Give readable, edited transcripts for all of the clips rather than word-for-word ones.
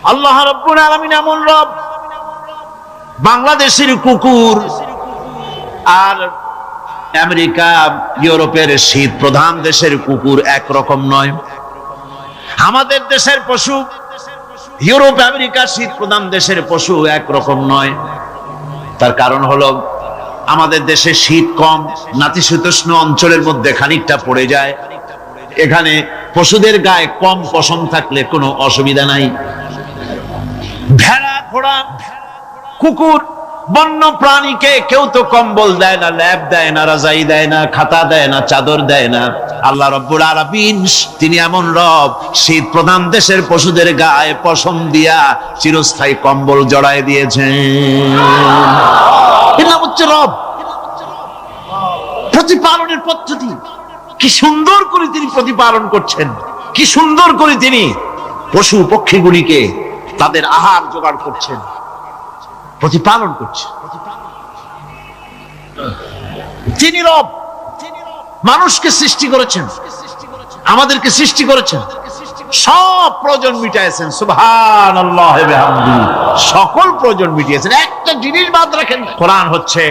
আল্লাহ রাব্বুল আলামিন এমন রব, বাংলাদেশের কুকুর আর আমেরিকা ইউরোপের শীত প্রধান দেশের কুকুর একরকম নয়। আমাদের দেশের পশু ইউরোপ আমেরিকা শীত প্রধান দেশের পশু একরকম নয়। তার কারণ হলো আমাদের দেশে শীত কম, নাতিশীতোষ্ণ অঞ্চলের মধ্যে খানিকটা পড়ে যায়। এখানে পশুদের গায়ে কম পশম থাকলে কোনো অসুবিধা নাই। ভেড়া, ঘোড়া, কুকুর, বন্য প্রাণীকে কেউ তো কম্বল দেয় না, ল্যাপ দেয় না, রাজাই দেয় না, খাতা দেয় না, চাদর দেয় না। আল্লাহ রাব্বুল আলামিন তিনি এমন রব, শীত প্রধান দেশের পশুদের গায়ে পশম দিয়া চিরস্থায়ী কম্বল জড়ায় দিয়েছেন। এটা হচ্ছে রব। প্রতিপালনের পদ্ধতি কি সুন্দর করে তিনি প্রতিপালন করছেন, কি সুন্দর করে তিনি পশু পক্ষীগুলিকে তাদের আহার জোগাড় করছেন, প্রতিপালন করছেন। তিনি রব, মানুষকে সৃষ্টি করেছেন, আমাদেরকে সৃষ্টি করেছেন, সব প্রয়োজন মিটাইছেন। সুবহানাল্লাহ ওয়া বিহামদিহি, সকল প্রয়োজন মিটিয়েছেন, একটা জিনিস বাদ রাখেন। কোরআন হচ্ছে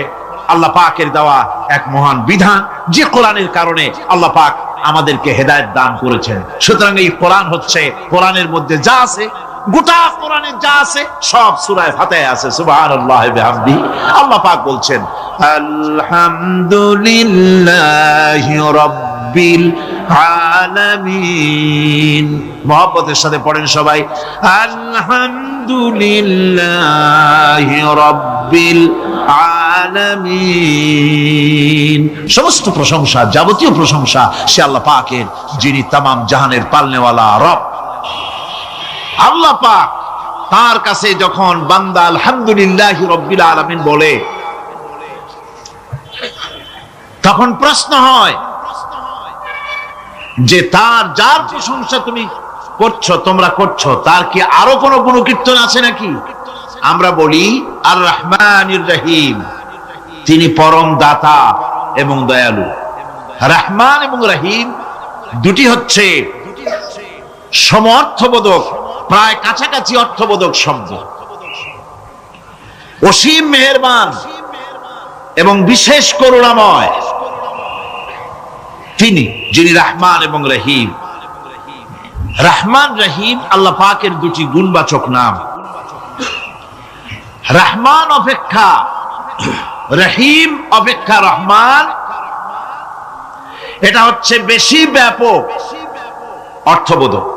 আল্লাহ পাকের দেওয়া এক মহান বিধান, যে কোরআনের কারণে আল্লাহ পাক আমাদেরকে হেদায়েত দান করেছেন। সুতরাং এই কোরআন হচ্ছে, কোরআনের মধ্যে যা আছে, গোটা কোরআনে যা আছে সব সূরা ফাতিহায় আছে। সুবহানাল্লাহ ওয়া বিহামদিহি। আল্লাহ পাক বলছেন আলহামদুলিল্লাহি রাব্বিল আলামিন। মুহাব্বতের সাথে পড়েন সবাই, আলহামদুলিল্লাহি রাব্বিল আলামিন। সমস্ত প্রশংসা, যাবতীয় প্রশংসা সে আল্লাহ পাকের, যিনি তামাম জাহানের পালনেওয়ালা রব। আল্লাহ পাক তার কাছে যখন বান্দা আলহামদুলিল্লাহি রাব্বিল আলামিন বলে, তখন প্রশ্ন হয় যে তার যার প্রশংসা তুমি করছো, তোমরা করছো, তার কি আরো কোনো গুণকীর্তন আছে নাকি? আমরা বলি আর রহমানির রহিম, তিনি পরম দাতা এবং দয়ালু। রহমান এবং রহিম দুটি হচ্ছে সমঅর্থবোধক, প্রায় কাছাকাছি অর্থবোধক শব্দ। অসীম মেহেরবান এবং বিশেষ করুণাময় তিনি, যিনি রহমান এবং রহিম। রহমান রহিম আল্লাহ পাকের দুটি গুণবাচক নাম। রহমান অপেক্ষা রহিম অপেক্ষা রহমান, এটা হচ্ছে বেশি ব্যাপক অর্থবোধক,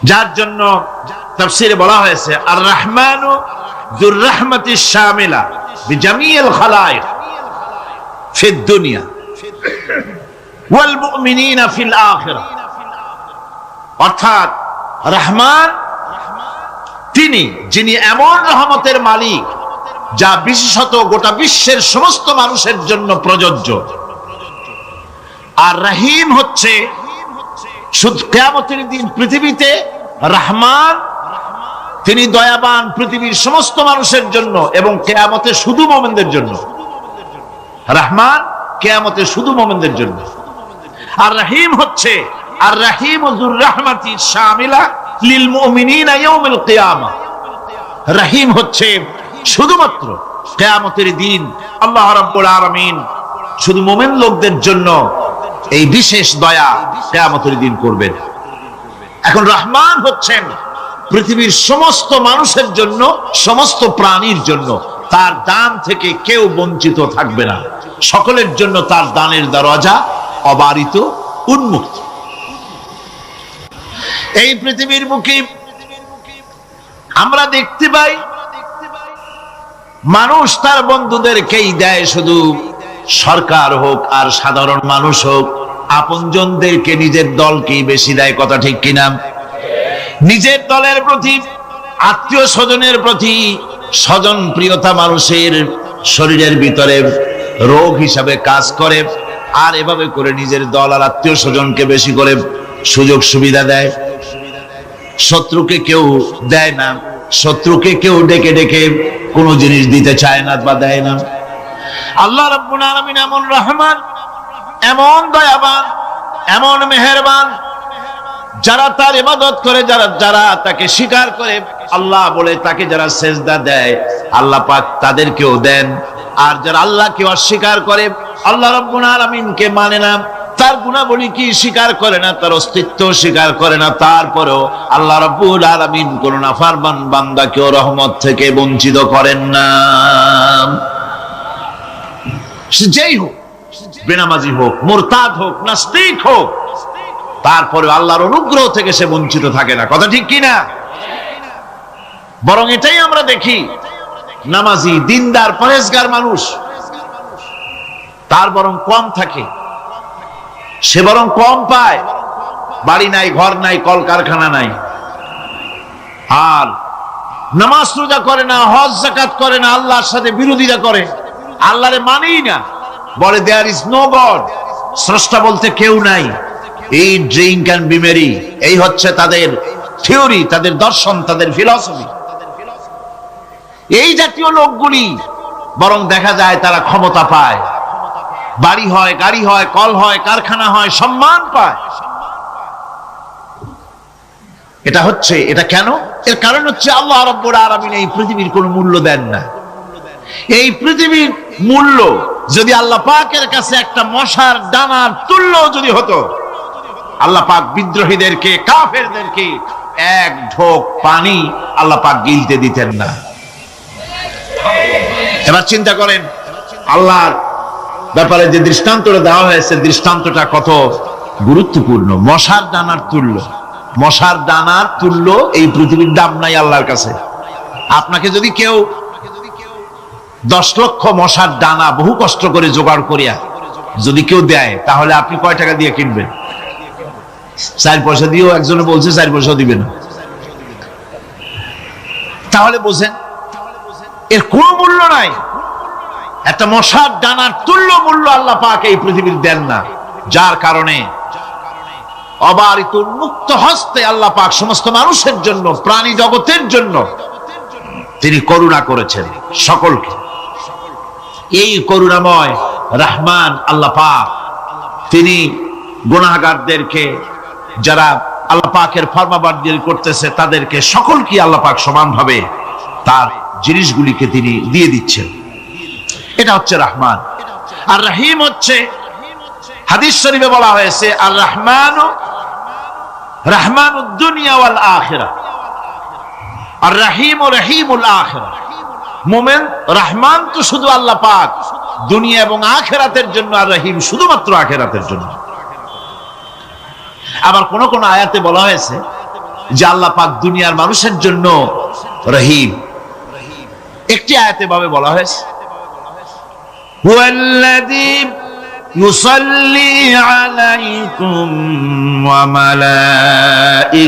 যার জন্য তাফসীরে বলা হয়েছে আর রহমানু যুর রাহমাতিশ শামিলা বিজামিল খালায়েক ফিদ দুনিয়া ওয়াল মুমিনিনা ফিল আখিরাহ। অর্থাৎ রহমান তিনি, যিনি এমন রহমতের মালিক যা বিশেষত গোটা বিশ্বের সমস্ত মানুষের জন্য প্রযোজ্য। আর রহিম হচ্ছে শুধু কিয়ামতের দিন পৃথিবীতে রহমান তিনি দয়াবান পৃথিবীর সমস্ত মানুষের জন্য, এবং কিয়ামতে শুধু মুমিনদের জন্য। রহমান কিয়ামতে শুধু মুমিনদের জন্য। আর রহিম হচ্ছে আর রহিম যুর রাহমাতি শামিলা লিল মুমিনিনা ইয়াউমিল কিয়ামা। রহিম হচ্ছে শুধুমাত্র কিয়ামতের দিন আল্লাহ রাব্বুল আলামিন শুধু মুমিন লোকদের জন্য এই বিশেষ দয়া কিয়ামতের দিন করবেন। এখন রহমান হচ্ছেন পৃথিবীর সমস্ত মানুষের জন্য, সমস্ত প্রাণীর জন্য। তার দান থেকে কেউ বঞ্চিত থাকবে না, সকলের জন্য তার দানের দরজা অবারিত, উন্মুক্ত। এই পৃথিবীর মুখে আমরা দেখতে পাই মানুষ তার বন্ধুদেরকেই দেয়, শুধু সরকার হোক আর সাধারণ মানুষ হোক, আপনজনদেরকে, নিজের দলকেই বেশি দেয়। কথা ঠিক কিনা? নিজের দলের প্রতি, আত্মীয় স্বজনের প্রতি স্বজন প্রিয়তা মানুষের শরীরের ভিতরে রোগ হিসাবে কাজ করে, আর এভাবে করে নিজের দল আর আত্মীয় স্বজনকে বেশি করে সুযোগ সুবিধা দেয়। শত্রুকে কেউ দেয় না, শত্রুকে কেউ ডেকে ডেকে কোনো জিনিস দিতে চায় না বা দেয় না। আল্লাহ রাব্বুল আলামিন এমন রহমান, এমন দয়াবান, এমন মেহেরবান, যারা তার ইবাদত করে, যারা যারা তাকে স্বীকার করে, আল্লাহ বলে তাকে যারা সেজদা দেয়, আল্লাহ পাক তাদেরকেও দেন। আর যারা আল্লাহকে অস্বীকার করে, আল্লাহ রাব্বুল আলামিনকে মানে না, তার গুণাবলী কি স্বীকার করে না, তার অস্তিত্ব স্বীকার করে না, তারপরেও আল্লাহ রাব্বুল আলামিন কোন নাফরমান বান্দাকেও রহমত থেকে বঞ্চিত করেন না। সে যেই হোক, বেনামাজি হোক, মুরতাদ হোক, নাস্তিক হোক, তারপরে আল্লাহর অনুগ্রহ থেকে সে বঞ্চিত থাকে না। কথা ঠিক কিনা? বরং এটাই আমরা দেখি, নামাজি, দিনদার, পরেজগার মানুষ তার বরং কম থাকে, সে বরং কম পায়। বাড়ি নাই, ঘর নাই, কলকারখানা নাই, আর নামাজ রোজা করে না, হজ যাকাত করে না, আল্লাহর সাথে বিরোধিতা করে, আল্লাহরে মানেই না, বলে দেয়ার ইজ নো গড, স্রষ্টা বলতে কেউ নাই। এই ড্রিঙ্ক অ্যান্ড বি মেরি, এই হচ্ছে তাদের থিওরি, তাদের দর্শন, তাদের ফিলসফি। এই জাতীয় লোকগুলি বরং দেখা যায় তারা ক্ষমতা পায়, বাড়ি হয়, গাড়ি হয়, কল হয়, কারখানা হয়, সম্মান পায়। এটা কেন? এর কারণ হচ্ছে আল্লাহ রাব্বুল আলামিন এই পৃথিবীর কোনো মূল্য দেন না। এই পৃথিবীর মূল্য যদি আল্লাহ পাকের কাছে একটা মশার ডানার তুল্য যদি হতো, আল্লাহ পাক বিদ্রোহীদেরকে, কাফেরদেরকে এক ঢোক পানি আল্লাহ পাক গিলতে দিতেন না। এবার চিন্তা করেন, আল্লাহর ব্যাপারে যে দৃষ্টান্তটা দেওয়া হয়েছে, দৃষ্টান্তটা কত গুরুত্বপূর্ণ। মশার ডানার তুল্য, মশার ডানার তুল্য এই পৃথিবীর দাম নাই আল্লাহর কাছে। আপনাকে যদি কেউ 10 লক্ষ মশার ডানা বহু কষ্ট করে জোগাড় করিয়া যদি কেউ দেয়, তাহলে আপনি কয় টাকা দিয়ে কিনবেন? 4 পয়সা দিয়েও একজনে বলছে 4 পয়সা দিবেন। তাহলে বোঝেন এর কোনো মূল্য নাই। একটা মশার ডানার তুল্য মূল্য আল্লাহ পাক এই পৃথিবীর দেন না, যার কারণে অবারিত উন্মুক্ত হস্তে আল্লাহ পাক সমস্ত মানুষের জন্য, প্রাণী জগতের জন্য তিনি করুণা করেছেন সকলকে। এই করুণাময় রহমান আল্লাহ পাক, তিনি গুনাহগারদেরকে, যারা আল্লাহ পাকের ফরমাবরদারি করতেছে, তাদেরকে সকলকে আল্লাহ পাক সমানভাবে তার জিনিসগুলিকে তিনি দিয়ে দিচ্ছেন। এটা হচ্ছে রহমান। আর রহিম হচ্ছে, হাদিস শরীফে বলা হয়েছে, আর রহমান রহমানুদ দুনিয়া ওয়াল আখিরা, আর রহিম রহিমুল আখিরা। মুমিন রহমান তো শুধু আল্লাহ পাক দুনিয়া এবং আখিরাতের জন্য, আর রহিম শুধুমাত্র আখিরাতের জন্য। আবার কোন কোন আয়াতে বলা হয়েছে যে আল্লাহ পাক দুনিয়ার মানুষের জন্য রহিম। একটি আয়াতে ভাবে বলা হয়েছে, হুয়াল্লাযী ইউসাল্লি আলাইকুম ওয়া মালাইকাতুহু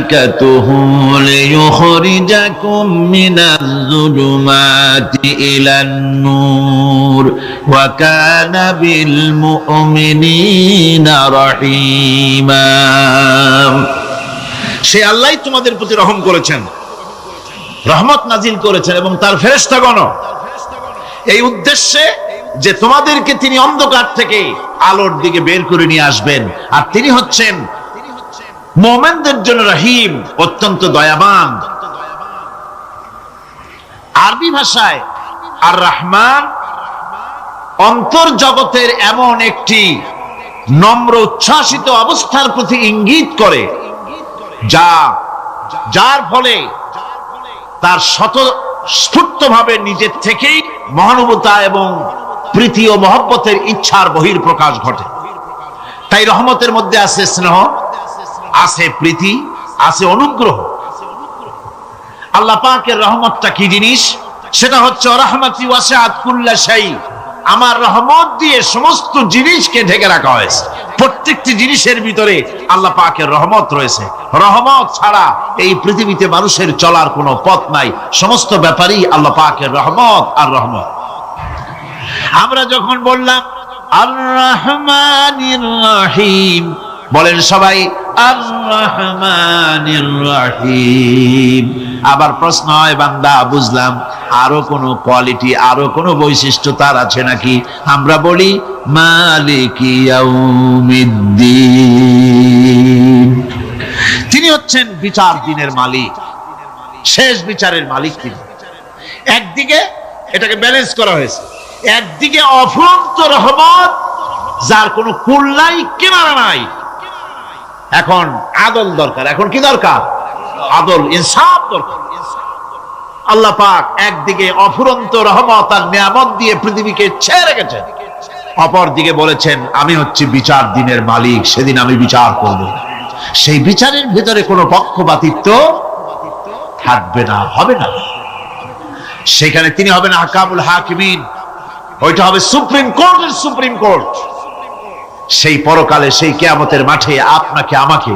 লিয়ুখরিজাকুম মিনাজ যুলুমাতি ইলান নূর ওয়া কানা বিল মুমিনিনা রহিমা। সে আল্লাহই তোমাদের প্রতি রহম করেছেন, রহমত নাজিল করেছেন, এবং তার ফেরেশতাগণ এই উদ্দেশ্যে যে তোমাদেরকে তিনি অন্ধকার থেকে আলোর দিকে বের করে নিয়ে আসবেন। আর তিনি হচ্ছেন মুমিনদের জন্য রহিম, অত্যন্ত দয়াবান। আরবি ভাষায় আর রহমান অন্তর্জগতের এমন একটি নম্র উচ্ছ্বাসিত অবস্থার প্রতি ইঙ্গিত করে, যার ফলে তার স্বতঃস্ফূর্তভাবে নিজের থেকেই মহানুভবতা এবং প্রীতি ও মহব্বতের ইচ্ছার বহির্প্রকাশ ঘটে। তাই রহমতের মধ্যে আছে স্নেহ, আছে প্রীতি, আছে অনুগ্রহ। আল্লাহ পাকের রহমতটা কি জিনিস? সেটা হচ্ছে রাহমাতি ওয়াসিআত কুল্লা শাই। আমার রহমত দিয়ে সমস্ত জিনিসকে ঢেকে রাখা হয়েছে। প্রত্যেকটি জিনিসের ভিতরে আল্লাহ পাকের রহমত রয়েছে। রহমত ছাড়া এই পৃথিবীতে মানুষের চলার কোনো পথ নাই। সমস্ত ব্যাপারেই আল্লাহ পাকের রহমত আর রহমত। আমরা যখন বললাম আর রহমানির রহিম, বলেন সবাই আর রহমানির রহিম। আবার প্রশ্ন হয়, বান্দা বুঝলাম, আরো কোনো কোয়ালিটি, আরো কোনো বৈশিষ্ট্য তার আছে নাকি? আমরা বলি মালিকি ইয়াউমিদ্দিন। তিনি তিনি হচ্ছেন বিচার দিনের মালিক, শেষ বিচারের মালিক তিনি। একদিকে এটাকে ব্যালেন্স করা হয়েছে, একদিকে অফুরন্ত রহমত, যার কোনো কুল নাই, কিনারা নাই। এখন আদল দরকার। এখন কি দরকার? আদল, ইনসাফ দরকার। আল্লাহ পাক একদিকে অফুরন্ত রহমত আর নিয়ামত দিয়ে পৃথিবীকে ছেড়ে রেখেছেন, অপর দিকে বলেছেন আমি হচ্ছি বিচার দিনের মালিক, সেদিন আমি বিচার করব। সেই বিচারের ভিতরে কোনো পক্ষপাতিত্ব থাকবে না, হবে না। সেখানে তিনি হবেন আহকামুল হাকিমিন, ওইটা হবে সুপ্রিম কোর্টের সুপ্রিম কোর্ট। সেই পরকালে, সেই কিয়ামতের মাঠে আপনাকে আমাকে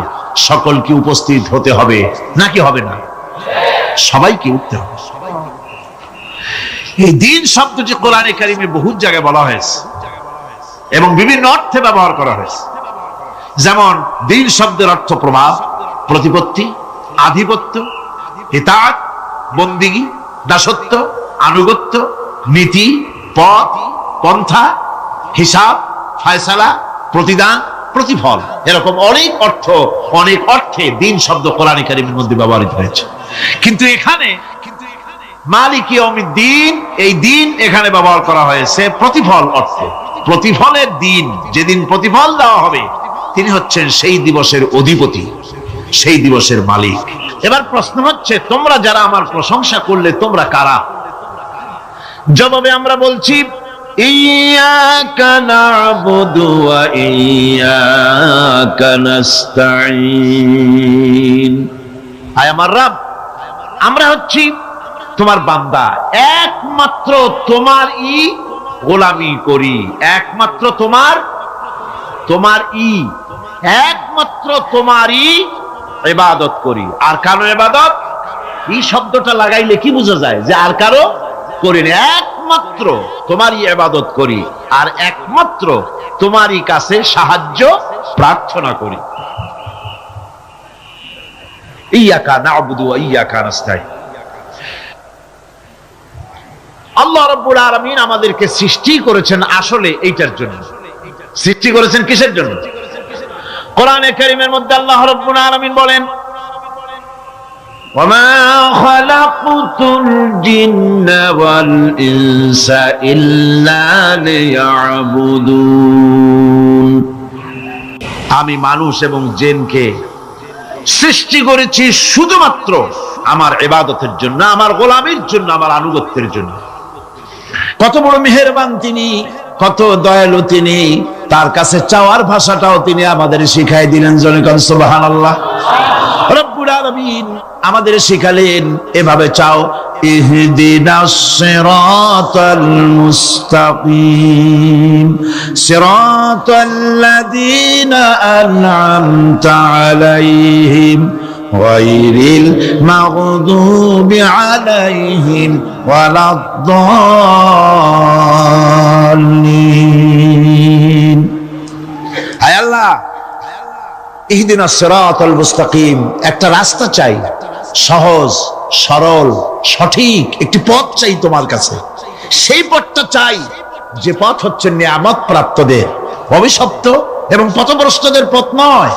সকলকে উপস্থিত হতে হবে, নাকি হবে না? সবাইকে উঠতে হবে। এই দিন শব্দটি কোরআনে কারিমে বহু জায়গায় বলা হয়েছে এবং বিভিন্ন অর্থে ব্যবহার করা হয়েছে। যেমন দিন শব্দের অর্থ প্রভাব, প্রতিপত্তি, আধিপত্য, ইতাআত, বন্দিগি, দাসত্ব, আনুগত্য, নীতি, পথ, পন্থা, হিসাব, ফায়সালা, প্রতিদান, প্রতিফল, এরকম অনেক অর্থ, অনেক অর্থে দিন শব্দ কোরআনে কারিমের মধ্যে ব্যবহৃত হয়েছে। কিন্তু এখানে মালিক ইয়াউমিদ্দিন, এই দিন এখানে ব্যবহার করা হয়েছে প্রতিফল অর্থে। প্রতিফলের দিন, যেদিন প্রতিফল দেওয়া হবে, তিনি হচ্ছেন সেই দিবসের অধিপতি, সেই দিবসের মালিক। এবার প্রশ্ন হচ্ছে, তোমরা যারা আমার প্রশংসা করলে তোমরা কারা? জবাবে আমরা বলছি ইয়্যাকা না'বুদু ওয়া ইয়্যাকা নাস্তাঈন। আয় আমার রব, আমরা হচ্ছি তোমার বান্দা, একমাত্র তোমারই গোলামি করি, একমাত্র তোমারই, একমাত্র তোমারই ইবাদত করি। আর কারো ইবাদত, এই শব্দটা লাগাইলে কি বোঝা যায়? যে আর কারো করি না, একমাত্র তোমারই ইবাদত করি আর একমাত্র তোমারই কাছে সাহায্য প্রার্থনা করি। ইয়্যাকা না'বুদু ওয়া ইয়্যাকা নাস্তাঈন। আল্লাহ রাব্বুল আলামিন আমাদেরকে সৃষ্টি করেছেন আসলে এইটার জন্য। সৃষ্টি করেছেন কিসের জন্য? কোরআনে কারীমের মধ্যে আল্লাহ রাব্বুল আলামিন বলেন, ওয়ামা খালাকতুল জিন্না ওয়াল ইনসা ইল্লা লিয়াবুদুন। আমি মানুষ এবং জিনকে সৃষ্টি করেছি শুধুমাত্র আমার ইবাদতের জন্য, আমার গোলামির জন্য, আমার আনুগত্যের জন্য। কত বড় মেহেরবান তিনি, কত দয়ালু তিনি। তার কাছে চাওয়ার ভাষাটাও তিনি আমাদের শিখাই দিলেন। জনগণ সুবহানাল্লাহ। রব্বুল আলামিন আমাদের শিখালেন, এভাবে চাও, ইহদিনাস সিরাতাল মুস্তাকিম সিরাতাল্লাযীনা আন'আমতা আলাইহিম গায়রিল মাগদুবি আলাইহিম ওয়ালাদ-দাল্লিন। আয় আল্লাহ, ইহদিনাস সিরাতাল মুস্তাকিম, একটা রাস্তা চাই, সহজ সরল সঠিক একটি পথ চাই তোমার কাছে। সেই পথটা চাই যে পথ হচ্ছে নিয়ামত প্রাপ্তদের, অভিশপ্ত এবং পথভ্রষ্টদের পথ নয়।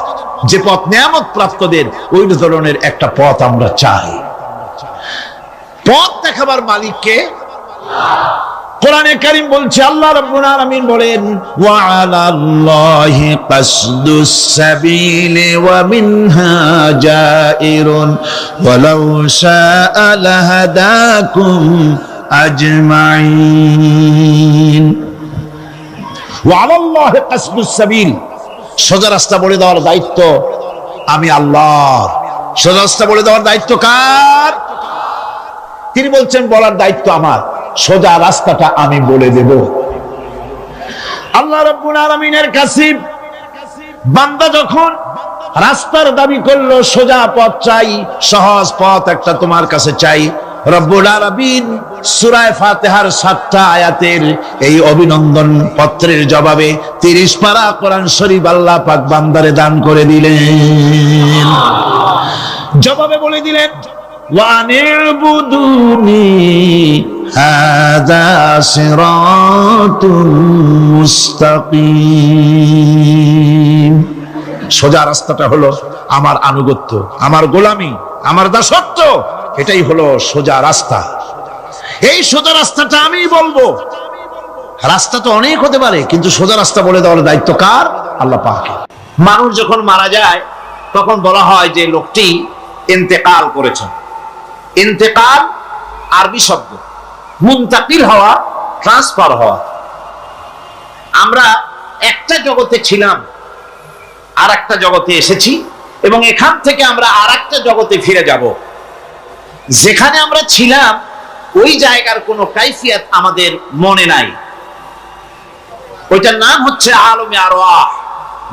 যে পথ নিয়ামত প্রাপ্তদের, ওই ধরনের একটা পথ আমরা চাই। পথ দেখাবার মালিককে কোরআনে কারীম বলছে, আল্লাহ রাব্বুল আলামিন বলেন, ওয়া আলাল্লাহি কাসদুস সাবিলি ওয়া মিনহা জাইরুন ওয়ালাউ শাআ লাহাদাকুম আজমাইন। ওয়া আলাল্লাহি কাসদুস সাবিল, সোজা রাস্তা বলে দেওয়ার দায়িত্ব আমি আল্লাহর। সোজা রাস্তা বলে দেওয়ার দায়িত্ব কার? তিনি বলছেন, বলার দায়িত্ব আমার, সোজা রাস্তাটা আমি বলে দেব। আল্লাহ রাব্বুল আলামিনের কাছে বান্দা যখন রাস্তার দাবি করলো, সোজা পথ চাই, সহজ পথ একটা তোমার কাছে চাই, রব্বুল আলামিন সূরা ফাতিহার 7টা আয়াতের এই অভিনন্দন পত্রের জবাবে 30 পারা কোরআন শরীফ আল্লাহ পাক বান্দারে দান করে দিলেন। জবাবে বলে দিলেন, ওয়ানি'বুদুনি হাযা সিরাতুল মুস্তাকিম। সোজা রাস্তাটা হলো আমার আনুগত্য, আমার গোলামি, আমার দাসত্ব। এটাই হলো সোজা রাস্তা। এই সোজা রাস্তাটা আমি বলবো। রাস্তা তো অনেক হতে পারে, কিন্তু সোজা রাস্তা বলে দেওয়ার দায়িত্ব কার? আল্লাহ পাকের। মানুষ যখন মারা যায় তখন বলা হয় যে লোকটি ইন্তেকাল করেছে। ইন্তেকাল আরবি শব্দ, মুনতাকিল হওয়া, ট্রান্সফার হওয়া। আমরা একটা জগতে ছিলাম, আর একটা জগতে এসেছি, এবং এখান থেকে আমরা আর একটা জগতে ফিরে যাব। যেখানে আমরা ছিলাম ওই জায়গার কোনো কাইফিয়াত আমাদের মনে নাই। ওইটার নাম হচ্ছে আলমে আরওয়াহ।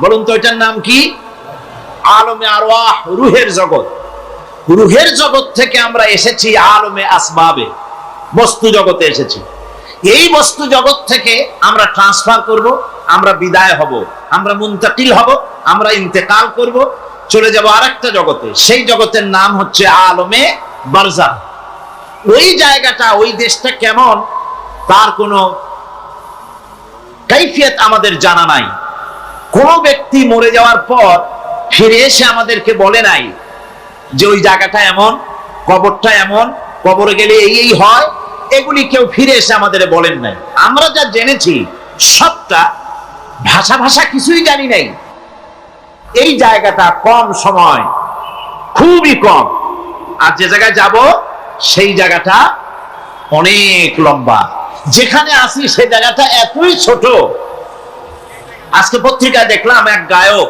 বলুন তো ওইটার নাম কি? আলমে আরওয়াহ, রুহের জগৎ। রুহের জগৎ থেকে আমরা এসেছি আলমে আসবাবে, বস্তু জগতে এসেছি। এই বস্তু জগৎ থেকে আমরা ট্রান্সফার করব, আমরা বিদায় হব, আমরা মুনতাকিল হব, আমরা ইন্তেকাল করব, চলে যাব আরেকটা জগতে। সেই জগতের নাম হচ্ছে আলমে বারজাখ। ওই জায়গাটা, ওই দেশটা কেমন তার কোনো কাইফিয়ত আমাদের জানা নাই। কোন ব্যক্তি মরে যাওয়ার পর ফিরে এসে আমাদেরকে বলে নাই যে ওই জায়গাটা এমন, কবরটা এমন, কবরে গেলে এই এই হয়। এগুলি কেউ ফিরে এসে আমাদের বলেন নাই। আমরা যা জেনেছি সবটা ভাষা ভাষা কিছুই জানি নাই। এই জায়গাটা কম সময়, খুবই কম। আর যে জায়গায় যাব সেই জায়গাটা অনেক লম্বা। যেখানে আসি সেই জায়গাটা এতই ছোট। আজকে পত্রিকায় দেখলাম এক গায়ক,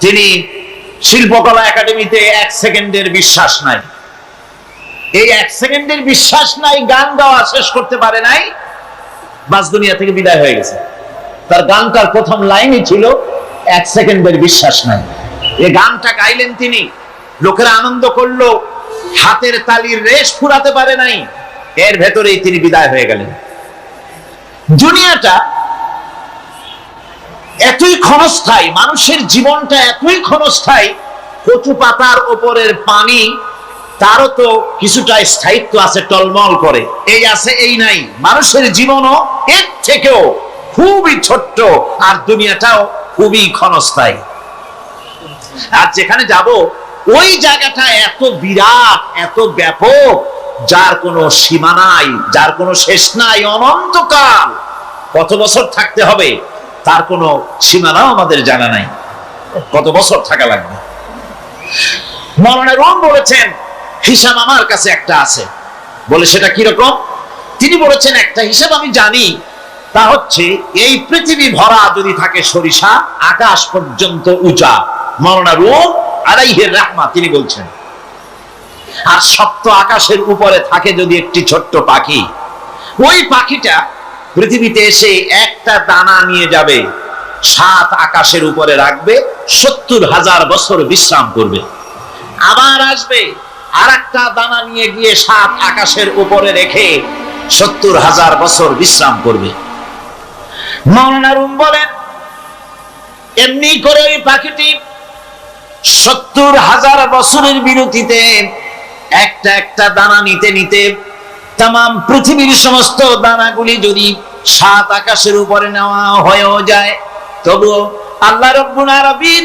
তিনি শিল্পকলা একাডেমিতে 1 সেকেন্ডের বিশ্বাস নাই। এই 1 সেকেন্ডের বিশ্বাস নাই, গান গাওয়া শেষ করতে পারে নাই, বাস দুনিয়া থেকে বিদায় হয়ে গেছে। তার গানটার প্রথম লাইনই ছিল 1 সেকেন্ডের বিশ্বাস নাই। এই গানটা গাইলেন তিনি, লোকেরা আনন্দ করলো, হাতের তালির রেশ ফুরাতে পারে নাই, এর ভেতরেই তিনি বিদায় হয়ে গেলেন। দুনিয়াটা এতই ক্ষণস্থায়ী, মানুষের জীবনটা এতই ক্ষণস্থায়ী। কচু পাতার উপরের পানি, তারও তো কিছুটা স্থায়িত্ব আছে, টলমল করে, এই আছে এই নাই। মানুষের জীবনও এর থেকেও খুবই ছোট্ট, আর দুনিয়াটাও খুবই ক্ষণস্থায়ী। আর যেখানে যাব ওই জায়গাটা এত বিরাট, এত ব্যাপক, যার কোনো সীমা নাই, যার কোনো শেষ নাই, অনন্তকাল। কত বছর থাকতে হবে তার কোনো সীমানাও আমাদের জানা নাই, কত বছর থাকা লাগবে। মাওলানা রুম বলেছেন হিসাব আমার কাছে একটা আছে। বলে সেটা কিরকম? তিনি বলেছেন একটা হিসাব আমি জানি, তা হচ্ছে এই পৃথিবী ভরা যদি থাকে সরিষা, আকাশ পর্যন্ত উঁচা। মাওলানা রুম আলাইহির রাহমা তিনি বলছেন, আর সপ্ত আকাশের উপরে থাকে যদি একটি ছোট্ট পাখি, ওই পাখিটা পৃথিবীতে এসে একটা দানা নিয়ে যাবে, 7 আকাশের উপরে রাখবে, 70,000 বছর বিশ্রাম করবে, আবার আসবে আর একটা দানা নিয়ে গিয়ে 7 আকাশের উপরে রেখে 70,000 বছর বিশ্রাম করবে। মাওলানা রুম বলেন এমনি করে ওই পাখিটি 70,000 বছরের বিরতিতে একটা একটা দানা নিতে নিতে তামাম পৃথিবীর সমস্ত দানাগুলি যদি 7 আকাশের উপরে নেওয়া হয়েও যায়, তবুও আল্লাহ রাব্বুল আলামিন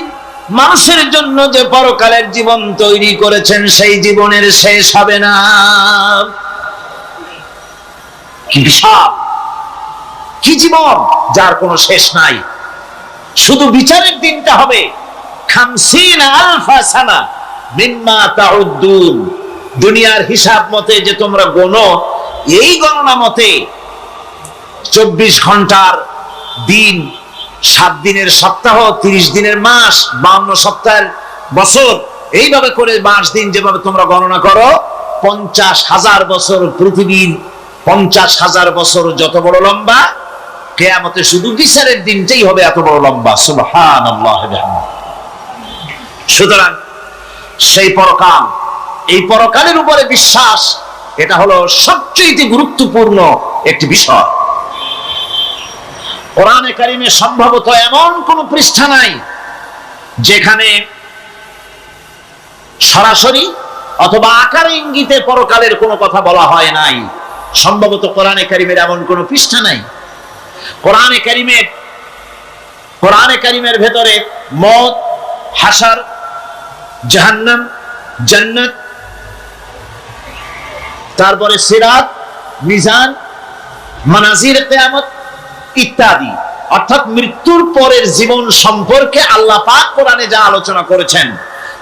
মানুষের জন্য যে পরকালের জীবন তৈরি করেছেন সেই জীবনের শেষ হবে না। কি বিশাল, কি জীবন যার কোনো শেষ নাই। শুধু বিচারের দিনটা হবে 50,000 সানা মিম্মা তাউদ্দুন। দুনিয়ার হিসাব মতে যে তোমরা গণো, এই গণনা মতে 24 ঘন্টার দিন, 7 দিনের সপ্তাহ, 30 দিনের মাস, 52 সপ্তাহের বছর, এইভাবে করে মাস দিন যেভাবে তোমরা গণনা করো, 50,000 বছর পৃথিবীর, 50,000 বছর যত বড় লম্বা, কিয়ামতে শুধু বিচারের দিনটাই হবে এত বড় লম্বা। সুবহানাল্লাহ। সুতরাং সেই পরকাল, এই পরকালের উপরে বিশ্বাস, এটা হলো সবচেয়ে গুরুত্বপূর্ণ একটি বিষয়। কোরআনে কারিমে সম্ভবত এমন কোন পৃষ্ঠা নাই যেখানে সরাসরি অথবা আকারে ইঙ্গিতে পরকালের কোনো কথা বলা হয় নাই। সম্ভবত কোরআনে কারিমের এমন কোন পৃষ্ঠা নাই। কোরআনে কারিমের ভেতরে মওত, হাশর, জাহান্নাম, জান্নাত, তারপরে সিরাত, মিজান, মানাজির কিয়ামত ইত্যাদি। অর্থাৎ মৃত্যুর পরের জীবন সম্পর্কে আল্লাহ পাক কোরআনে যা আলোচনা করেছেন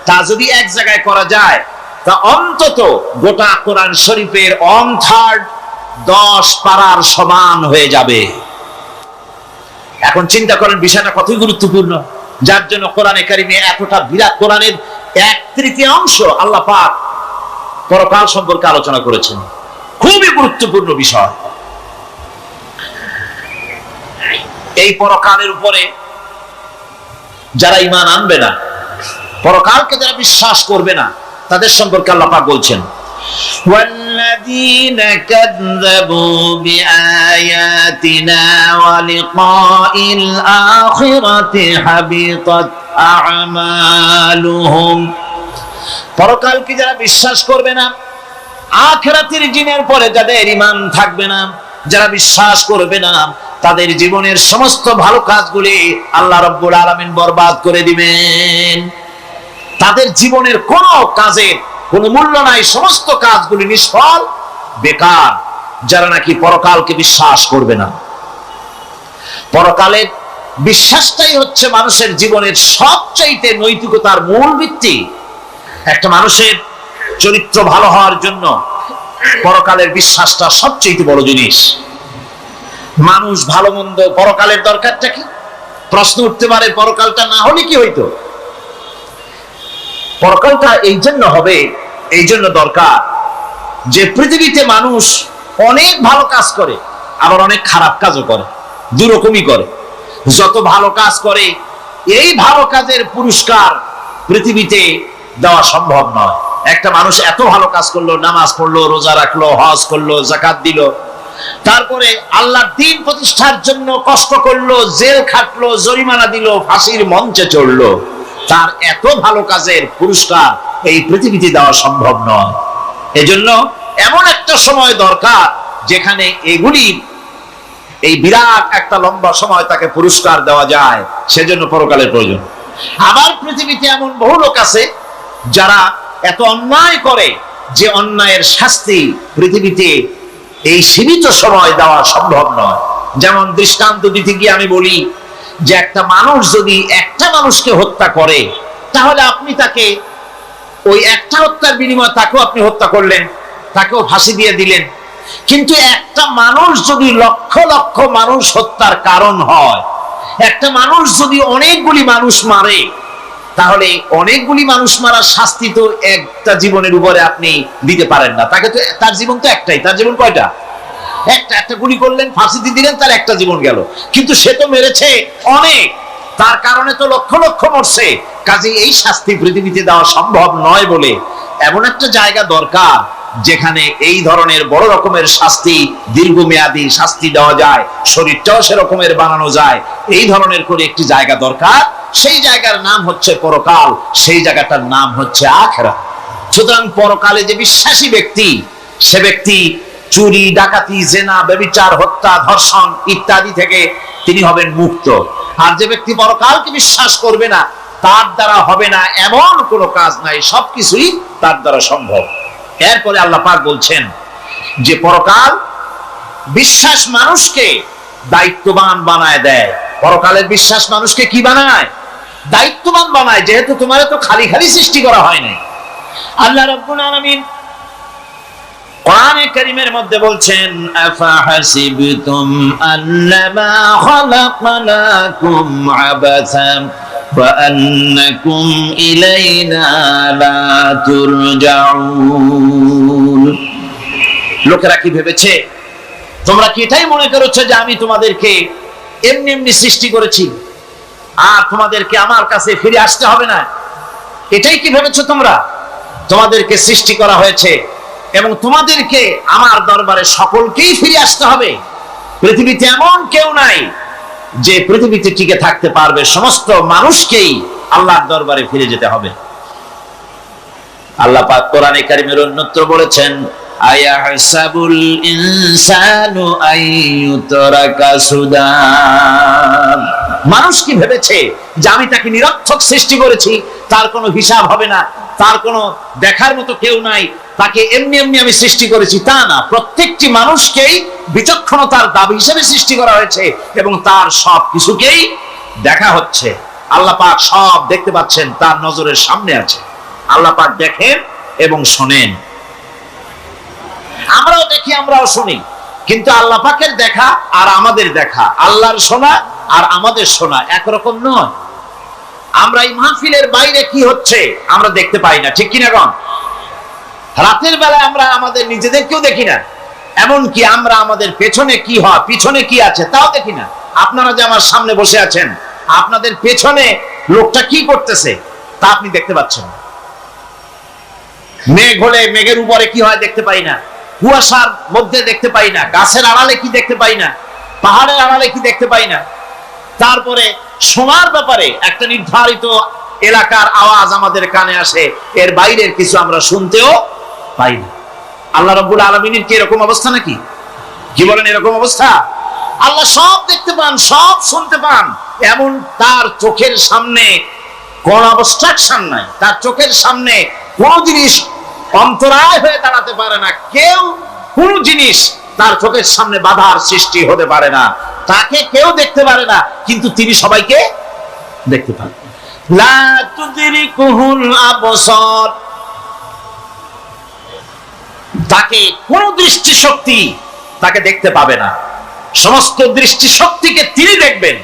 তা যদি এক জায়গায় করা যায় তা অন্তত গোটা কোরআন শরীফের 1/3 10 পারার সমান হয়ে যাবে। এখন চিন্তা করেন বিষয়টা কতই গুরুত্বপূর্ণ, যার জন্য কোরআনে কারিমে এতটা বিরাট কোরআনের 1/3 আল্লাহ পাক পরকাল সম্পর্কে আলোচনা করেছেন। খুবই গুরুত্বপূর্ণ বিষয়। এই পরকালের উপরে যারা ঈমান আনবে না, পরকালকে যারা বিশ্বাস করবে না, তাদের সম্পর্কে আল্লাহ পাক বলছেন والذين كذبوا بآياتنا ولقاء الآخرة حبطت أعمالهم। পরকালকে যারা বিশ্বাস করবে না, আখিরাতের দিনের পরে যাদের ঈমান থাকবে না, যারা বিশ্বাস করবে না, তাদের জীবনের সমস্ত ভালো কাজগুলি আল্লাহ রাব্বুল আলামিন বরবাদ করে দিবেন। তাদের জীবনের কোনো কাজের কোনো মূল্য নাই, সমস্ত কাজগুলি নিষ্ফল, বেকার, যারা নাকি পরকালকে বিশ্বাস করবে না। পরকালের বিশ্বাসটাই হচ্ছে মানুষের জীবনের সবচাইতে নৈতিকতার মূল ভিত্তি। একটা মানুষের চরিত্র ভালো হওয়ার জন্য পরকালের বিশ্বাসটা সবচেয়ে বড় জিনিস। মানুষ ভালো মন্দ, পরকালের দরকারটা কি? প্রশ্ন উঠতে পারে, পরকালটা না হলে কি হইতো? পরকালটা এই জন্য হবে, এই জন্য দরকার যে পৃথিবীতে মানুষ অনেক ভালো কাজ করে, আবার অনেক খারাপ কাজও করে, দুরকমই করে। যত ভালো কাজ করে এই ভালো কাজের পুরস্কার পৃথিবীতে দেওয়া সম্ভব নয়। একটা মানুষ এত ভালো কাজ করলো, নামাজ পড়লো, রোজা রাখলো, হজ করলো, যাকাত দিল, তারপরে আল্লাহর দ্বীন প্রতিষ্ঠার জন্য কষ্ট করলো, জেল খাটলো, জরিমানা দিল, ফাঁসির মঞ্চে চড়লো, তার এত ভালো কাজের পুরস্কার এই পৃথিবীতে দেওয়া সম্ভব নয়। এজন্য এমন একটা সময় দরকার যেখানে এগুলি, এই বিরাট একটা লম্বা সময় তাকে পুরস্কার দেওয়া যায়, সেজন্য পরকালের প্রয়োজন। আবার পৃথিবীতে এমন বহু লোক আছে যারা এত অন্যায় করে যে অন্যায়ের শাস্তি পৃথিবীতে এই সীমিত সময় দেওয়া সম্ভব নয়। যেমন দৃষ্টান্ত দিতে গিয়ে আমি বলি যে একটা মানুষ যদি একটা মানুষকে হত্যা করে, তাহলে আপনি তাকে ওই একটা হত্যার বিনিময়ে তাকেও আপনি হত্যা করলেন, তাকেও ফাঁসি দিয়ে দিলেন। কিন্তু একটা মানুষ যদি লক্ষ লক্ষ মানুষ হত্যার কারণ হয়, একটা মানুষ যদি অনেকগুলি মানুষ মারে, তাহলে অনেকগুলি মানুষ মারার শাস্তি তো একটা জীবনের উপরে আপনি দিতে পারেন না। তাকে তো, তার জীবন তো একটাই, তার জীবন কয়টা? একটা গুলি করলেন, ফাঁসি দিয়ে দিলেন, তার একটা জীবন গেল। কিন্তু সে তো মেরেছে অনেক, তার কারণে তো লক্ষ লক্ষ মরছে। কাজে এই শাস্তি পৃথিবীতে দেওয়া সম্ভব নয় বলে এমন একটা জায়গা দরকার যেখানে এই ধরনের বড় রকমের শাস্তি, দীর্ঘমেয়াদী শাস্তি দেওয়া যায়, শরীরটাও সেরকমের বানানো যায়, এই ধরনের করে একটি জায়গা দরকার। সেই জায়গার নাম হচ্ছে পরকাল, সেই জায়গাটার নাম হচ্ছে আখিরাত। সুতরাং পরকালে যে বিশ্বাসী ব্যক্তি, সে ব্যক্তি চুরি, ডাকাতি, জেনা, ব্যভিচার, হত্যা, ধর্ষণ ইত্যাদি থেকে তিনি হবেন মুক্ত। আর যে ব্যক্তি পরকালকে বিশ্বাস করবে না, তার দ্বারা হবে না এমন কোনো কাজ নাই, সবকিছুই তার দ্বারা সম্ভব। এরপরে আল্লাহ পাক বলছেন যে পরকাল বিশ্বাস মানুষকে দায়িত্ববান বানায় দেয়। পরকালের বিশ্বাস মানুষকে কি বানায়? দায়িত্ববান বানায়। যেহেতু তোমার তো খালি খালি সৃষ্টি করা হয় নাই। আল্লাহ রাব্বুল আলামিন কোরআনে কারীমের মধ্যে বলছেন আফাহাসিবতুম আন্নামা খালাকনাকুম আবাসাম ওয়া আন্নাকুম ইলাইনা লা তুরজাউন। লোকেরা কি ভেবেছে? তোমরা কি এটাই মনে করেছো যে আমি তোমাদেরকে এমনি এমনি সৃষ্টি করেছি আর তোমাদেরকে আমার কাছে ফিরে আসতে হবে না? এটাই কি ভেবেছো তোমরা? তোমাদেরকে সৃষ্টি করা হয়েছে এবং তোমাদেরকে আমার দরবারে সকলকেই ফিরে আসতে হবে। পৃথিবীতে এমন কেউ নাই যে পৃথিবীতে টিকে থাকতে পারবে, সমস্ত মানুষকেই আল্লাহর দরবারে ফিরে যেতে হবে। আল্লাহ পাক কোরআনে কারীমের অন্যত্র বলেছেন আয়াহসাবুল ইনসানু আইয়ুতরাকা সুদা। মানুষ কি ভেবেছে যে আমি তাকে নিরর্থক সৃষ্টি করেছি, তার কোনো হিসাব হবে না, তার কোনো দেখার মতো কেউ নাই, তাকে এমনি এমনি আমি সৃষ্টি করেছি? তা না, প্রত্যেকটি মানুষকেই বিচক্ষণতার দাবি হিসেবে সৃষ্টি করা হয়েছে এবং তার সব কিছুকেই দেখা হচ্ছে। আল্লাহ পাক সব দেখতে পাচ্ছেন, তার নজরের সামনে আছে। আল্লাহ পাক দেখেন এবং শোনেন। আমরাও দেখি, আমরাও শুনি, কিন্তু আল্লাহ পাকের দেখা আর আমাদের দেখা, আল্লাহর শোনা আর আমাদের শোনা একরকম নয়। আমরা এই মাহফিলের বাইরে কি হচ্ছে আমরা দেখতে পাই না, ঠিক কিনা গণ? রাতের বেলা আমরা আমাদের নিজেদেরকেও দেখি না, এমনকি আমরা আমাদের পেছনে কি হয়, পিছনে কি আছে তাও দেখি না। আপনারা যে আমার সামনে বসে আছেন, আপনাদের পেছনে লোকটা কি করতেছে তা আপনি দেখতে পাচ্ছেন। মেঘ হলে মেঘের উপরে কি হয় দেখতে পাই না, কুয়াশার মধ্যে দেখতে পাই না, গাছের আড়ালে কি দেখতে পাই না, পাহাড়ের আড়ালে কি দেখতে পাই না। তারপরে শোনার ব্যাপারে একটা নির্ধারিত এলাকার আওয়াজ আমাদের কানে আসে, এর বাইরের কিছু আমরা শুনতেও পাই না। আল্লাহ রাব্বুল আলামিনের কি এরকম অবস্থা নাকি? কি বলেন, এরকম অবস্থা? আল্লাহ সব দেখতে পান, সব শুনতে পান, এমন তার চোখের সামনে কোন অবস্ট্রাকশন নাই, তার চোখের সামনে কোন জিনিস অন্তরায় হয়ে দাঁড়াতে পারে না, কেউ কোন জিনিস তার চোখের সামনে বাধার সৃষ্টি হতে পারে না। তাকে কেউ দেখতে পারে না, কিন্তু তিনি সবাইকে দেখতে পান। লা তুদরিকুহুল আবসার, তাকে কোন দৃষ্টিশক্তি তাকে দেখতে পাবে না। সমস্ত দৃষ্টিশক্তিকে তিনি দেখবেন,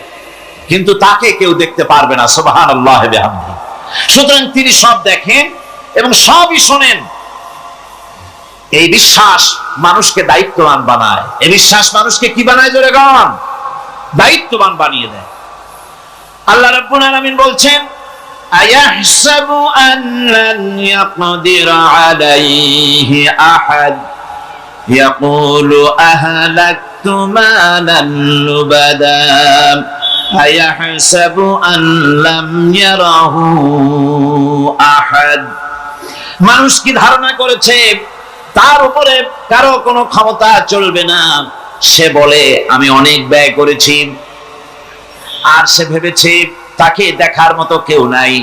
কিন্তু তাকে কেউ দেখতে পারবে না। সুবহানাল্লাহ ওয়া বিহামদিহি। সুতরাং তিনি সব দেখেন এবং সবই শোনেন। এই বিশ্বাস মানুষকে দায়িত্ববান বানায়। এই বিশ্বাস মানুষকে কি বানায় জোরে গান? দায়িত্ববান বানিয়ে দেয়। আল্লাহ রাব্বুল আলামিন বলছেন, আয়াহসাবু আন লান ইয়াকদিরা আলাইহি আহাদ ইয়াকুলু আহলাকতু মালান লুবাদা আয়াহসাবু আন লাম ইয়ারাহু আহাদ। মানুষ কি ধারণা করেছে তার উপরে কারো কোনো ক্ষমতা চলবে না? সে বলে আমি অনেক ব্যয় করেছি, আর সে ভেবেছে তাকে দেখার মতো কেউ নাই।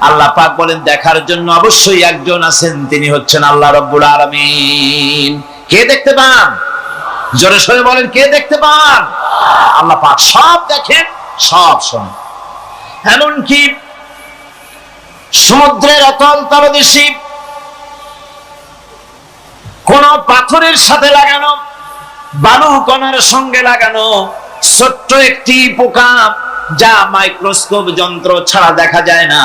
আল্লাহ পাক বলেন দেখার জন্য অবশ্যই একজন আছেন, তিনি হচ্ছেন আল্লাহ রাব্বুল আলামিন। কে দেখতে পান? জোরে সরে বলেন, কে দেখতে পান? আল্লাহ পাক সব দেখেন, সব শোনেন। এমনকি সমুদ্রের অতল তলদেশে কোন পাথরের সাথে লাগানো, বালু কণার সঙ্গে লাগানো ছোট্ট একটি পোকা, যা মাইক্রোস্কোপ যন্ত্র ছাড়া দেখা যায় না,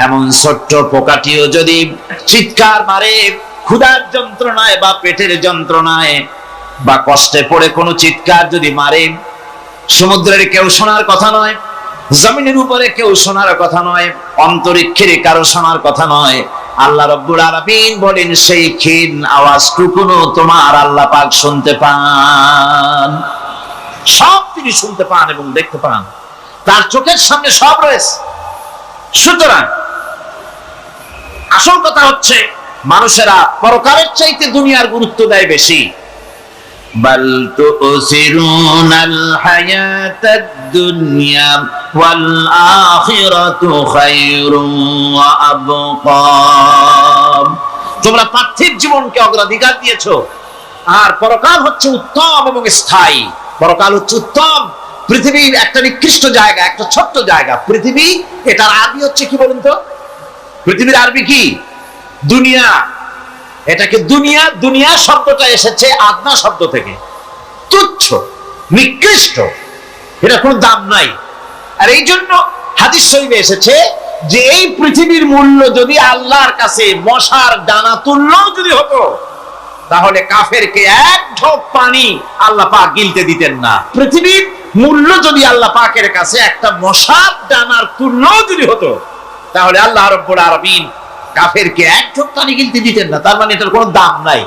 এমন ছোট্ট পোকাটিও যদি চিৎকার মারে ক্ষুধার যন্ত্রণায় বা পেটের যন্ত্রণায় বা কষ্টে পড়ে কোনো চিৎকার যদি মারে, সমুদ্রের কেউ শোনার কথা নয়, জমিনের উপরে কেউ শোনার কথা নয়, অন্তরিক্ষের কারো শোনার কথা নয়। আল্লাহ রাব্বুল আলামিন বলেন সেই ক্ষীণ আওয়াজটুকুনো তোমার আল্লাহ পাক শুনতে পান। সব তিনি শুনতে পান এবং দেখতে পান, তার চোখের সামনে সব রয়েছে। সুতরাং আসল কথা হচ্ছে মানুষেরা পরকালের চাইতে দুনিয়ার গুরুত্ব দেয় বেশি। বাল তুসিরুনাল হায়াতাদ দুনিয়া ওয়াল আখিরাতু খায়রুন ওয়া আবকা। তোমরা পার্থিব জীবনকে অগ্রাধিকার দিয়েছো, আর পরকাল হচ্ছে উত্তম এবং স্থায়ী। পরকাল হচ্ছে উত্তম। পৃথিবী একটা নিকৃষ্ট জায়গা, একটা ছোট্ট জায়গা পৃথিবী। এটার আরবি হচ্ছে কি বলুন তো? পৃথিবীর আরবি কি? দুনিয়া। এটাকে দুনিয়া, দুনিয়া শব্দটা এসেছে আদনা শব্দ থেকে, তুচ্ছ, নিকৃষ্ট, এটা কোনো দাম নাই। আর এই জন্য হাদিস শরীফে এসেছে যে এই পৃথিবীর মূল্য যদি আল্লাহর কাছে মশার দানা তুল্য যদি হতো, তাহলে কাফেরকে এক ঢোক পানি আল্লাহ পাক গিলতে দিতেন না। পৃথিবীর মূল্য যদি আল্লাহ পাকের কাছে একটা মশার দানার তুল্য যদি হতো, তাহলে আল্লাহ রাব্বুল আলামিন কাফেরকে এক ঢোক পানি গিলতে দিতেন না। তার মানে এটার কোনো দাম নাই।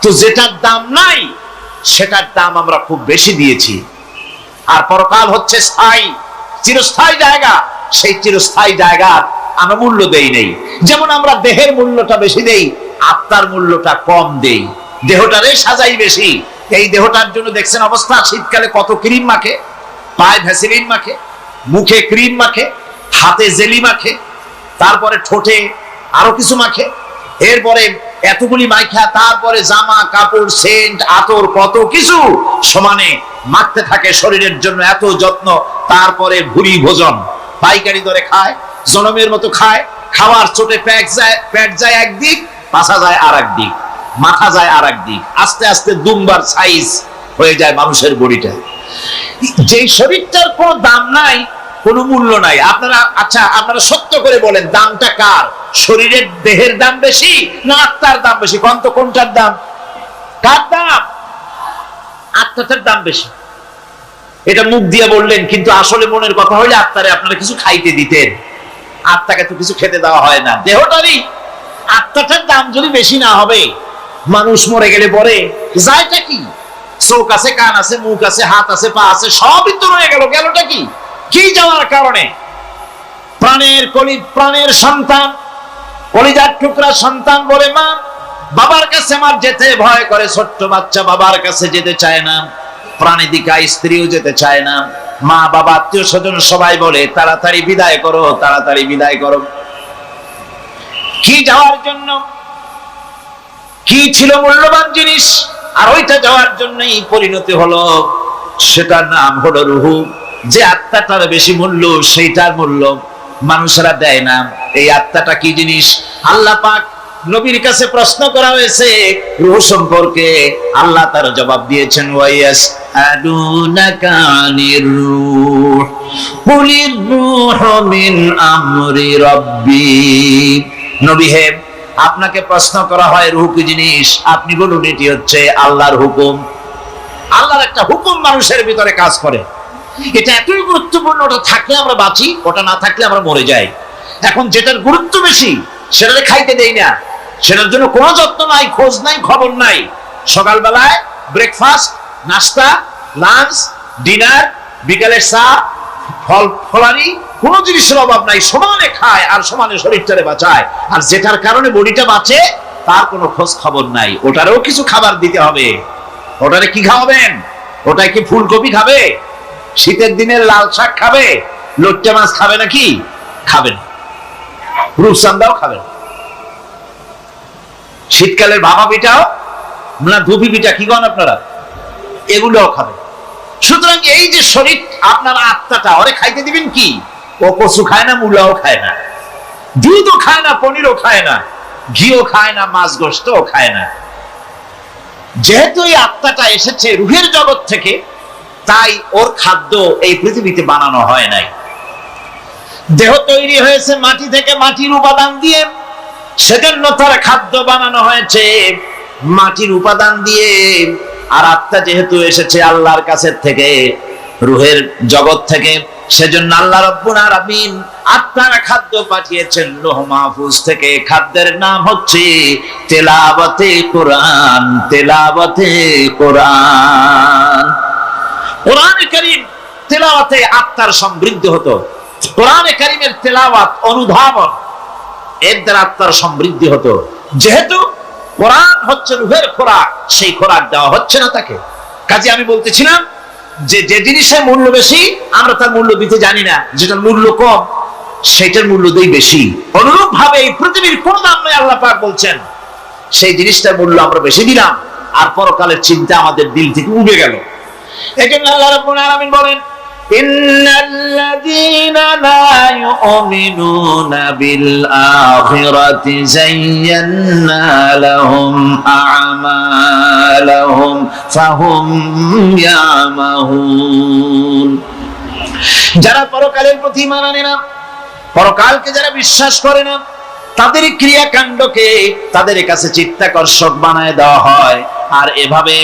তো যেটার দাম নাই সেটার দাম আমরা খুব বেশি দিয়েছি। আর পরকাল হচ্ছে স্থায়ী, চিরস্থায়ী জায়গা। সেই চিরস্থায়ী জায়গার আমরা মূল্য দেই নেই। যেমন আমরা দেহের মূল্যটা বেশি দেই, আত্মার মূল্যটা কম দেই। দেহটারে সাজাই বেশি। এই দেহটার জন্য দেখছেন অবস্থা, শীতকালে কত ক্রিম মাখে, পায়ে ভ্যাসলিন মাখে, মুখে ক্রিম মাখে, হাতে জেলি মাখে, তারপরে ঠোঁটে আরো কিছু মাখে, এরপরে এতগুলি মাইখা তারপরে জামা কাপড় সেন্ট আতর কত কিছু সমানে মাখতে থাকে শরীরের জন্য, এত যত্ন। তারপরে ভুরি ভোজন পাইকারি দরে খায়, জনমের মতো খায়, খাওয়ার চোটে পেট যায় একদিক, পাছা যায় আর একদিক, মাথা যায় আর একদিক, আস্তে আস্তে দুমবার সাইজ হয়ে যায় মানুষের বডিটা। যে শরীরটার কোনো দাম নাই, কোনো মূল্য নাই। আপনারা সত্য করে বলেন, দামটা কার? শরীরের দেহের দাম বেশি না আত্মার দাম বেশি? কোনটার দাম? কার দাম? আত্মাটার দাম বেশি। এটা মুখ দিয়ে বললেন, কিন্তু আসলে মনের কথা হলে আত্মারে আপনারা কিছু খাইতে দিতেন। আত্মাকে তো কিছু খেতে দেওয়া হয় না, দেহটারই। আত্মাটার দাম যদি বেশি না হবে, মানুষ মরে গেলে পরে যায়টা কি? চোখ আছে, কান আছে, মুখ আছে, হাত আছে, পা আছে, সবই তো রয়ে গেল। গেলটা কি? কি যাওয়ার কারণে? প্রাণের সন্তান, কলিজার টুকরা সন্তান বলে, মা বাবার কাছে আমার যেতে ভয় করে। ছোট্ট বাচ্চা বাবার কাছে যেতে চায় না, প্রাণীদিকা স্ত্রীও যেতে চায় না। মা বাবা আত্মীয় স্বজন সবাই বলে, তাড়াতাড়ি বিদায় করো, তাড়াতাড়ি বিদায় করো। কি যাওয়ার জন্য? কি ছিল মূল্যবান জিনিস, আর ওইটা যাওয়ার জন্যই পরিণতি হলো। সেটার নাম হলো রুহু। যে আত্মাটার বেশি মূল্য, সেইটার মূল্য মানুষেরা দেয় না। এই আত্মাটা কি জিনিস? আল্লাহ পাক নবীর কাছে প্রশ্ন করা হয়েছে রূহ সম্পর্কে, আল্লাহ তার জবাব দিয়েছেন, ওয়াইয়াস আদুনাকা আনির রূহ কুলির রূহু মিন আমরি রাব্বি। নবী হে, আপনাকে প্রশ্ন করা হয় রূহ কি জিনিস, আপনি বলুন এটি হচ্ছে আল্লাহর হুকুম। আল্লাহর একটা হুকুম মানুষের ভিতরে কাজ করে। এটা এতই গুরুত্বপূর্ণ, ওটা থাকলে আমরা বাঁচি, ওটা না থাকলে আমরা মরে যাই। এখন যেটার গুরুত্ব বেশি সেটাকে খাইতে দেই না, সেটার জন্য কোনো যত্ন নাই, খোঁজ নাই, খবর নাই। সকালবেলায় ব্রেকফাস্ট, নাস্তা, লাঞ্চ, ডিনার, বিকালের চা, ফলারি, কোনো জিনিসের অভাব নাই, সমানে খায় আর সমানে শরীরটারে বাঁচায়। আর যেটার কারণে বডিটা বাঁচে তার কোনো খোঁজ খবর নাই, ওটারও কিছু খাবার দিতে হবে। ওটারে কি খাওয়াবেন? ওটাই কি ফুলকপি খাবে? শীতের দিনে লাল শাক খাবে? লট্টে মাছ খাবে নাকি? খাবেন। রূপচান্দাও খাবেন। শীতকালের ভাপা পিঠাও না, ধুপি পিঠা কি কন আপনারা, এগুলোও খাবেন। সুতরাং এই যে শরীর, আপনার আত্মাটা, ওরে খাইতে দিবেন কি? ও কচু খায় না, মূলাও খায় না, দুধও খায় না, পনিরও খায় না, ঘিও খায় না, মাছ গোশতও খায় না। যেহেতু এই আত্মাটা এসেছে রুহের জগৎ থেকে, তাই ওর খাদ্য এই পৃথিবীতে বানানো হয় নাই। দেহ তৈরি হয়েছে মাটি থেকে, মাটির উপাদান দিয়ে, সেজন্য তার খাদ্য বানানো হয়েছে মাটির উপাদান দিয়ে। আর আত্মা যেহেতু এসেছে আল্লাহর কাছে থেকে, রুহের জগৎ থেকে, সেজন্য আল্লাহ রাব্বুল আলামিন আত্মার খাদ্য পাঠিয়েছেন লৌহ মাহফুজ থেকে। খাদ্যের নাম হচ্ছে তেলাওয়াতে কোরআন। তেলাওয়াতে কোরআন। কোরআনে কারীম তেলাওয়াতে আত্মার সমৃদ্ধি হতো। কোরআনে কারীমের তেলাওয়াত, অনুধাবন, এর দ্বারা আত্মার সমৃদ্ধি হতো। যেহেতু কোরআন হচ্ছে রুহের খোরাক, সেই খোরাক দেওয়া হচ্ছে না তাকে। কাজে আমি বলতেছিলাম যে যে জিনিসের মূল্য বেশি আমরা তার মূল্য দিতে জানি না, যেটার মূল্য কম সেটার মূল্য দেই বেশি। অনুরূপ ভাবে এই পৃথিবীর কোন দাম নেই, আল্লাহ পাক বলছেন সেই জিনিসটার মূল্য আমরা বেশি দিলাম, আর পরকালের চিন্তা আমাদের দিল থেকে উবে গেল। এজন্য আল্লাহ রাব্বুল আলামিন বলেন, ইন্নাল্লাযীনা লা ইউমিনুনা বিল আখিরাতি যায়্যানা লাহুম আ'মালাহুম ফাহুম ইয়ামাহুন। যারা পরকালের প্রতি ঈমান আনে না, পরকালকে যারা বিশ্বাস করে না, তাদের ক্রিয়াকাণ্ডকে তাদের কাছে চিত্তাকর্ষক বানায় দেওয়া হয়। আর এভাবে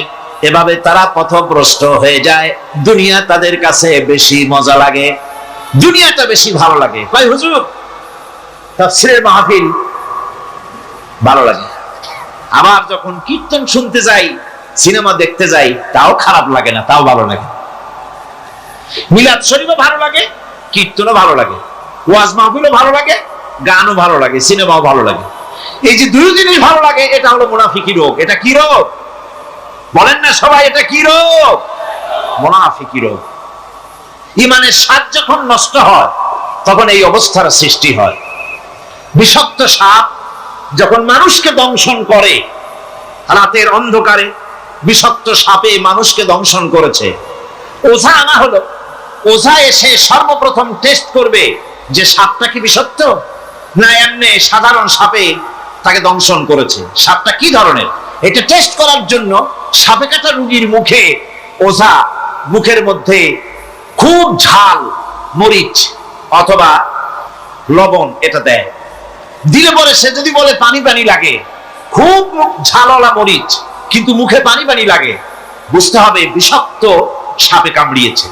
তারা পথভ্রষ্ট হয়ে যায়। দুনিয়া তাদের কাছে বেশি মজা লাগে, দুনিয়াটা বেশি ভালো লাগে। ভাই হুজুর, তাফসীরের মাহফিল ভালো লাগে। আবার যখন কীর্তন শুনতে যাই, সিনেমা দেখতে যাই, তাও খারাপ লাগে না, তাও ভালো লাগে। মিলাদ শরীফও ভালো লাগে, কীর্তনও ভালো লাগে, ওয়াজ মাহফিলও ভালো লাগে, গানও ভালো লাগে, সিনেমাও ভালো লাগে। এই যে দুই জিনিস ভালো লাগে, এটা হলো মুনাফিকি রোগ। এটা কি রোগ? বলেন না সবাই, এটা কি রোগ? মুনাফিকি রোগ। ইমানের স্বাদ যখন নষ্ট হয় তখন এই অবস্থার সৃষ্টি হয়। বিষাক্ত সাপ যখন মানুষকে দংশন করে, রাতের অন্ধকারে বিষাক্ত সাপে মানুষকে দংশন করেছে, ওঝা আনা হলো। ওঝা এসে সর্বপ্রথম টেস্ট করবে যে সাপটা কি বিষাক্ত না এমনি সাধারণ সাপে তাকে দংশন করেছে, সাপটা কি ধরনের। এটা টেস্ট করার জন্য সাপে কাটা রোগীর মুখে ওঝা মুখের মধ্যে খুব ঝাল মরিচ অথবা লবণ এটা দেয়। দিলে পরে সে যদি বলে পানি পানি লাগে, খুব ঝালওয়ালা মরিচ কিন্তু মুখে পানি পানি লাগে, বুঝতে হবে বিষাক্ত সাপে কামড়িয়েছে।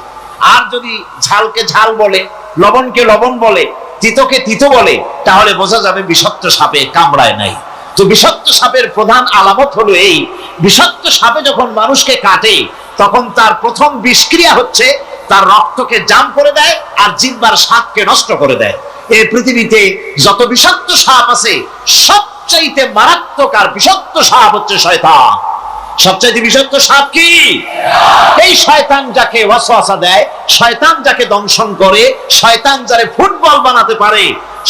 আর যদি ঝালকে ঝাল বলে, লবণকে লবণ বলে, তিতকে তিতো বলে, তাহলে বোঝা যাবে বিষাক্ত সাপে কামড়ায় নাই। তো বিষাক্ত সাপের প্রধান আলামত হলো এই, বিষাক্ত সাপে যখন মানুষকে কাটে তখন তার প্রথম বিষক্রিয়া হচ্ছে তার রক্তকে জাম করে দেয় আর জিহ্বার স্বাদকে নষ্ট করে দেয়। এই পৃথিবীতে যত বিষাক্ত সাপ আছে সবচাইতে মারাত্মক আর বিষাক্ত সাপ হচ্ছে শয়তান। সবচাইতে বিষাক্ত সাপ কি? এই শয়তান যাকে ওয়াসওয়াসা দেয়, শয়তান যাকে দংশন করে, শয়তান যারে ফুটবল বানাতে পারে,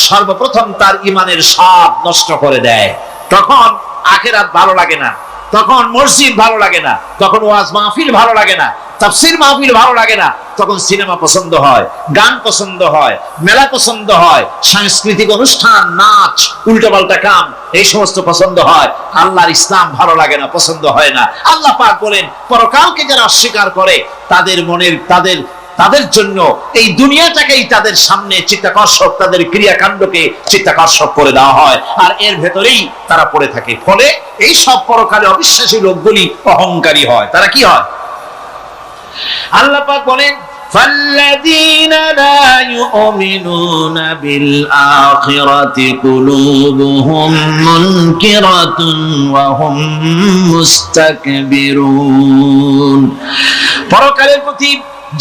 সর্বপ্রথম তার ইমানের স্বাদ নষ্ট করে দেয়। তখন আখিরাত ভালো লাগে না, তখন মসজিদ ভালো লাগে না, তখন ওয়াজ মাহফিল ভালো লাগে না, তাফসীর মাহফিল ভালো লাগে না, তখন সিনেমা পছন্দ হয়, গান পছন্দ হয়, মেলা পছন্দ হয়, সাংস্কৃতিক অনুষ্ঠান, নাচ, উল্টোপাল্টা কাম এই সমস্ত পছন্দ হয়। আল্লাহর ইসলাম ভালো লাগে না, পছন্দ হয় না। আল্লাহ পাক বলেন পরকালকে যারা অস্বীকার করে তাদের মনের তাদের জন্য এই দুনিয়াটাকেই তাদের সামনে চিত্তাকর্ষক, তাদের ক্রিয়াকাণ্ডকে চিত্তাকর্ষক করে দেওয়া হয় আর এর ভেতরেই তারা পড়ে থাকে। ফলে এই সব পরকালে অবিশ্বাসী লোকগুলি অহংকারী হয়। তারা কি হয়? আল্লাহ পাক বলেন فَالَّذِينَ لَا يُؤْمِنُونَ بِالْآخِرَةِ قُلُوبُهُمْ مُنْكِرَةٌ وَهُمْ مُسْتَكْبِرُونَ। পরকালের প্রতি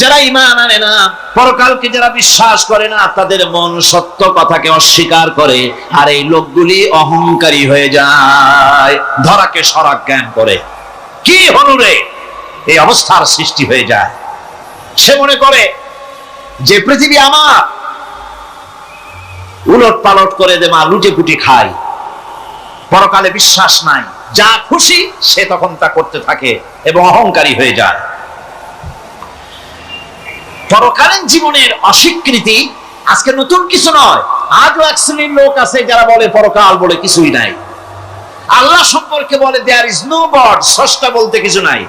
যারা ঈমান আনে না, পরকালকে যারা বিশ্বাস করে না, তাদের মন সত্য কথাকে অস্বীকার করে আর এই লোকগুলি অহংকারী হয়ে যায়, ধরাকে সরাক জ্ঞান করে। কি হলো রে, এই অবস্থার সৃষ্টি হয়ে যায়। সে মনে করে যে পৃথিবী আমার, উলট পালট করে দে মা, লুটে পুটি খাই। পরকালে বিশ্বাস নাই, যা খুশি সে তখন তা করতে থাকে এবং অহংকারী হয়ে যায়। পরকালীন জীবনের অস্বীকৃতি আজকে নতুন কিছু নয়। আজও এক শ্রেণীর লোক আছে যারা বলে পরকাল বলে কিছুই নাই। আল্লাহ সম্পর্কে বলে দেয়ার ইজ নো গড, স্রষ্টা বলতে কিছু নাই।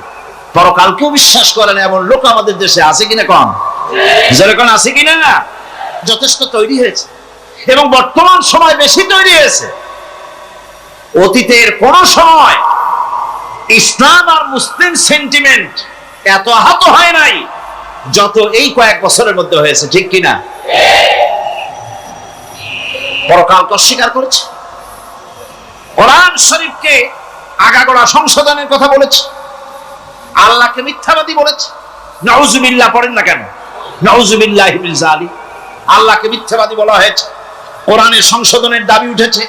পরকালকেও বিশ্বাস করে না এমন লোক আমাদের দেশে আছে কিনা? কম, যেরকম আছে কিনা? যথেষ্ট তৈরি হয়েছে এবং বর্তমান সময় বেশি তৈরি হয়েছে। অতীতের কোন সময় ইসলাম আর মুসলিম সেন্টিমেন্ট এত আহত হয় নাই যত এই কয়েক বছরের মধ্যে হয়েছে, ঠিক কিনা? পরকালকে অস্বীকার করেছে, কোরআন শরীফকে আগাগোড়া সংশোধনের কথা বলেছে, আল্লাহকে মিথ্যাবাদী বলেছে। নাউজুবিল্লাহ পড়েন না কেন? নাউজুবিল্লাহি মিন যালিক। আল্লাহকে মিথ্যাবাদী বলা হয়েছে, কোরআনের সংশোধনের দাবি উঠেছে,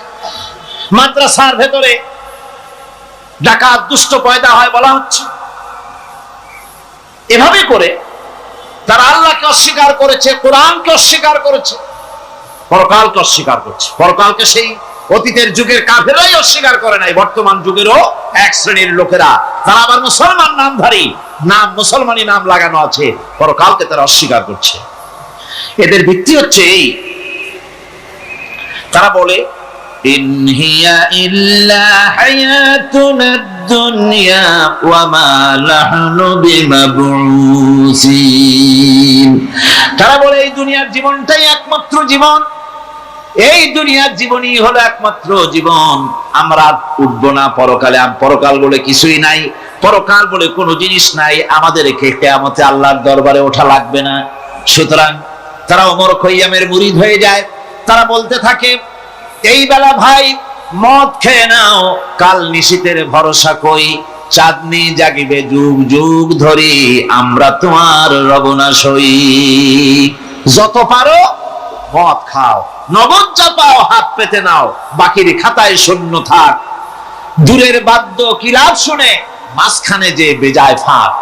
মাদ্রাসার ভেতরে ডাকাত দুষ্ট পয়দা হয় বলা হচ্ছে। এভাবে করে তারা আল্লাহকে অস্বীকার করেছে, কোরআনকে অস্বীকার করেছে, পরকালকে অস্বীকার করছে। পরকালকে সেই অতীতের যুগের কাফেরাই অস্বীকার করে নাই, বর্তমান যুগেরও এক শ্রেণীর লোকেরা, তারা আবার মুসলমান নামধারী, নাম মুসলমানি নাম লাগানো আছে, পরকালকে তারা অস্বীকার করছে। এদের ভিত্তি হচ্ছে এই, তারা বলে ইন হিয়া ইল্লা হায়াতুনাদ দুনিয়া ওয়া মা নাহনু বিমাবউসিন। তারা বলে এই দুনিয়ার জীবনটাই একমাত্র জীবন, এই দুনিয়ার জীবনই হলো একমাত্র জীবন, আমরা উঠবো না পরকালে। পরকাল বলে কিছুই নাই, পরকাল বলে কোনো জিনিস নাই, আমাদেরকে কিয়ামতে আল্লাহর দরবারে ওঠা লাগবে না। সুতরাং তারা ওমর খৈয়ামের মুরিদ হয়ে যায়। তারা বলতে থাকে এই বেলা ভাই মদ খেয়ে নাও, কাল নিশীতের ভরসা কই, চাঁদনি জাগিবে যুগ যুগ ধরি, আমরা তোমার রবনাশ হই। যত পারো মদ খাও, নগদ যা পাও হাত পেতে নাও, বাকির খাতায় শূন্য থাক। দূরের বাদ্য কিলাপ শুনে মাঝখানে যে বেজায় ফাঁক।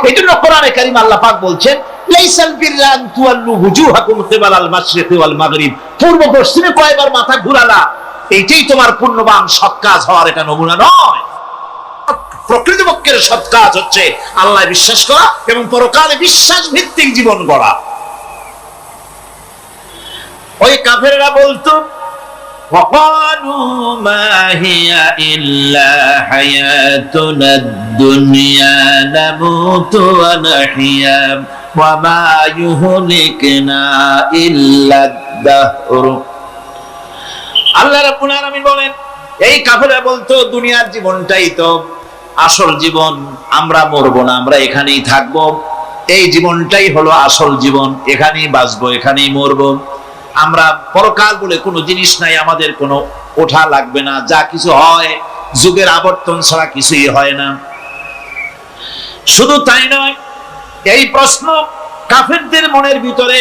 এই জন্য কোরআনে কারীম আল্লাহ পাক বলছেন, লাইসাল বিররা আন তুওয়াল্লু ওয়ুজুহাকুম কিবালাল মাশরিকি ওয়াল মাগরিব, পূর্ব পশ্চিমে কয়বার মাথা ঘুরালা, এইটাই তোমার পুণ্যবান সৎ কাজ হওয়ার এটা নমুনা নয়। প্রকৃতপক্ষের সৎ কাজ হচ্ছে আল্লাহ বিশ্বাস করা এবং পরকালে বিশ্বাস ভিত্তিক জীবন গড়া। ওই কাফেররা বলতো, وقالوا ما هي إلا حياتنا الدنيا نموت ونحيا وما يهلكنا إلا الدهر। আল্লাহ রাব্বুল আলামিন বলেন, এই কাফেররা বলতো দুনিয়ার জীবনটাই তো আসল জীবন, আমরা মরবো না, আমরা এখানেই থাকবো, এই জীবনটাই হলো আসল জীবন, এখানেই বাঁচবো, এখানেই মরবো, আমরা পরকাল বলে কোনো জিনিস নাই, আমাদের কোনো ওঠা লাগবে না, যা কিছু হয় যুগের আবর্তন ছাড়া কিছুই হয় না। শুধু তাই নয়, এই প্রশ্ন কাফেরদের মনের ভিতরে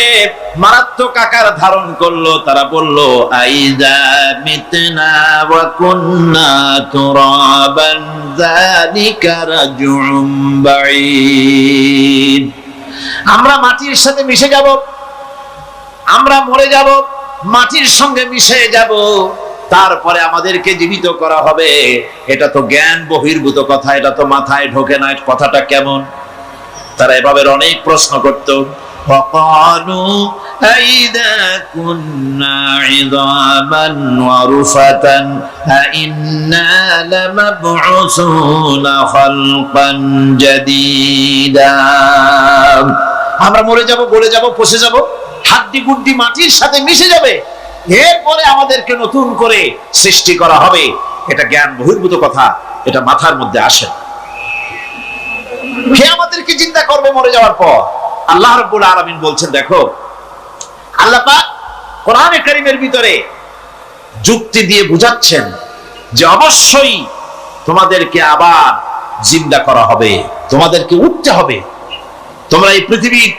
মারাত্মক আকার ধারণ করলো। তারা বলল, আইযা মিতনা ওয়া কুন্না তুরাবান যালিকা রাজউম বাঈদ, আমরা মাটির সাথে মিশে যাব, আমরা মরে যাব, মাটির সঙ্গে মিশে যাব, তারপরে আমাদেরকে জীবিত করা হবে, এটা তো জ্ঞান বহির্ভূত কথা, এটা তো মাথায় ঢোকে না, কথাটা কেমন? তারা এভাবে অনেক প্রশ্ন করত। وقالوا أئذا كنا عظاما ورفاتا أئنا لمبعوثون خلقا جديدا, আমরা মরে যাব, গলে যাব, পচে যাব, হাড্ডি গুড্ডি মাটির সাথে মিশে যাবে, এরপরে আমাদেরকে নতুন করে সৃষ্টি করা হবে, এটা জ্ঞান বহির্ভূত কথা, এটা মাথার মধ্যে আসে। কে আমাদেরকে চিন্তা করবে মরে যাওয়ার পর? আল্লাহ রাব্বুল আলামিন বলছেন, দেখো আল্লাহ পাক কোরআনে কারীমের ভিতরে যুক্তি দিয়ে বুঝাচ্ছেন যে অবশ্যই তোমাদেরকে আবার জিন্দা করা হবে, তোমাদেরকে উঠতে হবে। তোমরা এই পৃথিবীর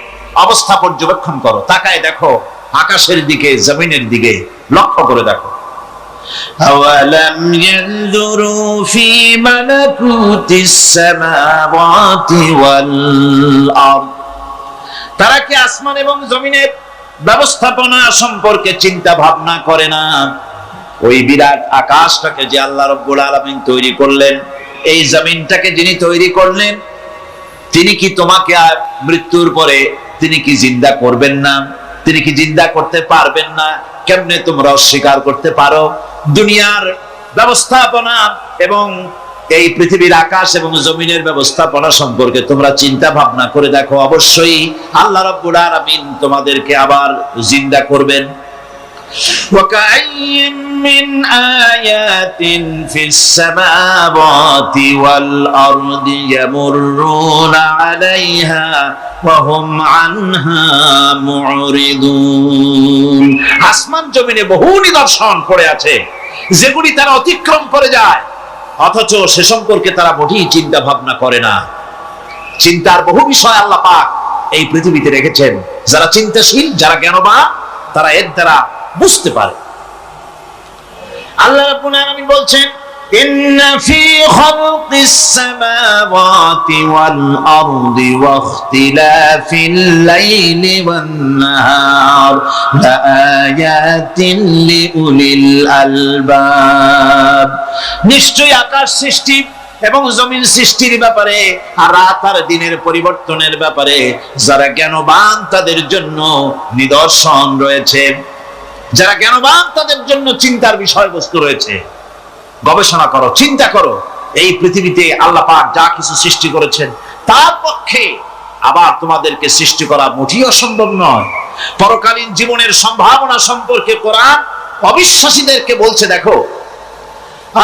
অবস্থা পর্যবেক্ষণ করো, তাকায় দেখো আকাশের দিকে, জমিনের দিকে লক্ষ্য করে দেখো। أَوَلَمْ يَنْظُرُوا فِي مَلَكُوتِ السَّمَاوَاتِ وَالْأَرْضِ, তারা কি আসমান এবং জমিনের ব্যবস্থাপনা সম্পর্কে চিন্তা ভাবনা করে না? ওই বিরাট আকাশটাকে যে আল্লাহ রাব্বুল আলামিন তৈরি করলেন, এই জমিনটাকে যিনি তৈরি করলেন, তিনি কি তোমাকে মৃত্যুর পরে তিনি কি জিন্দা করবেন না? তিনি কি জিন্দা করতে পারবেন না? কেমনে তোমরা অস্বীকার করতে পারো? দুনিয়ার ব্যবস্থাপনা এবং এই পৃথিবীর আকাশ এবং জমিনের ব্যবস্থাপনা সম্পর্কে তোমরা চিন্তা ভাবনা করে দেখো, অবশ্যই আল্লাহ রাব্বুল আলামিন তোমাদেরকে আবার জিন্দা করবেন। وَكَأَيٍّ مِّنْ آيَاتٍ فِي السَّمَاوَاتِ وَالْأَرْضِ يَمُرُّونَ عَلَيْهَا وَهُمْ عَنْهَا مُعْرِضُونَ, আসমান জমিনে বহু নিদর্শন পড়ে আছে যেগুলি তারা অতিক্রম করে যায়, অথচ সে সম্পর্কে তারা মোটেই চিন্তা ভাবনা করে না। চিন্তার বহু বিষয় আল্লাহ পাক এই পৃথিবীতে রেখেছেন, যারা চিন্তাশীল, যারা জ্ঞানবান, তারা এর দ্বারা বুঝতে পারে। আল্লাহ রাব্বুল আলামিন বলছেন, ইন্না ফি খালকিস সামাওয়াতি ওয়াল আরদি ওয়া ইখতিলাফিল লাইলি ওয়ান নাহার লাআয়াতিন লিউলিল আলবাব, নিশ্চয়ই আকাশ সৃষ্টি এবং জমিন সৃষ্টির ব্যাপারে আর রাত আর দিনের পরিবর্তনের ব্যাপারে যারা জ্ঞানবান তাদের জন্য নিদর্শন রয়েছে। যারা জ্ঞানবান তাদের জন্য চিন্তার বিষয়বস্তু রয়েছে। গবেষণা করো, চিন্তা করো, এই পৃথিবীতে আল্লাহ পাক যা কিছু সৃষ্টি করেছেন তার পক্ষে আবার তোমাদেরকে সৃষ্টি করা মোটেই অসম্ভব নয়। পরকালীন জীবনের সম্ভাবনা সম্পর্কে কোরআন অবিশ্বাসীদেরকে বলছে, দেখো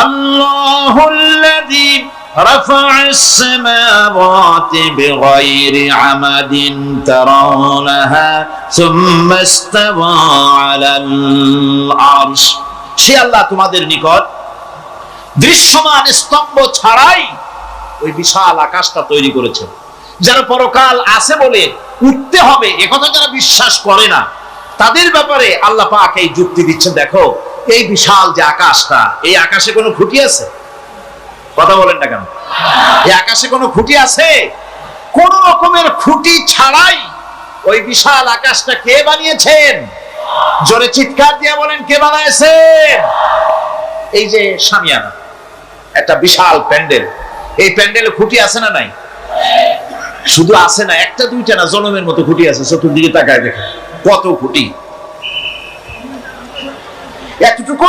আল্লাহুল্লাযী রাফা'আস সামাওয়াতি বিগাইরি আমাদিন তারাউনাহা সুম্মা ইসতাওয়া আলাল আরশ, সে আল্লাহ তোমাদের নিকট দৃশ্যমান স্তম্ভ ছাড়াই ওই বিশাল আকাশটা তৈরি করেছেন। যারা পরকাল আছে বলে উঠতে হবে একথা যারা বিশ্বাস করে না, তাদের ব্যাপারে আল্লাহ পাক এই যুক্তি দিচ্ছেন, দেখো এই বিশাল যে আকাশটা, এই আকাশে কোনো খুঁটি আছে? কথা বলেন না কেন? এই আকাশে কোনো খুঁটি আছে? কোন রকমের খুঁটি ছাড়াই ওই বিশাল আকাশটা কে বানিয়েছেন? জোরে চিৎকার দিয়ে বলেন, কে বানাইছেন? এই যে শামিয়ানা, একটা বিশাল প্যান্ডেল, এই প্যান্ডেলে খুঁটি আছে না নাই? শুধু আছে না, একটা দুইটা না, জনমের মতো খুঁটি আছে। চতুর্দিকে তাকায় দেখেন কত খুঁটি। এতটুকু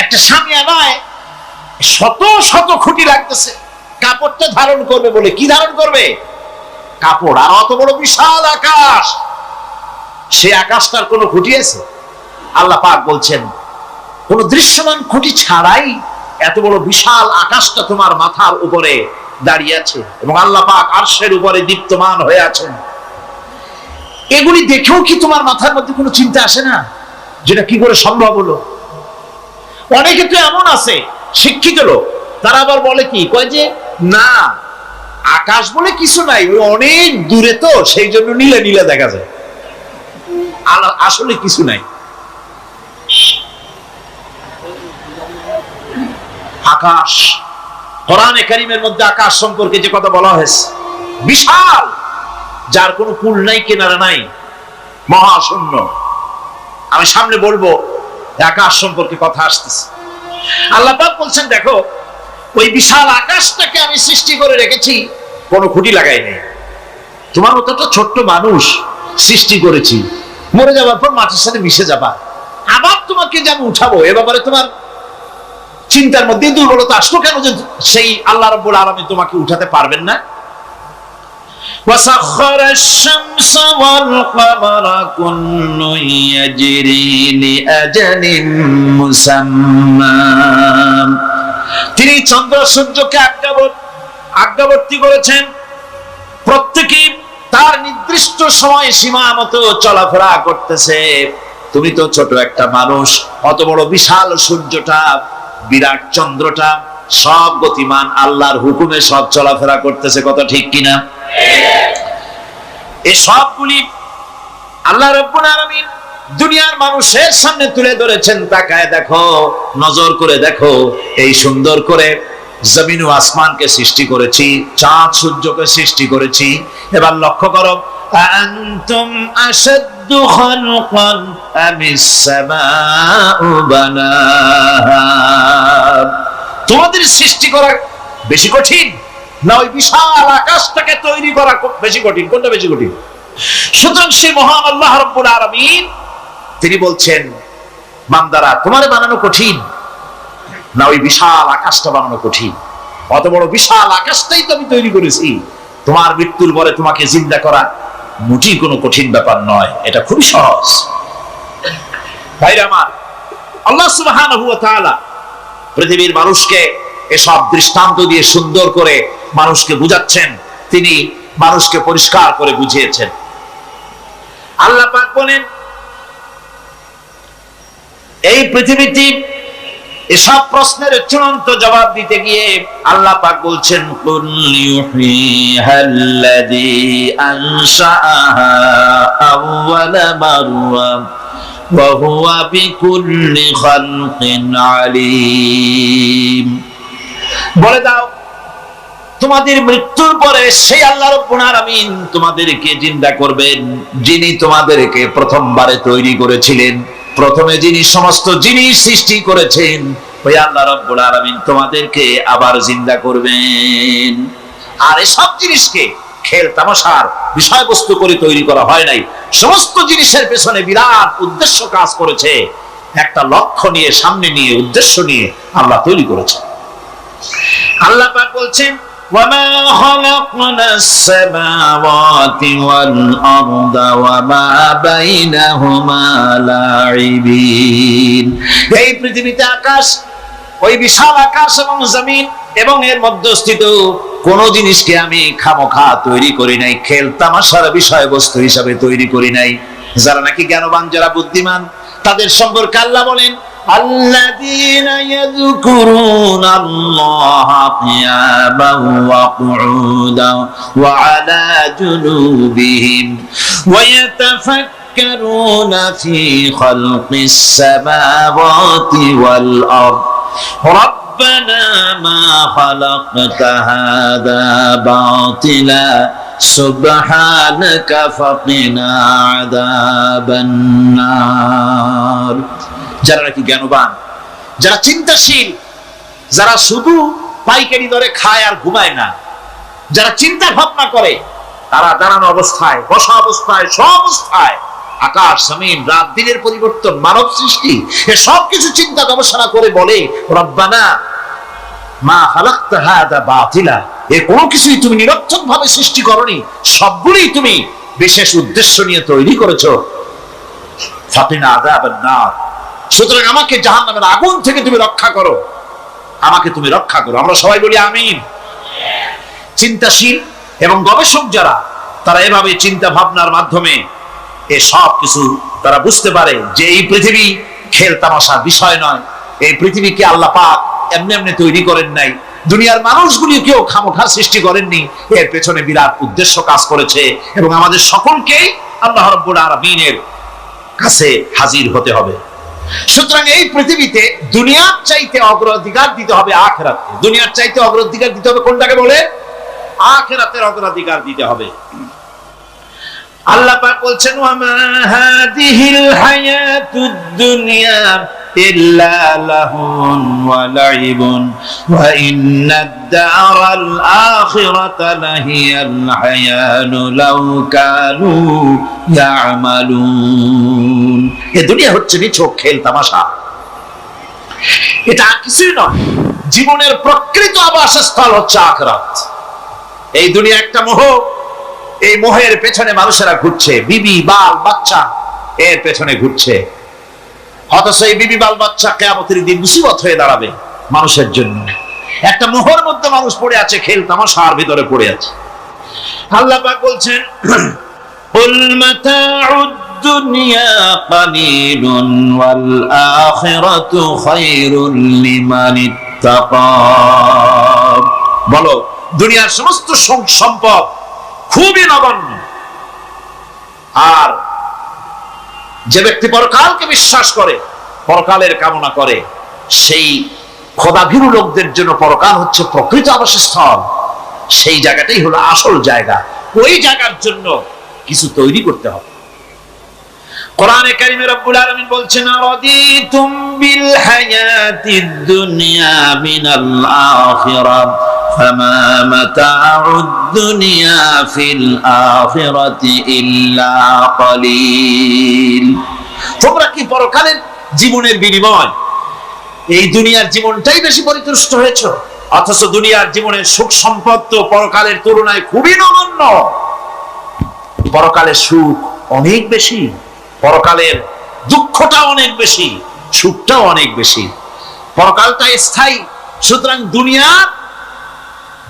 একটা শামিয়ানায় শত শত খুঁটি লাগতেছে কাপড়টা ধারণ করবে বলে। কি ধারণ করবে? কাপড়। আর অত বড় বিশাল আকাশ, সে আকাশটার কোনো খুঁটি আছে? আল্লাহ পাক বলছেন কোন দৃশ্যমান খুঁটি ছাড়াই এত বড় বিশাল আকাশটা তোমার মাথার উপরে দাঁড়িয়ে আছে এবং আল্লাহ পাক আরশের উপরে দীপ্তমান হয়ে আছেন। এগুলি দেখেও কি তোমার মাথার মধ্যে কোনো চিন্তা আসে না যেটা কি করে সম্ভব হলো? অনেকে তো এমন আছে শিক্ষিত লোক, তারা আবার বলে কি, কয় যে না আকাশ বলে কিছু নাই, ওই অনেক দূরে তো সেই জন্য নীলে নীলে দেখা যায়, আসলে কিছু নাই। আকাশ, কোরআনে কারীমের মধ্যে আকাশ সম্পর্কে যে কথা বলা হয়েছে, বিশাল, যার কোনো কূল নাই, কিনারা নাই, মহাশূন্য। আমি সামনে বলবো আকাশ সম্পর্কে কথা আসতেছে। আল্লাহ পাক বলছেন দেখো ওই বিশাল আকাশটাকে আমি সৃষ্টি করে রেখেছি, কোনো খুঁটি লাগাই নেই। তোমার মতো একটা ছোট্ট মানুষ সৃষ্টি করেছি, মরে যাওয়ার পর মাটির সাথে মিশে যাবা, আবার তোমাকে যে আমি উঠাবো, এ ব্যাপারে তোমার চিন্তার মধ্যে দুর্বলতা আসলো কেন যে সেই আল্লাহ রাব্বুল আলামিন তোমাকে উঠাতে পারবেন না? وسخر الشمس والقمر كل يجري لأجل مسمى। তিনি চন্দ্র সূর্যকে আজ্ঞাবর্তী করেছেন, প্রত্যেকে তার নির্দিষ্ট সময় সীমা মতো চলাফেরা করতেছে। তুমি তো ছোট একটা মানুষ, অত বড় বিশাল সূর্যটা, বিরাট চন্দ্রটা সব গতিমান, আল্লাহর হুকুমে সব চলাফেরা করতেছে, কথা ঠিক কিনা? এই সবগুলি আল্লাহ রাব্বুল আলামিন দুনিয়ার মানুষের সামনে তুলে ধরেছেন। তাকায় দেখো, নজর করে দেখো, এই সুন্দর করে জমিন ও আসমানকে সৃষ্টি করেছি, চাঁদ সূর্যকে সৃষ্টি করেছি। এবার লক্ষ্য করো, আনতুম আশাদ্দু খালকান আমিস সামাউ বানাহা। তোমাদের সৃষ্টি করা বেশি কঠিন না ওই বিশাল আকাশটাকে তৈরি করা বেশি কঠিন? কোনটা বেশি কঠিন? সুতরাং সেই মহান আল্লাহ রাব্বুল আলামিন তিনি বলছেন, বান্দারা তোমারে বানানো কঠিন না ওই বিশাল আকাশটা বানানো কঠিন? অত বড় বিশাল আকাশটাই তো আমি তৈরি করেছি, তোমার মৃত্যুর পরে তোমাকে জিন্দা করা মোটেই কোনো কঠিন ব্যাপার নয়, এটা খুবই সহজ। ভাইরা আমার, আল্লাহ সুবহানাহু ওয়া তাআলা পৃথিবীর মানুষকে এসব দৃষ্টান্ত দিয়ে সুন্দর করে মানুষকে বুঝাচ্ছেন, তিনি মানুষকে পরিষ্কার করে বুঝিয়েছেন। আল্লাহ পাক বলেন এই পৃথিবীটি এসব প্রশ্নের চূড়ান্ত জবাব দিতে গিয়ে আল্লাহ পাক বলছেন, কুল ইউহিহাল্লাযী আনশাআহা আউওয়ালা মাররা ওয়া হুয়া বিকুল্লি খালকিন আলীম। বলে দাও তোমাদের মৃত্যুর পরে সেই আল্লাহ রাব্বুল আলামিন তোমাদেরকে জিন্দা করবেন, যিনি তোমাদেরকে প্রথমবারে তৈরি করেছিলেন, প্রথমে যিনি সমস্ত জিনিস সৃষ্টি করেছেন, ওই আল্লাহ রাব্বুল আলামিন তোমাদেরকে আবার জিন্দা করবেন। আর এসব জিনিসকে খেল তামাশার বিষয়বস্তু করে তৈরি করা হয় নাই, সমস্ত জিনিসের পেছনে বিরাট উদ্দেশ্য কাজ করেছে, একটা লক্ষ্য নিয়ে, সামনে নিয়ে, উদ্দেশ্য নিয়ে আল্লাহ তৈরি করেছে। আল্লাহ পাক বলছেন, وما خلقنا السماوات والأرض وما بينهما لاعبين। এই পৃথিবীতে আকাশ, ওই বিশাল আকাশ এবং জমিন এবং এর মধ্যস্থিত কোন জিনিসকে আমি খামোখা তৈরি করি নাই, খেল তামাশার বিষয়বস্তু হিসাবে তৈরি করি নাই। যারা নাকি জ্ঞানবান, যারা বুদ্ধিমান, তাদের সম্পর্কে আল্লাহ বলেন, আল্লাযীনা ইয়াযকুরুনা আল্লাহা কিয়ামান ওয়া কুউদান ওয়া আলা জুনুবিহিম ওয়া ইয়াতাফাক্কারুনা ফী খালকিস সামাওয়াতি ওয়াল আরদ রব্বানা মা খালাকতা হাযা বাতিলা সুবহানাকা ফাকিনা আযাবান নার। যারা নাকি জ্ঞানবান, যারা চিন্তাশীল, যারা শুধু পাইকারি দরে খায় আর ঘুমায় না, যারা চিন্তা ভাবনা করে, তারা দাঁড়ানো অবস্থায়, বসা অবস্থায়, সব অবস্থায়, আকাশ জমিন, রাত দিনের পরিবর্তন, মানব সৃষ্টি, এ সব কিছু চিন্তা গবেষণা করে বলে রব্বানা মা খালাকতা হাযা বাতিলা, এ কোনো কিছুই তুমি নিরর্থক ভাবে সৃষ্টি করনি, সবগুলোই তুমি বিশেষ উদ্দেশ্য নিয়ে তৈরি করেছো। ফাকিনা আযাবান নার, সুতরাং আমাকে জাহান্নামের আগুন থেকে তুমি রক্ষা করো, আমাকে তুমি রক্ষা করো। আমরা সবাই বলি আমিন। চিন্তাশীল এবং গবেষক যারা, তারা এভাবে চিন্তা ভাবনার মাধ্যমে এ সব কিছু তারা বুঝতে পারে যে এই পৃথিবী খেল তামাশার বিষয় নয়, এই পৃথিবীকে আল্লাহ পাক এমনি এমনি তৈরি করেন নাই, দুনিয়ার মানুষগুলিকেও খামোখা সৃষ্টি করেননি, এর পেছনে বিরাট উদ্দেশ্য কাজ করেছে এবং আমাদের সকলকেই আল্লাহ রাব্বুল আলামিনের কাছে হাজির হতে হবে। সুতরাং এই পৃথিবীতে দুনিয়ার চাইতে অগ্রাধিকার দিতে হবে আখিরাতকে। দুনিয়ার চাইতে অগ্রাধিকার দিতে হবে কোনটাকে বলে? আখিরাতের অগ্রাধিকার দিতে হবে। আল্লাহ পাক বলছেন ওয়া মা হাযিহিল হায়াতুদ দুনিয়া ইল্লা লাহুন ওয়া লাইবুন ওয়া ইন্নাদ দারাল আখিরাতা লাহিয়াল হায়ানু লাউ কানু ইয়ামালুন। এই দুনিয়া হচ্ছে নিছক খেল তামাশা, এটা কিছুই নয়। জীবনের প্রকৃত আবাসস্থল হচ্ছে আখিরাত। এই দুনিয়া একটা মোহ, এই মোহের পেছনে মানুষেরা ঘুরছে, বিবি বাল বাচ্চা এর পেছনে ঘুরছে, অথচ এই বিবি বাল বাচ্চা কিয়ামতের দিন মুসিবত হয়ে দাঁড়াবে মানুষের জন্য। একটা মোহর মধ্যে মানুষ পড়ে আছে, খেল তামাশার ভিতরে পড়ে আছে। আল্লাহ পাক বলছেন কুল মাতাউদ দুনিয়া কালিলুন ওয়াল আখিরাতু খায়রুল লিমান ইত্তাকা। বলো দুনিয়ার সমস্ত সম্পদ খুবই নগণ্য, আর যে ব্যক্তি পরকালকে বিশ্বাস করে, পরকালের কামনা করে, সেই খোদাভীরু লোকদের জন্য পরকাল হচ্ছে প্রকৃত আবাসস্থল। সেই জায়গাটাই হলো আসল জায়গা। ওই জায়গার জন্য কিছু তৈরি করতে হবে। কোরআনে কারিমে রব্বুল আলামিন বলছেন আরাদিতুম বিল হায়াতিদ দুনিয়া মিনাল আখিরাহ ফামা মাতাউদ দুনিয়া ফিল আখিরাতি ইল্লা কালিল। তোমরা কি পরকালের জীবনের বিনিময় এই দুনিয়ার জীবনটাই বেশি পরিতুষ্ট হয়েছে? অথচ দুনিয়ার জীবনের সুখ সম্পদ তো পরকালের তুলনায় খুবই নগণ্য। পরকালের সুখ অনেক বেশি, পরকালের দুঃখটা অনেক বেশি, সুখটাও অনেক বেশি। পরকালটা স্থায়ী, সুতরাং দুনিয়ার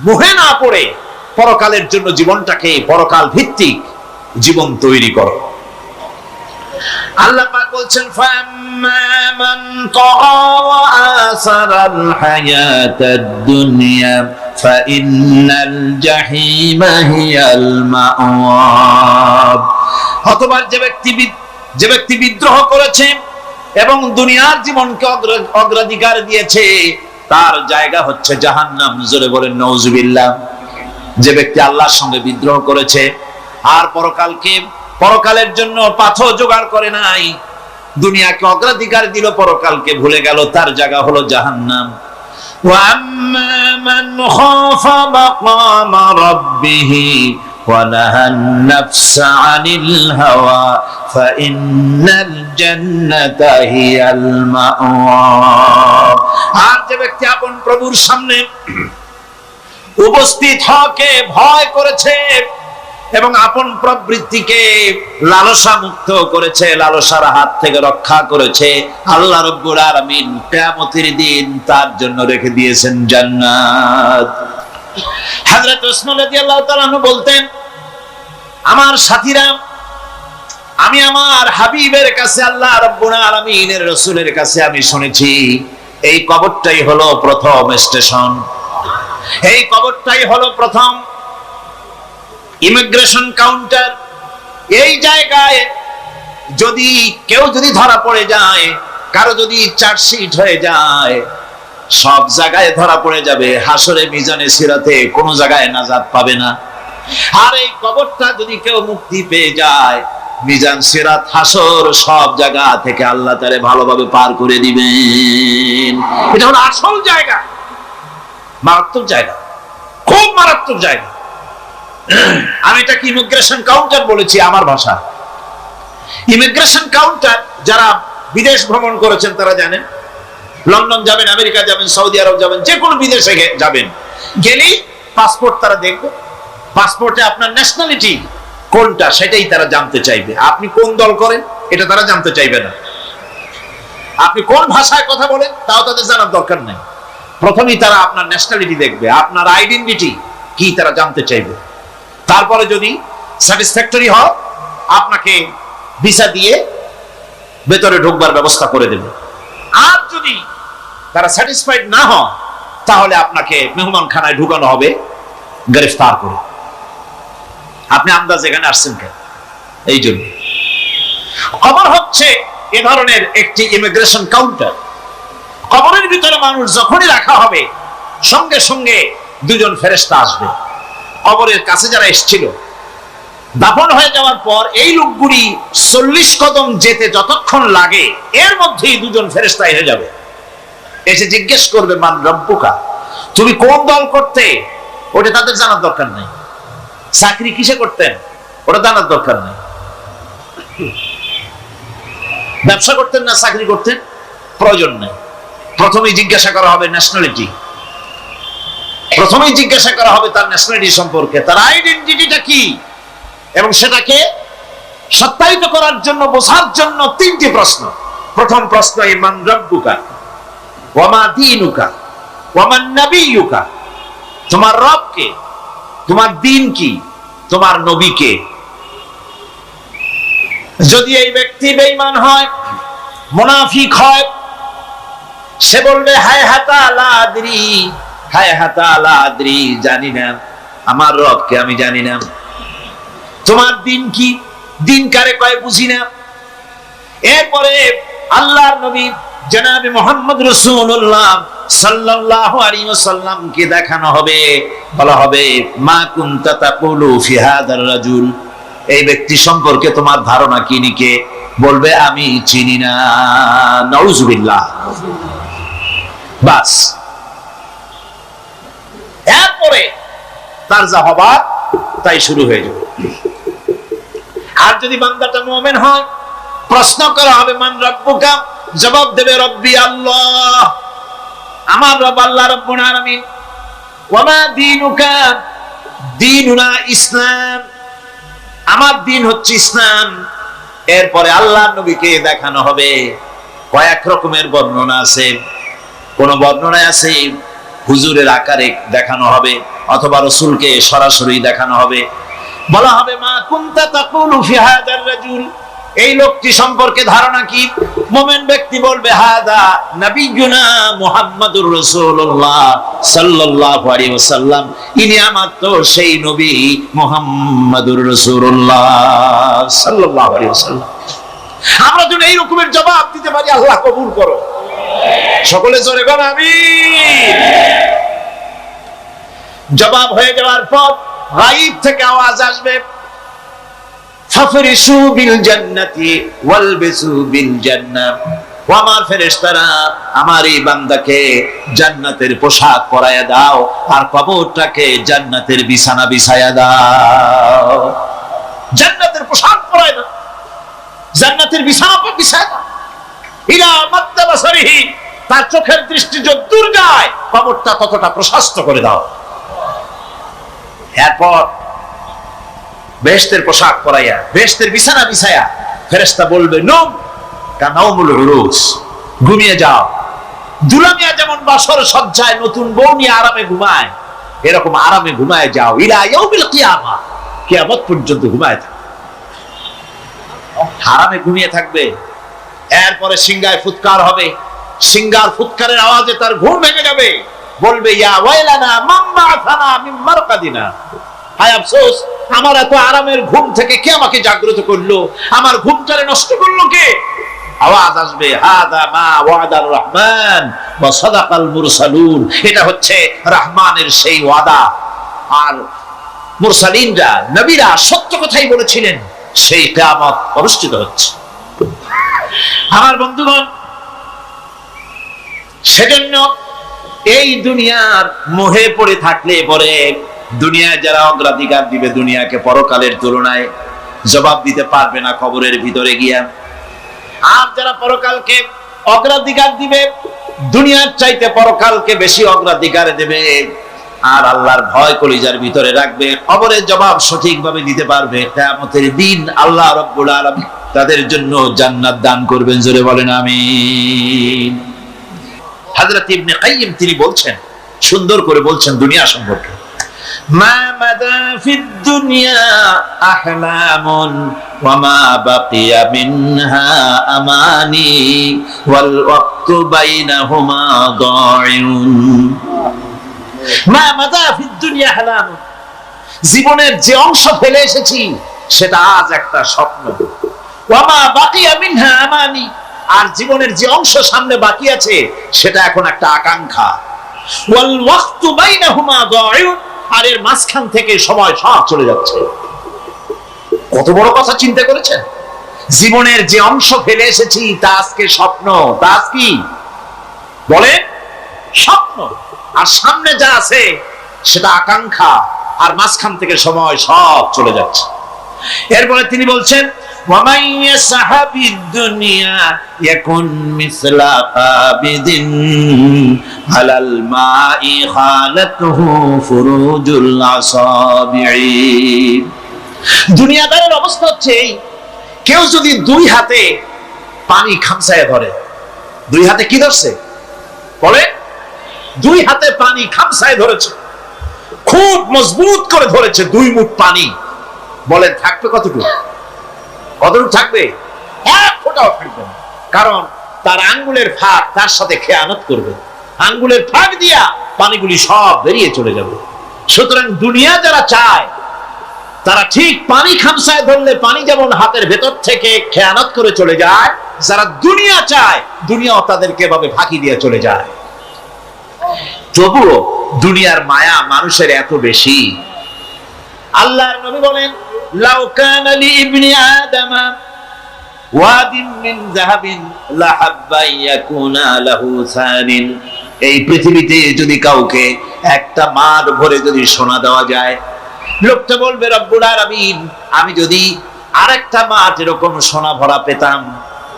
মোহে না পড়ে পরকালের জন্য জীবনটাকে পরকাল ভিত্তিক জীবন তৈরি করো। আল্লাহ পাক বলছেন ফাম্মা মান ক্বারা ওয়া আসারাল হায়াতাদ দুনিয়া ফাইন্নাল জাহিমা হিয়াল মাওয়া। অথবা যে ব্যক্তি বিদ্রোহ করেছে এবং দুনিয়ার জীবনকে অগ্রাধিকার দিয়েছে, তার জায়গা হচ্ছে জাহান্নাম। জোরে বলেন নাউজুবিল্লাহ। যে ব্যক্তি আল্লাহর সঙ্গে বিদ্রোহ করেছে আর পরকালের জন্য পাথর জোগাড় করে নাই, দুনিয়াকে অগ্রাধিকার দিল, পরকালকে ভুলে গেল, তার জায়গা হলো জাহান্নাম। ওয়া আম্মা মান খাফা মাকামা রাব্বিহি ওয়া নাহান নাফসা আনিল হাওয়া ফাইন্নাল জান্নাতা হিয়াল মাওয়া। আর যে ব্যক্তি আপন প্রভুর সামনে উপস্থিত হকে ভয় করেছে এবং আপন প্রবৃত্তিকে লালসা মুক্ত করেছে, লালসার হাত থেকে রক্ষা করেছে, আল্লাহ রাব্বুল আলামিন কিয়ামতের দিন তার জন্য রেখে দিয়েছেন জান্নাত। হযরত উসমান রাদিয়াল্লাহু তাআলা আনহু বলতেন, আমার সাথীরা, আমি আমার হাবিবের কাছে, আল্লাহ রাব্বুল আলামিনের রাসূলের কাছে আমি শুনেছি এই কবরটাই হলো প্রথম স্টেশন, এই কবরটাই হলো প্রথম ইমিগ্রেশন কাউন্টার। এই জায়গায় কেউ যদি ধরা পড়ে যায়, কারো যদি চার্জশিট হয়ে যায়, সব জায়গায় ধরা পড়ে যাবে, হাসরে মিজানে সিরাতে কোন জায়গায় নাজাত পাবে না। আর এই কবরটা যদি কেউ মুক্তি পেয়ে যায়, মিজান সিরাত হাসর সব জায়গা থেকে আল্লাহ তাআলা ভালোভাবে পার করে দিবেন। এটা হলো আসল জায়গা, মারাত্মক জায়গা, খুব মারাত্মক জায়গা। আমি এটাকে ইমিগ্রেশন কাউন্টার বলেছি আমার ভাষা। ইমিগ্রেশন কাউন্টার যারা বিদেশ ভ্রমণ করেছেন তারা জানেন। লন্ডন যাবেন, আমেরিকা যাবেন, সৌদি আরব যাবেন, যে কোনো বিদেশে যাবেন, গেলেই পাসপোর্ট তারা দেখবে। পাসপোর্টে আপনার ন্যাশনালিটি কোনটা সেটাই তারা জানতে চাইবে। আপনি কোন দল করেন এটা তারা জানতে চাইবে না। আপনি কোন ভাষায় কথা বলেন তাও তাদের জানার দরকার নেই। প্রথমেই তারা আপনার ন্যাশনালিটি দেখবে, আপনার আইডেন্টিটি কি তারা জানতে চাইবে। তারপরে যদি স্যাটিসফ্যাক্টরি হয় আপনাকে ভিসা দিয়ে ভেতরে ঢোকবার ব্যবস্থা করে দেবে। আর যদি তারা স্যাটিসফাইড না হয় তাহলে আপনাকে মেহমানখানায় ঢুকানো হবে গ্রেফতার করে। আপনি আন্দাজ এখানে আসছেন কেন? এই জন্য কবর হচ্ছে এ ধরনের একটি ইমিগ্রেশন কাউন্টার। কবরের ভিতরে মানুষ যখনই রাখা হবে সঙ্গে সঙ্গে দুজন ফেরেশতা আসবে। কবরের কাছে যারা এসেছিল দাফন হয়ে যাওয়ার পর এই লোকগুলি 40 কদম যেতে যতক্ষণ লাগে এর মধ্যেই দুজন ফেরেশতা এসে যাবে। এসে জিজ্ঞেস করবে, মান রব্বুকা, তুমি কোন দল করতে? ওটা তাদের জানার দরকার নেই। চাকরি কিসে করতেন ওটা জানার দরকার নেই। ব্যবসা করতেন না চাকরি করতেন প্রয়োজন নেই। প্রথমেই জিজ্ঞাসা করা হবে ন্যাশনালিটি, প্রথমেই জিজ্ঞাসা করা হবে তার ন্যাশনালিটি সম্পর্কে, তার আইডেন্টিটিটা কি, এবং সেটাকে সত্যায়িত করার জন্য, বোঝার জন্য 3টি প্রশ্ন। প্রথম প্রশ্ন, মান রব্বুকা ওয়া মা দীনুকা ওয়া মান নাবিয়ুকা, তোমার রব কে, তোমার দ্বীন কি, তোমার নবী কে। যদি এই ব্যক্তি বেঈমান হয়, মুনাফিক হয়, সে বলবে হায় হাতা লা আদরি, হায় হাতা লা আদরি, জানি না আমার রব কে, আমি জানি না। তোমার দিন কি, দিন কারে কয় বুঝি না। এরপরে আল্লাহর নবী জনাবে মুহাম্মদ রাসূলুল্লাহ সাল্লাল্লাহু আলাইহি ওয়াসাল্লাম কে দেখানো হবে, বলা হবে মা কুনতা তাকুলু ফি হাদার রাজুল, এই ব্যক্তি সম্পর্কে তোমার ধারণা কি নিকে, বলবে আমি চিনি না। নাউযুবিল্লাহ। বাস, এরপরে তার যা হবার তাই শুরু হয়ে যাবে। আর যদি বান্দাটা মুমিন হয়, প্রশ্ন করা হবে মান রব্বুকা, জবাব দেবে রব্বি আল্লাহ, আমার রব আল্লাহ রাব্বুল আলামিন। ওয়া মা দীনুকা, দীনুনা ইসলাম, আমার দিন হচ্ছে ইসলাম। এরপরে আল্লাহর নবীকে দেখানো হবে। কয়েক রকমের বর্ণনা আছে, কোন বর্ণনায় আছে হুজুরের আকারে দেখানো হবে, অথবা রাসূলকে সরাসরি দেখানো হবে। বলা হবে মা কুনতা তাকুলু ফি হাদার রাজুল, এই লোকটি সম্পর্কে ধারণা কি। মুমিন ব্যক্তি বলবে হাদা নবিয়ুনা মুহাম্মাদুর রাসূলুল্লাহ সাল্লাল্লাহু আলাইহি ওয়াসাল্লাম, ইনি আমার তো সেই নবী মুহাম্মাদুর রাসূলুল্লাহ সাল্লাল্লাহু আলাইহি ওয়াসাল্লাম। আমরা যদি এই রকমের জবাব দিতে পারি, আল্লাহ কবুল করো। সকলে জোরে বলো আমিন। জবাব হয়ে যাওয়ার পর গায়ব থেকে আওয়াজ আসবে, ফাফরিশু বিল জান্নাতি ওয়ালবিসু বিল জান্নাহ, ও আমার ফেরেশতারা, আমার এই বান্দাকে জান্নাতের পোশাক পরায়া দাও আর কবরটাকে জান্নাতের বিছানা বিছায়া দাও। জান্নাতের পোশাক পরায়া দাও, জান্নাতের বিছানা বিছায়া দাও। ইলা মাদ্দা বাসারিহি, তার চোখের দৃষ্টি যতদূর যায় কবরটা ততটা প্রশস্ত করে দাও। এরপর বেহেশতের পোশাক পরাইয়া, বেহেশতের বিছানা বিছায়া ফেরেশতা বলবে নম কানাউমুল উরুস, ঘুমিয়ে যাও। দুলামিয়া যেমন বাসর সজ্জায় নতুন বউ নিয়ে আরামে ঘুমায়, এরকম আরামে ঘুমায় যাও। ইলা ইয়াউমিল কিয়ামা, কিয়ামত পর্যন্ত ঘুমায় থাকবে, আরামে ঘুমিয়ে থাকবে। এরপরে সিংহায় ফুৎকার হবে, সিংহার ফুৎকারের আওয়াজে তার ঘুম ভেঙে যাবে। বলবে ইয়া ওয়াইলানা মান বা'আথানা মিন মারকাদিনা, হায় আফসোস, আমার এত আরামের ঘুম থেকে কে আমাকে জাগ্রত করলো, আমার ঘুমটারে নষ্ট করলো কে। আওয়াজ আসবে হাদা মা ওয়াদার রহমান ওয়া সাদাকাল মুরসালুন। এটা হচ্ছে রহমানের সেই ওয়াদা, আর মুরসালিনরা নবীরা সত্য কথাই বলেছিলেন, সেই কিয়ামত অনুষ্ঠিত হচ্ছে। আমার বন্ধুগণ, সেজন্য এই দুনিয়ার মোহে পড়ে থাকলে পরে দুনিয়ায় যারা অগ্রাধিকার দিবে দুনিয়াকে পরকালের তুলনায়, জবাব দিতে পারবে না কবরের ভিতরে গিয়া। আর যারা পরকালকে অগ্রাধিকার দিবে, দুনিয়ার চাইতে পরকালকে বেশি অগ্রাধিকার দেবে, আর আল্লাহর ভয় কলিজার ভিতরে রাখবে, কবরের জবাব সঠিকভাবে দিতে পারবে, কিয়ামতের দিন আল্লাহ রাব্বুল আলামিন তাদের জন্য জান্নাত দান করবেন। জোরে বলেন আমিন। হযরত ইবনে কাইয়িম তিনি বলছেন, সুন্দর করে বলছেন দুনিয়া সম্পর্কে, মা মাদা ফিদ দুনিয়া আহলামুন ওয়া মা বাকিয়া মিনহা আমানি ওয়াল ওয়াক্তু বাইনাহুমা দাইউন। মা মাদা ফিদ দুনিয়া আহলামুন, জীবনের যে অংশ ফেলে এসেছি সেটা আজ একটা স্বপ্ন। ওয়া মা বাকিয়া মিনহা আমানি, আর জীবনের যে অংশ সামনে বাকি আছে সেটা এখন একটা আকাঙ্ক্ষা। ওয়াল ওয়াক্তু বাইনাহুমা দাইউন, আর এর মাঝখান থেকে সময় সব চলে যাচ্ছে। কত বড় কথা চিন্তা করেছেন? জীবনের যে অংশ ফেলে এসেছি তা আজকে স্বপ্ন, তা আজ কি বলে স্বপ্ন, আর সামনে যা আছে সেটা আকাঙ্ক্ষা, আর মাঝখান থেকে সময় সব চলে যাচ্ছে। এরপরে তিনি বলছেন, ওয়ামাই ইয়াসহাবিদ দুনিয়া ইয়াকুন মিসলা কাবিদিন আলাল মাই খালাতুহু ফুরুজুল আসাবিঈ। দুনিয়াদারের অবস্থা হচ্ছে কেউ যদি দুই হাতে পানি খামসায় ধরে, দুই হাতে কি ধরছে বলে, দুই হাতে পানি খামসায় ধরেছে, খুব মজবুত করে ধরেছে, দুই মুঠ পানি, বলে থাকবে কতটুকু? কতটুকু থাকবে? এক ফোঁটাও থাকবে না, কারণ তার আঙ্গুলের ফাঁক তার সাথে খেয়ানত করবে, আঙ্গুলের ফাঁক দিয়া পানিগুলি সব বেরিয়ে চলে যাবে। সুতরাং দুনিয়া যারা চায় তারা ঠিক পানি খামসায় ধরলে পানি যেমন হাতের ভেতর থেকে খেয়ানত করে চলে যায়, যারা দুনিয়া চায় দুনিয়াও তাদেরকে এভাবে ফাঁকি দিয়ে চলে যায়। তবুও দুনিয়ার মায়া মানুষের এত বেশি। আল্লাহর নবী বলেন, লাউ কানা লি ইবনি আদামা ওয়াদিন মিন যাহাবিন লাহাব্বা ইয়াকুনা লাহু সানিন। এই পৃথিবীতে যদি কাউকে একটা মাঠ ভরে যদি সোনা দেওয়া যায়, লোকটা বলবে রব্বুল আলামিন, আমি যদি আরেকটা মাঠ এরকম সোনা ভরা পেতাম।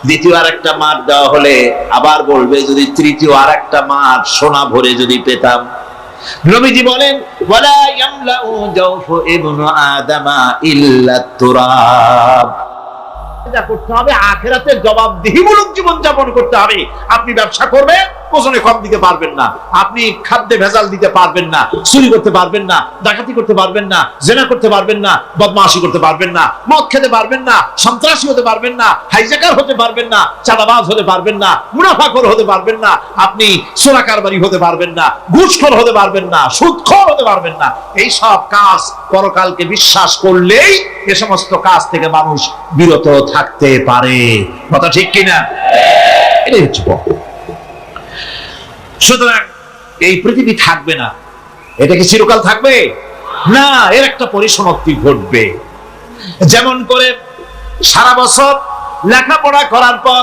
দ্বিতীয় আরেকটা মাঠ দেওয়া হলে আবার বলবে যদি তৃতীয় আরেকটা মাঠ সোনা ভরে যদি পেতাম। নবীজি বলেন, ওয়ালা ইয়ামলাউ জাওফু ইবনু আদামা ইল্লা তুরাব। এটা করতে হবে, আখিরাতের জবাবদিহিমূলক জীবন যাপন করতে হবে। আপনি ব্যবসা করবেন, ওজনে কম দিতে পারবেন না, আপনি খাদ্যে ভেজাল দিতে পারবেন না, চুরি করতে পারবেন না, ডাকাতি করতে পারবেন না, জেনা করতে পারবেন না, বদমাশি করতে পারবেন না, মদ খেতে পারবেন না, সন্ত্রাসী হতে পারবেন না, হাইজ্যাকার হতে পারবেন না, চাঁদাবাজ হতে পারবেন না, মুনাফাখোর হতে পারবেন না, আপনি চোরা কারবারি হতে পারবেন না, ঘুষখোর হতে পারবেন না, সুদখোর হতে পারবেন না। এই সব কাজ পরকালকে বিশ্বাস করলেই এ সমস্ত কাজ থেকে মানুষ বিরত থাকতে পারে। কথা ঠিক কিনা? এটাই হচ্ছে। সুতরাং এই পৃথিবী থাকবে না, এটা কি চিরকাল থাকবে না, এর একটা পরিসমাপ্তি ঘটবে। যেমন করে সারা বছর লেখাপড়া করার পর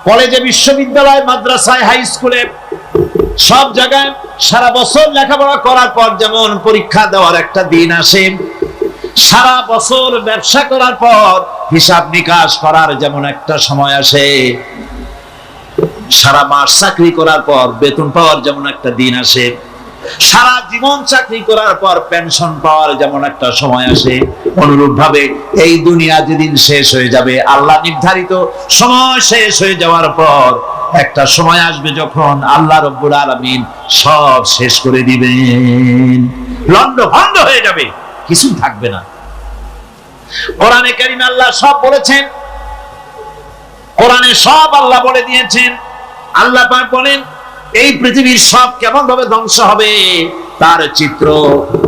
কলেজে, বিশ্ববিদ্যালয়, মাদ্রাসায়, হাই স্কুলে, সব জায়গায় সারা বছর লেখাপড়া করার পর যেমন পরীক্ষা দেওয়ার একটা দিন আসে, সারা বছর ব্যবসা করার পর হিসাব নিকাশ করার যেমন একটা সময় আসে, সারা মাস চাকরি করার পর বেতন পাওয়ার যেমন একটা দিন আসে, সারা জীবন চাকরি করার পর পেনশন পাওয়ার যেমন একটা সময় আসে, অনুরূপ ভাবে এই দুনিয়া যেদিন শেষ হয়ে যাবে, আল্লাহ নির্ধারিত সময় শেষ হয়ে যাওয়ার পর একটা সময় আসবে যখন আল্লাহ রাব্বুল আলামিন সব শেষ করে দিবেন, লন্ডভন্ড হয়ে যাবে, কিছু থাকবে না। কোরআনে কারীমে আল্লাহ সব বলেছেন, কোরআনে সব আল্লাহ বলে দিয়েছেন। আল্লাহ পাক বলেন এই পৃথিবীর সব কেমন ভাবে ধ্বংস হবে তার চিত্র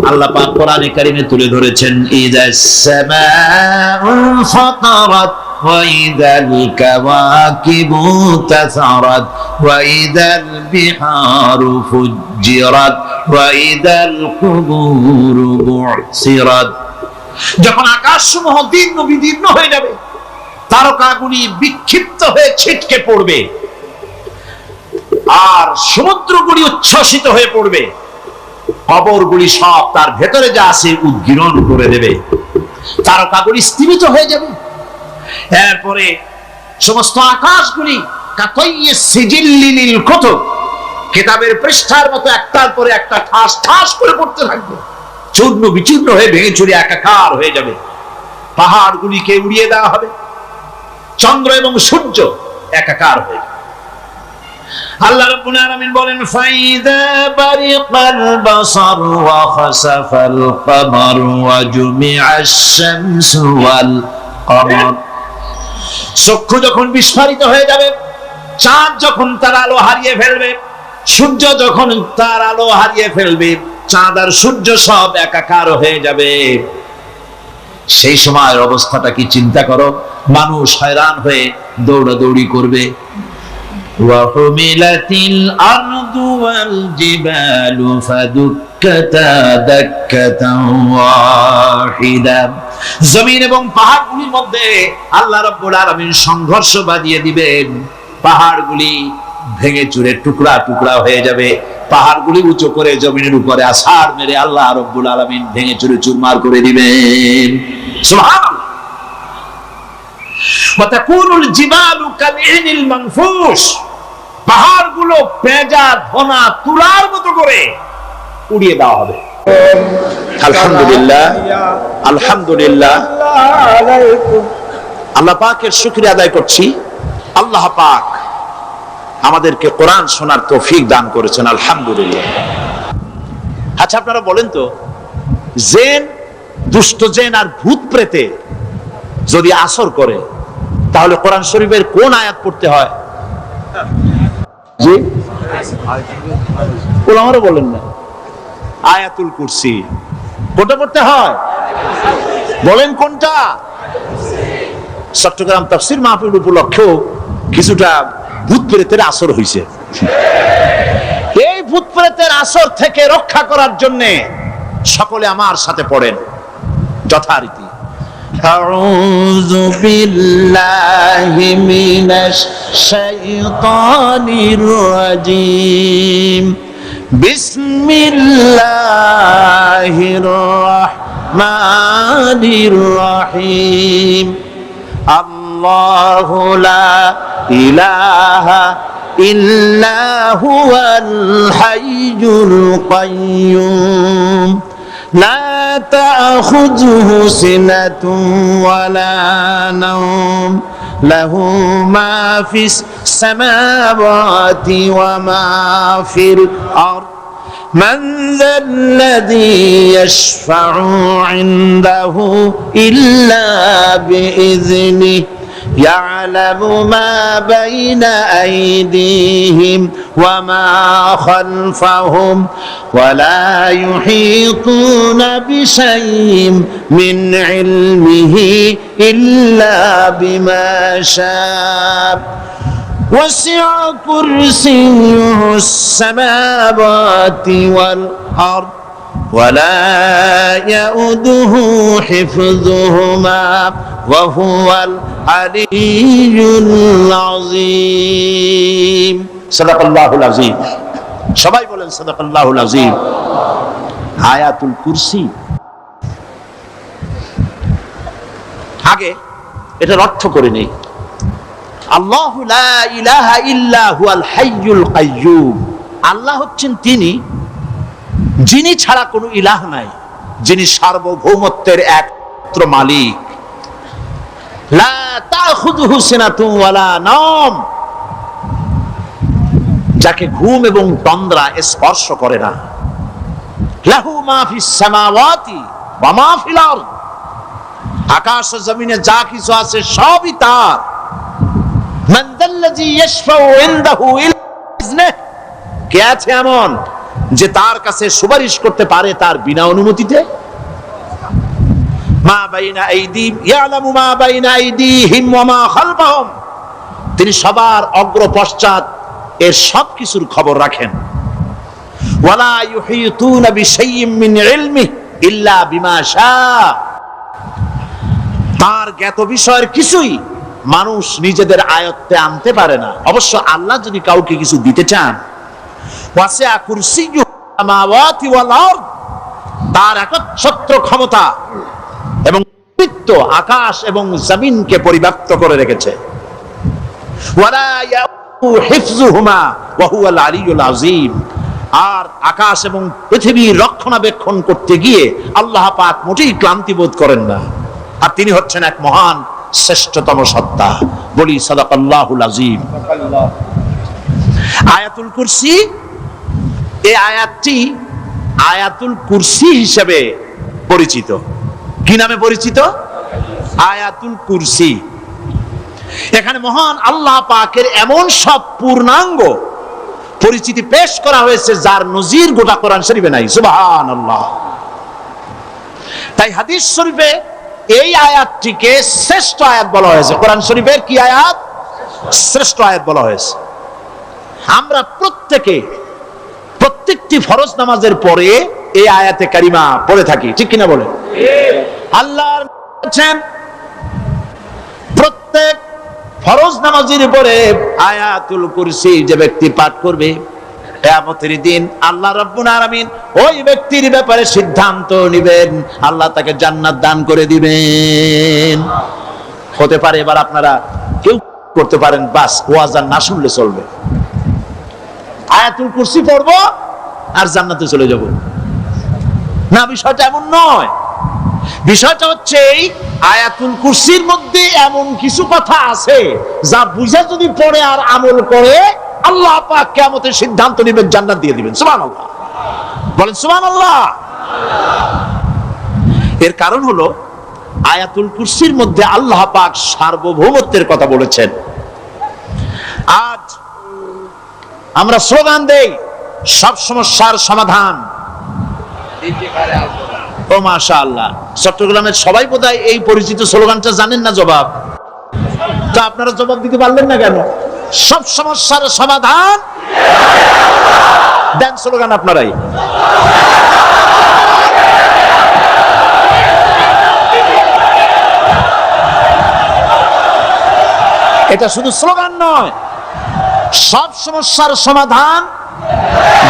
আল্লাহ পাক কোরআনে কারীমে তুলে ধরেছেন। ইযাস সামাউ ফাতারাত ওয়া ইযাল কাওয়াকিবু তাসারাত وإذا البحار فجرت وإذا القبور بعثرت যখন আকাশসমূহ দীর্ঘ বিদীর্ণ হয়ে যাবে, তারকাগুলি বিক্ষিপ্ত হয়ে ছিটকে পড়বে, আর সমুদ্রগুলি উচ্ছ্বসিত হয়ে পড়বে, কবরগুলি সব তার ভেতরে যা আছে উদ্গীরণ করে দেবে, তারকাগুলি স্থিমিত হয়ে যাবে। এরপরে সমস্ত আকাশগুলি কাতাইয়ে সিজিল্লিল কুতুব, কিতাবের পৃষ্ঠার মতো একটার পরে একটা ঠাস ঠাস করে পড়তে থাকবে, চূর্ণ বিচূর্ণ হয়ে ভেঙে চুরে একাকার হয়ে যাবে। পাহাড়গুলিকে উড়িয়ে দেওয়া হবে, চন্দ্র এবং সূর্য একাকার হয়ে যাবে। আল্লাহ রাব্বুল আলামিন বলেন, ফাইদা বারিকাল বাসার ওয়া খাসাফাল কমার ওয়া জুমিআশ শামসু ওয়াল কমার। চক্ষু যখন বিস্ফারিত হয়ে যাবে, চাঁদ যখন তার আলো হারিয়ে ফেলবে, সূর্য যখন তার আলো হারিয়ে ফেলবে, চাঁদ আর সূর্য সব একাকার হয়ে যাবে, সেই সময়ের অবস্থাটা কি চিন্তা করো। মানুষ হয়রান হয়ে দৌড়াদৌড়ি করবে। وحملت الأرض والجبال فدكتا دكة واحدة। জমিন এবং পাহাড়গুলির মধ্যে আল্লাহ রাব্বুল আলামিন সংঘর্ষ বাঁধিয়ে দিবেন, পাহাড়গুলি ভেঙে চুরে টুকরা টুকরা হয়ে যাবে, পাহাড়গুলি উঁচু করে জমিনের উপরে আছাড় মেরে আল্লাহ রাব্বুল আলামিন ভেঙে চুরে চুরমার করে দিবেন। সুবহানাল্লাহ। ওয়া তাকুনুল জিবালু কালইনিল মানফুস, পাহাড়গুলো পেঁজা ধোনা তুলার মতো করে উড়িয়ে দেওয়া হবে। আলহামদুলিল্লাহ, আলহামদুলিল্লাহ, আল্লাহ পাকের শুকরিয়া আদায় করছি। আল্লাহ পাক আমাদেরকে কোরআন শোনার তৌফিক দান করেছেন, আলহামদুলিল্লাহ। আচ্ছা আপনারা বলেন তো, জেন, দুষ্ট জেন আর ভূত প্রেতে যদি আসর করে, তাহলে কোরআন শরীফের কোন আয়াত পড়তে হয়? জি, ওলামারা বলেন না, আয়াতুল কুরসি। কোনটা পড়তে হয় বলেন, কোনটা? চট্টগ্রাম তাফসীর মাহফিল উপলক্ষেও কিছুটা ভূত প্রেতের আসর হইছে। এই ভূত প্রেতের আসর থেকে রক্ষা করার জন্য সকলে আমার সাথে পড়েন যথারীতি। أعوذ بالله من الشيطان الرجيم بسم الله الرحمن الرحيم الله لا إله إلا هو الحي القيوم لا تأخذه سنة ولا نوم له ما في السماوات وما في الأرض من ذا الذي يشفع عنده إلا بإذنه يعلم ما بين أيديهم وما خلفهم ولا يحيطون بشيء من علمه إلا بما شاء وسع كرسيه السماوات والأرض ولا يؤوده حفظهما وهو العلي العظيم صدق الله العظيم সবাই বলেন সাদাকাল্লাহুল আযীম। আয়াতুল কুরসি, আগে এটার অর্থ করে নেই। আল্লাহু লা ইলাহা ইল্লা হুয়াল হাইয়ুল কাইয়্যুম, আল্লাহ হচ্ছেন তিনি যিনি ছাড়া কোনো ইলাহ নাই, যিনি সার্বভৌমত্বের একমাত্র মালিক। লা তাখুযুহু সিনাতুন ওয়ালা নাওম, যাকে ঘুম এবং তন্দ্রা স্পর্শ করে না। লাহু মা ফিস সামাওয়াতি ওয়া মা ফিল আরদ, আকাশ ও জমিনে যা কিছু আছে সবই তার। মান যাল্লাযী ইয়াশফাউ ইনদাহু ইল্লা বিইজনিহি, কে আছে এমন যে তার কাছে সুপারিশ করতে পারে তার বিনা অনুমতিতে? মা বাইনা আইদিহিম ইয়ালামু মা বাইনা আইদিহিম ওয়া মা খালফাহুম, তিনি সবার অগ্র পশ্চাৎ এর সব কিছুর খবর রাখেন। ওয়ালা ইউহিতুনা বিশাইইম মিন ইলমিহি ইল্লা বিমা শাআ, তার জ্ঞাত বিষয়ের কিছুই মানুষ নিজেদের আয়ত্তে আনতে পারে না। অবশ্য আল্লাহ যদি কাউকে কিছু দিতে চান, ওয়াসিআ কুরসিয়্যুহু সামাওয়াতি ওয়াল আরদ, তার একচ্ছত্র ক্ষমতা এবং কর্তৃত্ব আকাশ এবং জমিনকে পরিব্যাপ্ত করে রেখেছে। ওয়ালা ইয়াউদুহু হিফযুহুমা ওয়া হুয়াল আলিয়্যুল আযীম, আর আকাশ এবং পৃথিবীর রক্ষণাবেক্ষণ করতে গিয়ে আল্লাহ পাক মোটেই ক্লান্তি বোধ করেন না, আর তিনি হচ্ছেন এক মহান শ্রেষ্ঠতম সত্তা। বলি সাদাকাল্লাহুল আযীম। আয়াতুল কুরসি, এই আয়াতটি আয়াতুল কুরসি হিসেবে পরিচিত। কি নামে পরিচিত? আয়াতুল কুরসি। এখানে মহান আল্লাহ পাকের এমন সব পূর্ণাঙ্গ পরিচিতি পেশ করা হয়েছে যার নজির গোটা কোরআন শরীফে নাই। সুবহানাল্লাহ। তাই হাদিস শরীফে এই আয়াতটিকে শ্রেষ্ঠ আয়াত বলা হয়েছে। কোরআন শরীফের কি আয়াত? শ্রেষ্ঠ আয়াত বলা হয়েছে। আমরা প্রত্যেকটি ফরজ নামাজের পরে এই আয়াতে কারিমা পড়ে থাকি, ঠিক কিনা বলেন? আল্লাহ বলেছেন প্রত্যেক ফরজ নামাজের পরে আয়াতুল কুরসি যে ব্যক্তি পাঠ করবে, কিয়ামতের দিন আল্লাহ রাব্বুল আলামিন ওই ব্যক্তির ব্যাপারে সিদ্ধান্ত নেবেন, আল্লাহ তাকে জান্নাত দান করে দিবেন। হতে পারে এবার আপনারা কেউ করতে পারেন, বাস ওয়াজ আর না শুনলে চলবে, আয়াতুল কুরসি পড়বো আর জান্নাতে চলে যাব না। বিষয়টা এমন নয়। বিষয়টা হচ্ছে এই আয়াতুল কুরসির মধ্যে এমন কিছু কথা আছে যা বুঝে যদি পড়ে আর আমল করে আল্লাহ পাক কিয়ামতের সিদ্ধান্ত নেবেন, জান্নাত দিয়ে দিবেন। সুবহানাল্লাহ বলেন, সুবহানাল্লাহ। এর কারণ হলো আয়াতুল কুরসির মধ্যে আল্লাহ পাক সার্বভৌমত্বের কথা বলেছেন। আজ আমরা স্লোগান দেই সব সমস্যার সমাধান। ও মাশাআল্লাহ, চট্টগ্রামের সবাই বোধহয় এই পরিচিত স্লোগানটা জানেন না। জবাব তো আপনারা জবাব দিতে পারলেন না কেন? সব সমস্যার সমাধান দেন স্লোগান আপনারাই। এটা শুধু স্লোগান নয়, সব সমস্যার সমাধান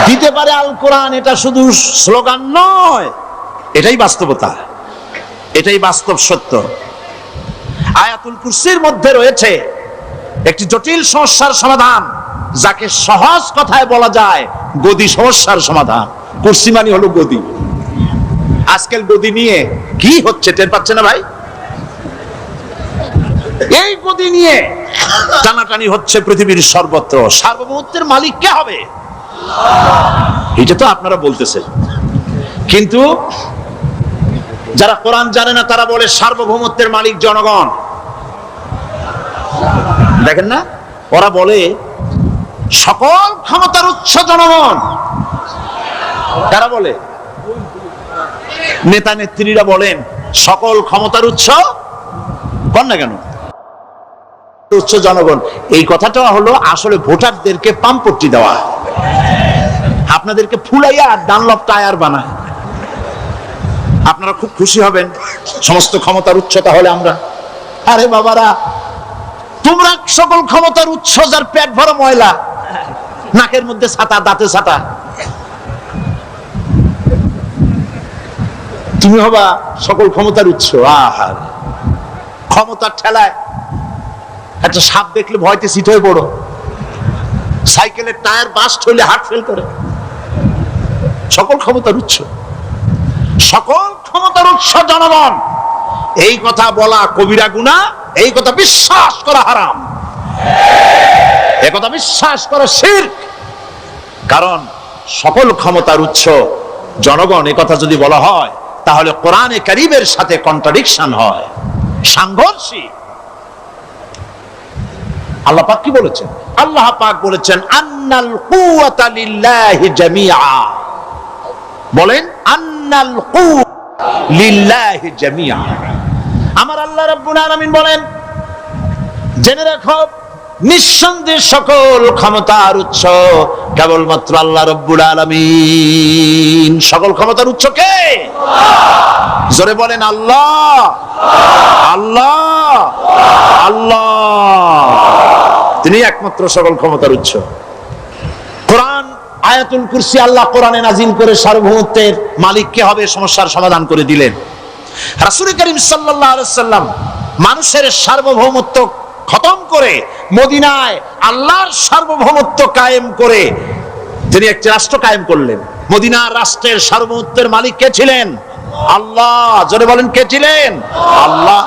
দিতে পারে আল কোরআন। এটা শুধু স্লোগান নয়, এটাই বাস্তবতা, এটাই বাস্তব সত্য। আয়াতুল কুরসির মধ্যে রয়েছে একটি জটিল সমস্যার সমাধান, যাকে সহজ কথায় বলা যায় গদি সমস্যার সমাধান। কুরসি মানে হলো গদি। আজকাল গদি নিয়ে কি হচ্ছে টের পাচ্ছে না ভাই? এই গদি নিয়ে টানাটানি হচ্ছে পৃথিবীর সর্বত্র। সার্বভৌমত্বের মালিক কে হবে? এটা তো আপনারা বলতেছেন, কিন্তু যারা কোরআন জানে না তারা বলে সার্বভৌমত্বের মালিক জনগণ। দেখেন না, ওরা বলে সকল ক্ষমতার উৎস জনগণ। তারা বলে, নেতা নেত্রীরা বলেন সকল ক্ষমতার উৎস, বল না কেন উৎস জনগণ। এই কথাটা হলো আসলে ভোটারদেরকে পাম্পট্টি দেওয়া, আপনাদেরকে ফুলাইয়া ডানলপ টায়ার বানায়। আপনারা খুব খুশি হবেন সমস্ত ক্ষমতার উৎস তাহলে আমরা। আরে বাবারা, তোমরা সকল ক্ষমতার উৎস যার পেট ভরা ময়লা, নাকের মধ্যে ছাতা, দাঁতে ছাতা, তুমি হবা সকল ক্ষমতার উৎস। আহার, ক্ষমতার ঠেলায় একটা সাপ দেখলে ভয়তে সিট হয়ে পড়ো, সাইকেলের টায়ার বাস্ট হইলে হার্ট ফেল করে। সকল ক্ষমতার উৎস, সকল ক্ষমতার উৎস জনগণ, এই কথা বলা কবিরা গুনাহ, এই কথা বিশ্বাস করা হারাম, এই কথা বিশ্বাস করা শিরক। কারণ সকল ক্ষমতার উৎস জনগণ এই কথা যদি বলা হয় তাহলে কোরআনে কারীমের সাথে কন্ট্রাডিকশন হয়, সাংঘর্ষিক। আল্লাহ পাক কি বলেছেন? আল্লাহ পাক বলেছেন আন্নাল কুওয়াতা লিল্লাহি জামিআ। বলেন আন্নাল কুওয়াতা লিল্লাহি জামিআ। আমার আল্লাহ রাব্বুল আলামিন বলেন, জেনে রাখো নিঃসন্দেহে সকল ক্ষমতার উৎস কেবলমাত্র আল্লাহ রাব্বুল আলামিন। সকল ক্ষমতার উৎস কে? জোরে বলেন আল্লাহ, আল্লাহ, আল্লাহ। তিনি একমাত্র সকল ক্ষমতার উৎস। কোরআন আয়াতুল কুরসি আল্লাহ কোরআনে নাজিল করে সার্বভৌমত্বের মালিক কে হবে সমস্যার সমাধান করে দিলেন। রাসূল করিম সাল্লাল্লাহু আলাইহি ওয়াসাল্লাম মানুষের সার্বভৌমত্ব খতম করে মদিনায় আল্লাহর সার্বভৌমত্ব কায়েম করে তিনি একটি রাষ্ট্র কায়েম করলেন। মদিনার রাষ্ট্রের সার্বভৌমত্বের মালিক কে ছিলেন? আল্লাহ। জোরে বলেন কে ছিলেন? আল্লাহ।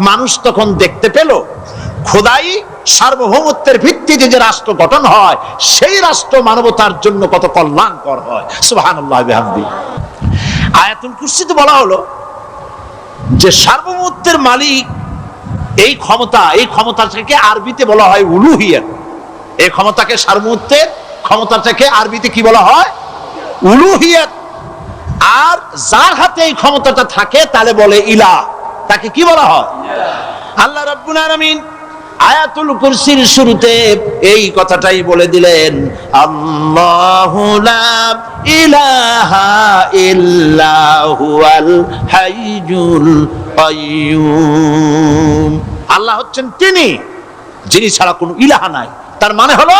মানুষ তখন দেখতে পেল খোদাই সার্বভৌমত্বের ভিত্তিতে যে রাষ্ট্র গঠন হয় সেই রাষ্ট্র মানবতার জন্য কত কল্যাণকর হয়। সুবহানাল্লাহ বিহামদি। আয়াতুল কুরসিতে বলা হলো যে সার্বভৌমত্বের মালিক এই ক্ষমতাটাকে আরবিতে বলা হয় উলুহিয়াত। এই ক্ষমতাকে সার্বভৌমত্বের ক্ষমতাটাকে আরবিতে কি বলা হয়? উলুহিয়াত। আর যার হাতে এই ক্ষমতাটা থাকে তাহলে বলে ইলাহ, তাকে কি বলা হয়? আল্লাহ রাব্বুল আলামিন আয়াতুল কুরসির শুরুতে এই কথাটাই বলে দিলেন, আল্লাহু লা ইলাহা ইল্লা হুয়াল হাইয়ুল কাইয়্যুম। আল্লাহ হচ্ছেন তিনি যিনি ছাড়া কোনো ইলাহা নাই। তার মানে হলো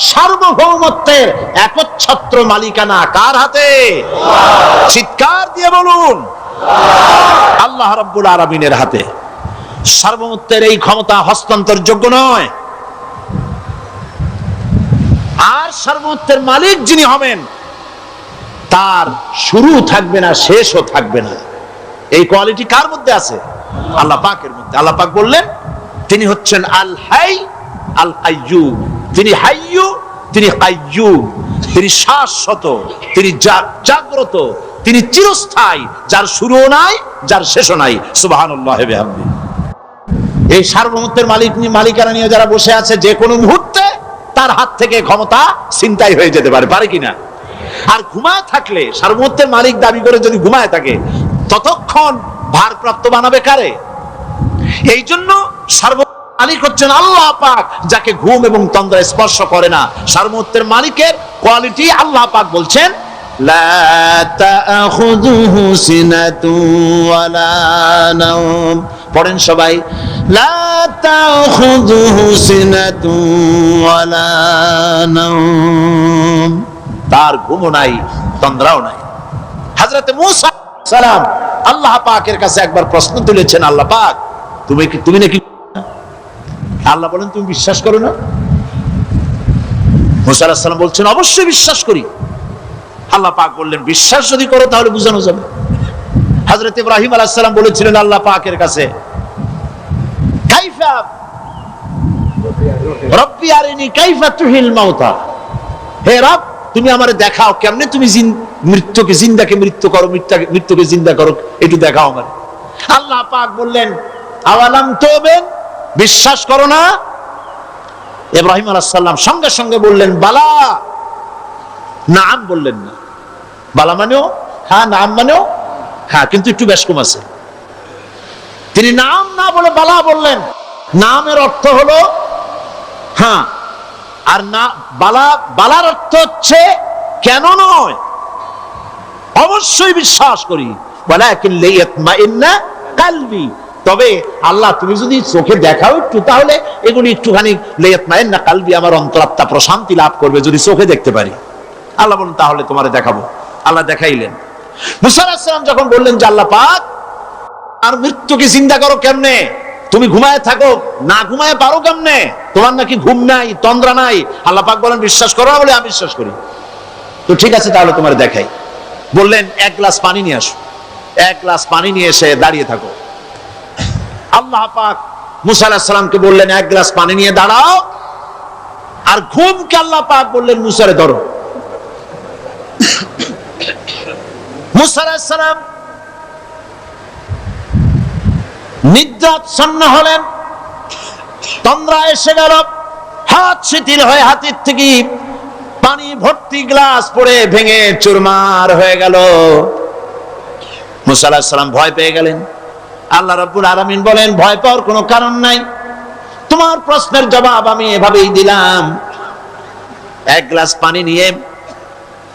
সার্বভৌমত্বের একচ্ছত্র মালিকানা কার হাতে? চিৎকার দিয়ে বলুন, আল্লাহ রাব্বুল আলামিনের হাতে। সার্বভৌমত্বের এই ক্ষমতা হস্তান্তরযোগ্য নয়। আর সার্বভৌমত্বের মালিক যিনি হবেন তার শুরু থাকবে না, শেষও থাকবে না। এই কোয়ালিটি কার মধ্যে আছে? আল্লাহ পাকের মধ্যে। আল্লাহ পাক বললেন তিনি হচ্ছেন আল হাই আল কাইয়্যুম। তিনি হাইয়্যু, তিনি কাইয়্যুম। তিনি শাশ্বত, তিনি জাগ্রত, তিনি চিরস্থায়ী, যার শুরুও নাই, যার শেষও নাই। সুবহানাল্লাহ বিহামদি। এই সার্বভৌমত্বের মালিকানা নিয়ে যারা বসে আছে যে কোনো মুহূর্তে তার হাত থেকে ক্ষমতা ছিনতাই হয়ে যেতে পারে, পারে কিনা? আর ঘুমায় থাকলে, সার্বভৌমত্বের মালিক দাবি করে যদি ঘুমায় থাকে, ততক্ষণ ভারপ্রাপ্ত বানাবে কারে? এই জন্য সার্বভৌমত্বের মালিক হচ্ছেন আল্লাহ পাক, যাকে ঘুম এবং তন্দ্রা স্পর্শ করে না। সার্বভৌমত্বের মালিকের কোয়ালিটি আল্লাহ পাক বলছেন লা তাখুযুহু সিনাতুন ওয়ালা নাওম। পড়েন সবাই, লা তাখুযুহু সিনাতুন ওয়ালা নাওম। তার ঘুমও নাই, তন্দ্রাও নাই। হযরত মূসা সালাম আল্লাহ পাকের কাছে একবার প্রশ্ন তুলেছেন, আল্লাহ পাক তুমি নাকি? আল্লাহ বলেন তুমি বিশ্বাস করো না? মূসা আলাইহিস সালাম বলছেন অবশ্যই বিশ্বাস করি। আল্লাহ পাক বললেন বিশ্বাস যদি করো তাহলে বুঝানো যাবে। হযরত ইব্রাহিম আলাইহিস সালাম বলেছিলেন আল্লাহ পাকের কাছে, কাইফা রব্বি আরিনি কাইফা তুহিল মাউতা। হে রব তুমি আমারে দেখাও কেমনে তুমি মৃত্যুকে জিন্দাকে মৃত্যু করো, মৃত্যুকে জিন্দা করো, একটু দেখাও আমারে। আল্লাহ পাক বললেন আওয়ালাম তুমিন, বিশ্বাস করো না? ইব্রাহিম আলাইহিস সালাম সঙ্গে সঙ্গে বললেন বালা। নাম বললেন না। বালা মানেও হ্যাঁ, নাম মানেও হ্যাঁ, কিন্তু একটু বেশ কম আছে। তিনি নাম না বলে বালা বললেন। নামের অর্থ হলো হ্যাঁ, আর না বালার অর্থ হচ্ছে কেন নয়, অবশ্যই বিশ্বাস করি। ওয়ালাকিন লিয়াতমাইন্না কলবি। তবে আল্লাহ তুমি যদি চোখে দেখাও একটু, তাহলে এগুলি একটুখানি লিয়াতমাইন্না কলবি, আমার অন্তরাত্মা প্রশান্তি লাভ করবে যদি চোখে দেখতে পারি। আল্লাহ বলেন তাহলে তোমারে দেখাবো। আল্লাহ দেখাইলেন। মুসা আলাইহিস সালাম যখন বললেন যে আল্লাহ পাক আর মৃত্যুকে জিন্দা করো কেমনে? তুমি ঘুমায় থাকো, না ঘুমায় পারো কেমনে? তোমার নাকি ঘুম নাই, তন্দ্রা নাই। আল্লাহ পাক বলেন বিশ্বাস করো? বলে আমি বিশ্বাস করি। তো ঠিক আছে তাহলে তোমার দেখাই। বললেন এক গ্লাস পানি নিয়ে আসো। এক গ্লাস পানি নিয়ে এসে দাঁড়িয়ে থাকো। আল্লাহ পাক মুসা আলাইহিস সালামকে বললেন এক গ্লাস পানি নিয়ে দাঁড়াও। আর ঘুমকে আল্লাহ পাক বললেন মুসারে ধরো। মুসা আলাইহিস সালাম নিদ্রাচ্ছন্ন হলেন, তন্দ্রা এসে গেল, হাত শিথিল হয়ে হাতের থেকে পানি ভর্তি গ্লাস পড়ে ভেঙে চুরমার হয়ে গেল। মুসা আলাইহিস সালাম ভয় পেয়ে গেলেন। আল্লাহ রাব্বুল আলামিন বলেন ভয় পাওয়ার কোনো কারণ নাই, তোমার প্রশ্নের জবাব আমি এভাবেই দিলাম। এক গ্লাস পানি নিয়ে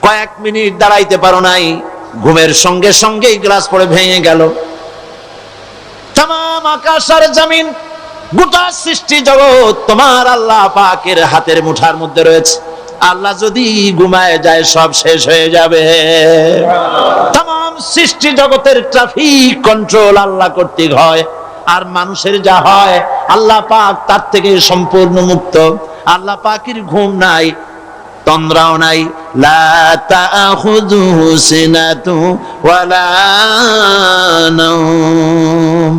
কয়েক মিনিট দাঁড়াইতে পারো নাই, ঘুমের সঙ্গে সঙ্গেই গ্লাস পড়ে ভেঙে গেল। তামাম আকাশ আর জমিন, গোটা সৃষ্টি জগৎ তোমার আল্লাহ পাকের হাতের মুঠার মধ্যে রয়েছে। আল্লাহ যদি ঘুমায় যায় সব শেষ হয়ে যাবে। তামাম সৃষ্টি জগতের ট্রাফিক কন্ট্রোল আল্লাহ কর্তৃক হয়, আর মানুষের যা হয় আল্লাহ পাক তার থেকে সম্পূর্ণ মুক্ত। আল্লাহ পাকের ঘুম নাই, তন্দ্রাও নাই। লা তাখুযুহু সিনাতু ওয়ালা নাওম,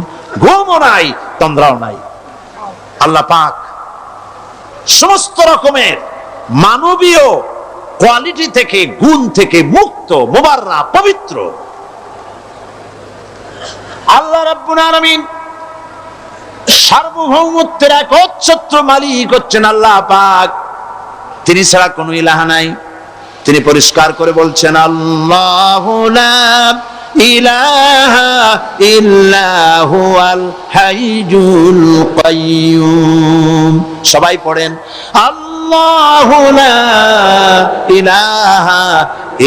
ঘুমও নাই, তন্দ্রাও নাই। আল্লাহ পাক সমস্ত রকমের মানবীয় কোয়ালিটি থেকে, গুণ থেকে মুক্ত, মুবাররা, পবিত্র। আল্লাহ রাব্বুল আলামিন সার্বভৌমত্বের একচ্ছত্র মালিক হচ্ছেন আল্লাহ পাক। তিনি ছাড়া কোনো ইলাহ নাই। তিনি পরিষ্কার করে বলছেন, আল্লাহু লা ইলাহা ইল্লা হুয়াল হাইয়ুল কাইয়্যুম। সবাই পড়েন, আল্লাহু লা ইলাহা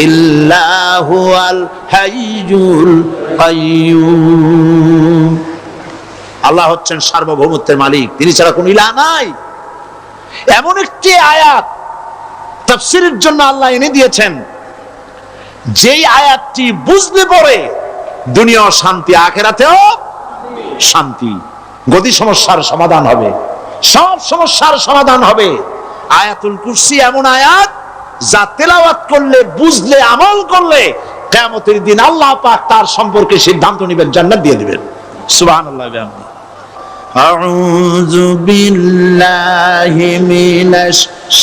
ইল্লা হুয়াল হাইয়ুল কাইয়্যুম। আল্লাহ হচ্ছেন সার্বভৌমত্বের মালিক, তিনি ছাড়া কোনো ইলাহ নাই। এমন একটি আয়াত তাফসীরের জন্য আল্লাহ এনে দিয়েছেন, যেই আয়াতটি বুঝলে পরে দুনিয়া শান্তি, আখিরাতেও শান্তি। গতি সমস্যার সমাধান হবে, সব সমস্যার সমাধান হবে। আয়াতুল কুরসি এমন আয়াত যা তেলাওয়াত করলে, বুঝলে, আমল করলে কিয়ামতের দিন আল্লাহ পাক তার সম্পর্কে সিদ্ধান্ত নেবেন, জান্নাত দিয়ে দিবেন। সুবহানাল্লাহ। আউযু বিল্লাহি মিনাশ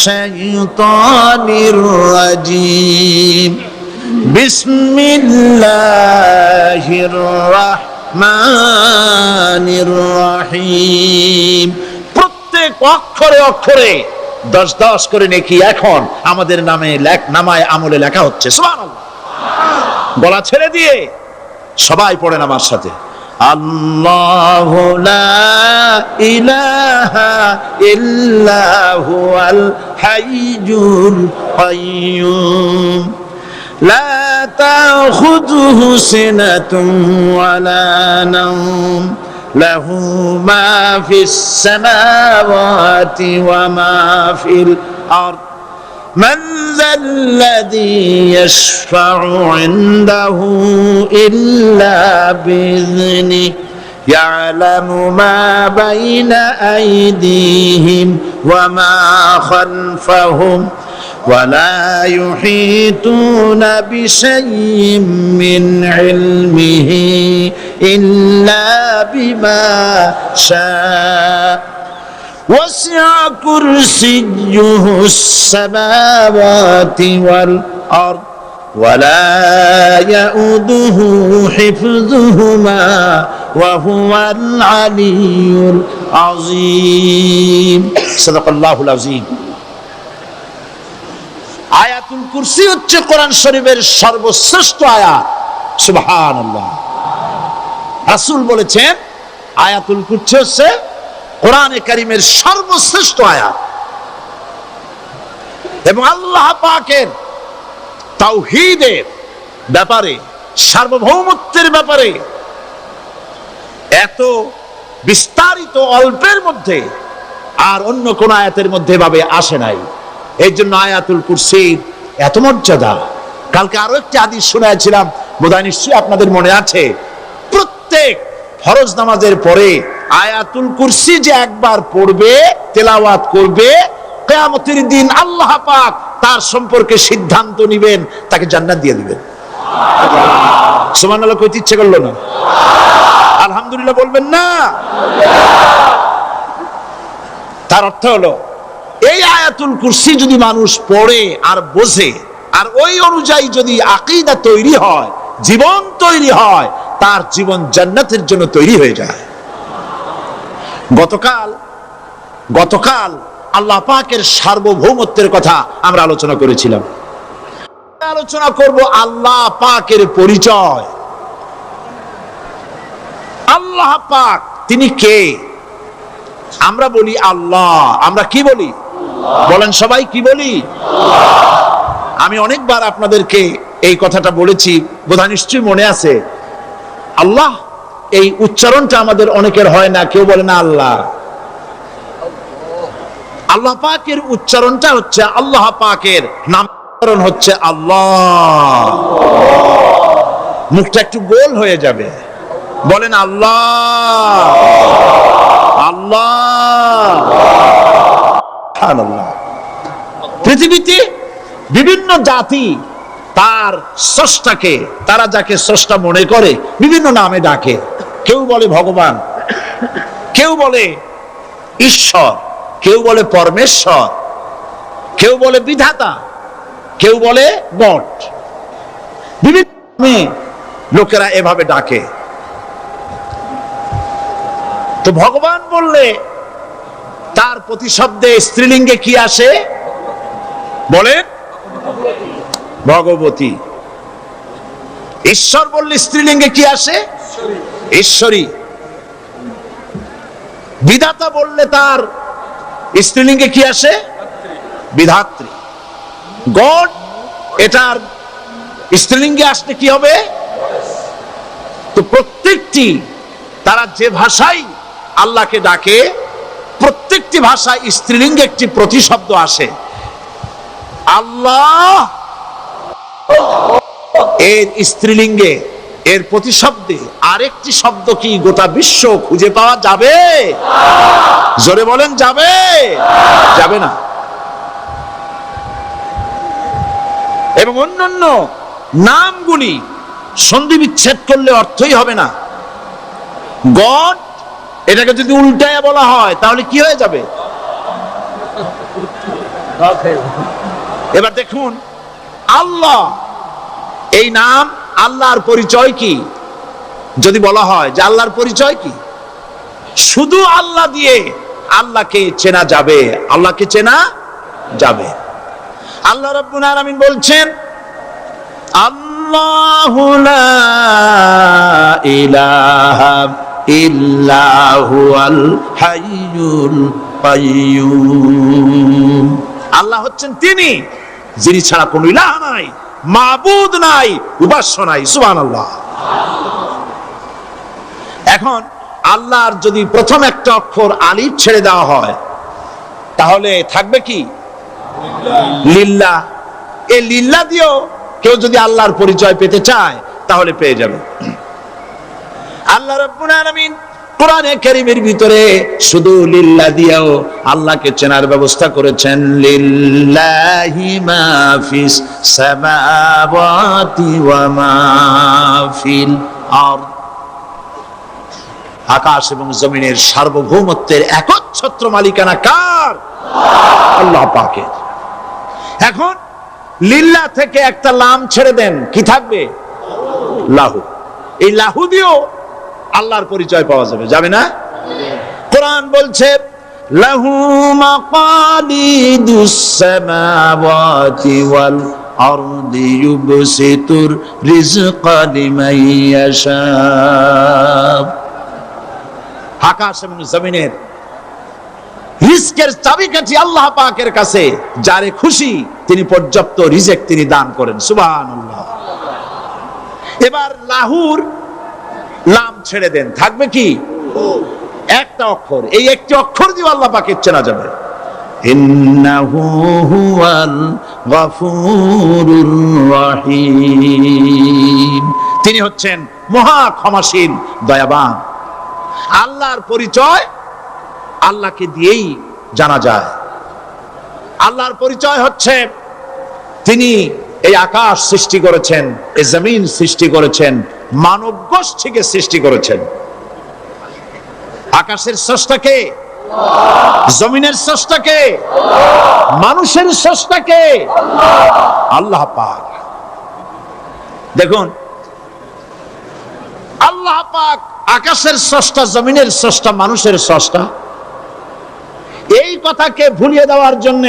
শাইতানির রাজীম। বিসমিল্লাহির রাহমানির রহিম। প্রত্যেক অক্ষরে অক্ষরে 10-10 করে নেকি এখন আমাদের নামায় আমলে লেখা হচ্ছে। সুবহানাল্লাহ। গলা ছেড়ে দিয়ে সবাই পড়েন আমার সাথে, আল্লাহু লা ইলাহা ইল্লা হুয়াল হাইয়ুল কাইয়্যুম। লা তাখুযুহু সিনাতুন ওয়ালা নাওম। লাহু মা ফিস সামাওয়াতি ওয়া মা ফিল আরদ। من ذا الذي يشفع عنده إلا بإذنه يعلم ما بين أيديهم وما خلفهم ولا يحيطون بشيء من علمه إلا بما شاء وسع كرسيه السماوات والأرض ولا يؤوده حفظهما وهو العلي العظيم صدق الله العظيم। আয়াতুল কুরসি হচ্ছে কোরআন শরীফের সর্বশ্রেষ্ঠ আয়াত। সুবহানাল্লাহ। রাসূল বলেছেন আয়াতুল কুরসি হচ্ছে কোরআনে কারীমের সর্বশ্রেষ্ঠ আয়াত। এবং আল্লাহ পাকের তাওহীদের ব্যাপারে, সার্বভৌমত্বের ব্যাপারে এত বিস্তারিত অল্পের মধ্যে আর অন্য কোন আয়াতের মধ্যে ভাবে আসে নাই। এই জন্য আয়াতুল কুরসির এত মর্যাদা। কালকে আরো একটি হাদিস শুনাইছিলাম, বোধহয় নিশ্চয়ই আপনাদের মনে আছে। প্রত্যেক ফরজ নামাজের পরে আয়াতুল কুরসি যে একবার পড়বে, তেলাওয়াত করবে, কিয়ামতের দিন আল্লাহ পাক তার সম্পর্কে সিদ্ধান্ত নেবেন, তাকে জান্নাত দিয়ে দিবেন। সুবহানাল্লাহ কইতে ইচ্ছে করলো না? আলহামদুলিল্লাহ বলবেন না? তার অর্থ হলো এই আয়াতুল কুরসি যদি মানুষ পড়ে আর বোঝে, আর ওই অনুযায়ী যদি আকীদা তৈরি হয়, জীবন তৈরি হয়, তার জীবন জান্নাতের জন্য তৈরি হয়ে যায়। গতকাল আল্লাহ পাকের সার্বভৌমত্বের কথা আমরা আলোচনা করেছিলাম। আলোচনা করব আল্লাহ পাকের পরিচয়। আল্লাহ পাক তিনি কে? আমরা বলি আল্লাহ। আমরা কি বলি বলেন সবাই, কি বলি? আমি অনেকবার আপনাদেরকে এই কথাটা বলেছি, বোধহয় নিশ্চয়ই মনে আছে। আল্লাহ এই উচ্চারণটা আমাদের অনেকের হয় না, কেউ বলে না আল্লাহ। আল্লাহ পাকের উচ্চারণটা হচ্ছে, আল্লাহ পাকের নামকরণ হচ্ছে আল্লাহ। মুখটা একটু গোল হয়ে যাবে, বলেন আল্লাহ আল্লাহ আল্লাহ। পৃথিবীতে বিভিন্ন জাতি তার স্রষ্টাকে, তারা যাকে স্রষ্টা মনে করে বিভিন্ন নামে ডাকে। কেউ বলে ভগবান, কেউ বলে ঈশ্বর, কেউ বলে পরমেশ্বর, কেউ বলে বিধাতা, কেউ বলে গড। বিভিন্ন নামে লোকেরা এভাবে ডাকে। তো ভগবান বললে তার প্রতিশব্দে স্ত্রীলিঙ্গে কি আসে বলেন? ভগবতী। ঈশ্বর বললে স্ত্রীলিঙ্গে কি আসে? ঈশ্বরী। বিধাতা বললে তার স্ত্রীলিঙ্গে কি আসে? বিধাত্রী। গড, এটার স্ত্রীলিঙ্গে আসলে কি হবে? তো প্রত্যেকটি, তারা যে ভাষায় আল্লাহকে ডাকে, প্রত্যেকটি ভাষায় স্ত্রীলিঙ্গে একটি প্রতিশব্দ আসে। আল্লাহ এর স্ত্রীলিঙ্গে, এর প্রতিশব্দে আরেকটি শব্দ কি গোটা বিশ্ব খুঁজে পাওয়া যাবে? জোরে বলেন, যাবে? যাবে না। এবং অন্যান্য নামগুলি সন্ধি বিচ্ছেদ করলে অর্থই হবে না। গড, এটাকে যদি উল্টায় বলা হয় তাহলে কি হয়ে যাবে? এবার দেখুন, আল্লাহ এই নাম, আল্লাহর পরিচয় কি? যদি বলা হয় যে আল্লাহর পরিচয় কি, শুধু আল্লাহ দিয়ে আল্লাহকে চেনা যাবে, আল্লাহকে চেনা যাবে। আল্লাহ রাব্বুল আলামিন বলছেন, আল্লাহু লা ইলাহা ইল্লাহু আল হাইয়ুল কাইয়্যুম। আল্লাহ হচ্ছেন তিনি যিনি ছাড়া কোনো ইলাহ নাই, মাবুদ নাই, উপাস্য নাই। সুবহানাল্লাহ। এখন আল্লাহর যদি প্রথম একটা অক্ষর আলিফ ছেড়ে দেওয়া হয় তাহলে থাকবে কি? লিল্লাহ। এই লিল্লাহ দিয়েও কেউ যদি আল্লাহর পরিচয় পেতে চায় তাহলে পেয়ে যাবে। আল্লাহ রাব্বুল আলামিন কোরআনে কারীমের ভিতরে শুধু লিল্লাহ দিয়েও আল্লাহকে চেনার ব্যবস্থা করেছেন। লিল্লাহি মা ফিস সামাওয়াতি ওয়া মা ফিল আরদ। আকাশ এবং জমিনের সার্বভৌমত্বের একচ্ছত্র মালিকানা কার? আল্লাহ পাকের। এখন লিল্লাহ থেকে একটা লাম ছেড়ে দেন, কি থাকবে? লাহু। এই লাহু দিয়েও আল্লাহর পরিচয় পাওয়া যাবে, যাবে না? কোরআন বলছে, লাহু মাকালিদুস সামাওয়াতি ওয়াল আরদি ইউবসিতুর রিজকা লিমান ইয়াশা। আকাশ এবং জমিনের রিজকের চাবিকাঠি আল্লাহ পাকের কাছে, যারে খুশি তিনি পর্যাপ্ত রিজক তিনি দান করেন। সুবহানাল্লাহ। এবার লাহুর লাম ছেড়ে দেন, থাকবে কি? একটা অক্ষর। এই একটি অক্ষর দিয়ে আল্লাহ পাকের চেনা যাবে। ইন্নাহু হুয়াল গফুরুর রহিম। তিনি হচ্ছেন মহা ক্ষমাশীল, দয়াবান। আল্লাহর পরিচয় আল্লাহকে দিয়েই জানা যায়। আল্লাহর পরিচয় হচ্ছে তিনি এই আকাশ সৃষ্টি করেছেন, এই জমিন সৃষ্টি করেছেন, মানব গোষ্ঠীকে সৃষ্টি করেছেন। আকাশের স্রষ্টাকে, জমিনের স্রষ্টাকে, মানুষের স্রষ্টাকে আল্লাহ পাক। দেখুন, আল্লাহ পাক আকাশের স্রষ্টা, জমিনের স্রষ্টা, মানুষের স্রষ্টা। এই কথাকে ভুলিয়ে দেওয়ার জন্য,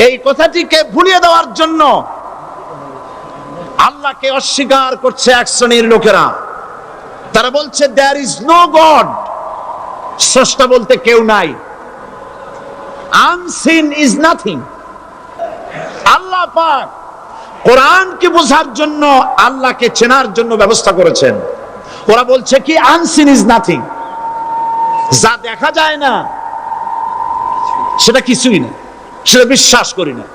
এই কথাটিকে ভুলিয়ে দেওয়ার জন্য আল্লাহকে অস্বীকার করছে এক শ্রেণীর লোকেরা। তারা বলছে দেয়ার ইজ নো গড, স্রষ্টা বলতে কেউ নাই। Unseen is nothing. আল্লাহ পাক কোরআনকে বোঝার জন্য, আল্লাহকে চেনার জন্য ব্যবস্থা করেছেন। ওরা বলছে কি আনসিন ইজ নাথিং, যা দেখা যায় না সেটা কিছুই না, সেটা বিশ্বাস করি না।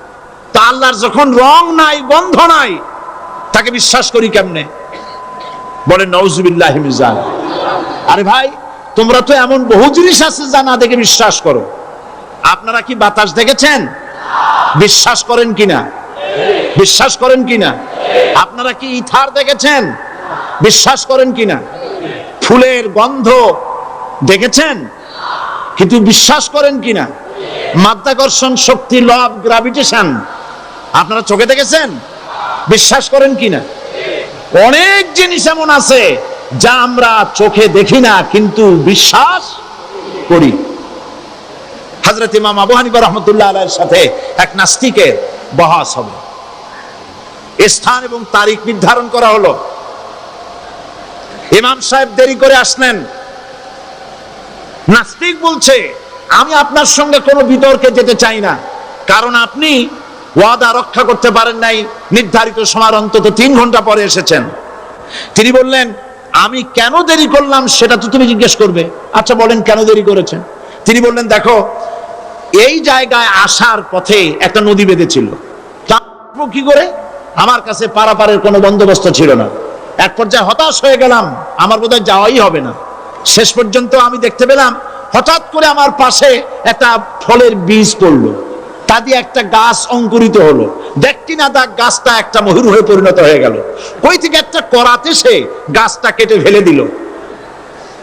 তা আল্লাহর যখন রং নাই, গন্ধ নাই, তাকে বিশ্বাস করি কেমনে? বলে নাউজুবিল্লাহ মিন যালিক। আরে ভাই, তোমরা তো এমন বহু জিনিস আছে যা না দেখে বিশ্বাস করো। আপনারা কি বাতাস দেখেছেন? বিশ্বাস করেন কিনা? বিশ্বাস করেন কিনা? আপনারা কি ইথার দেখেছেন? বিশ্বাস করেন কিনা? ফুলের গন্ধ দেখেছেন কিন্তু বিশ্বাস করেন কিনা? মাধ্যাকর্ষণ শক্তি, ল অফ গ্রাভিটেশন আপনারা চোখে দেখেছেন? বিশ্বাস করেন কিনা? অনেক জিনিস এমন আছে যা আমরা চোখে দেখি না কিন্তু বিশ্বাস করি। হযরত ইমাম আবু হানিফা রাহমাতুল্লাহ আলাইহির সাথে এক নাস্তিকের বহস হবে। স্থান এবং তারিখ নির্ধারণ করা হলো। ইমাম সাহেব দেরি করে আসলেন। নাস্তিক বলছে, আমি আপনার সঙ্গে কোনো বিতর্কে যেতে চাই না, কারণ আপনি ওয়াদা রক্ষা করতে পারেন নাই, নির্ধারিত সময়ের অন্তত 3 ঘন্টা পরে এসেছেন। তিনি বললেন, আমি কেন দেরি করলাম সেটা তো তুমি জিজ্ঞেস করবে। আচ্ছা বলেন কেন দেরি করেছেন? তিনি বললেন, দেখো এই জায়গায় আসার পথে একটা নদী বেঁধেছিল, তা কি করে? আমার কাছে পারাপারের কোনো বন্দোবস্ত ছিল না। এক পর্যায়ে হতাশ হয়ে গেলাম, আমার বোধহয় যাওয়াই হবে না। শেষ পর্যন্ত আমি দেখতে পেলাম হঠাৎ করে আমার পাশে একটা ফলের বীজ পড়লো, তা দিয়ে একটা গাছ অঙ্কুরিত হলো। দেখছি না তা গাছটা একটা ময়ূর হয়ে পরিণত হয়ে গেল। কই থেকে একটা করাতে সে গাছটা কেটে ফেলে দিল।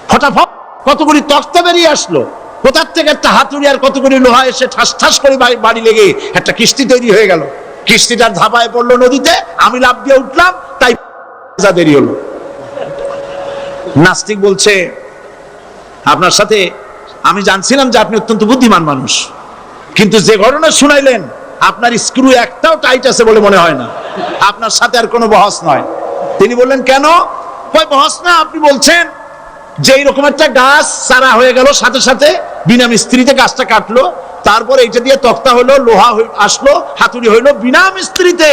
ফটাফট কতগুলি তক্তা বেরিয়ে আসলো, কোথার থেকে একটা হাতুড়ি আর কতগুলি লোহা এসে ঠাস ঠাস করে বাড়ি লেগে একটা কিস্তি তৈরি হয়ে গেল। কিস্তিটার ধাপায় পড়লো নদীতে, আমি লাফ দিয়ে উঠলাম, তাই দেরি হলো। নাস্তিক বলছে, আপনার সাথে আমি জানছিলাম যে আপনি অত্যন্ত বুদ্ধিমান মানুষ, কিন্তু যে ঘটনা শুনাইলেন আপনার স্ক্রু একটাও টাইট আছে বলে মনে হয় না, আপনার সাথে আর কোনো বহস নয়। তিনি বললেন, কেন? কই বহস না, আপনি বলছেন যে এইরকম একটা গাছ চারা হয়ে গেল, সাথে সাথে বিনা মিস্ত্রিতে গাছটা কাটলো, তারপর এইটা দিয়ে তক্তা হলো, লোহা আসলো, হাতুড়ি হইলো, বিনা মিস্ত্রিতে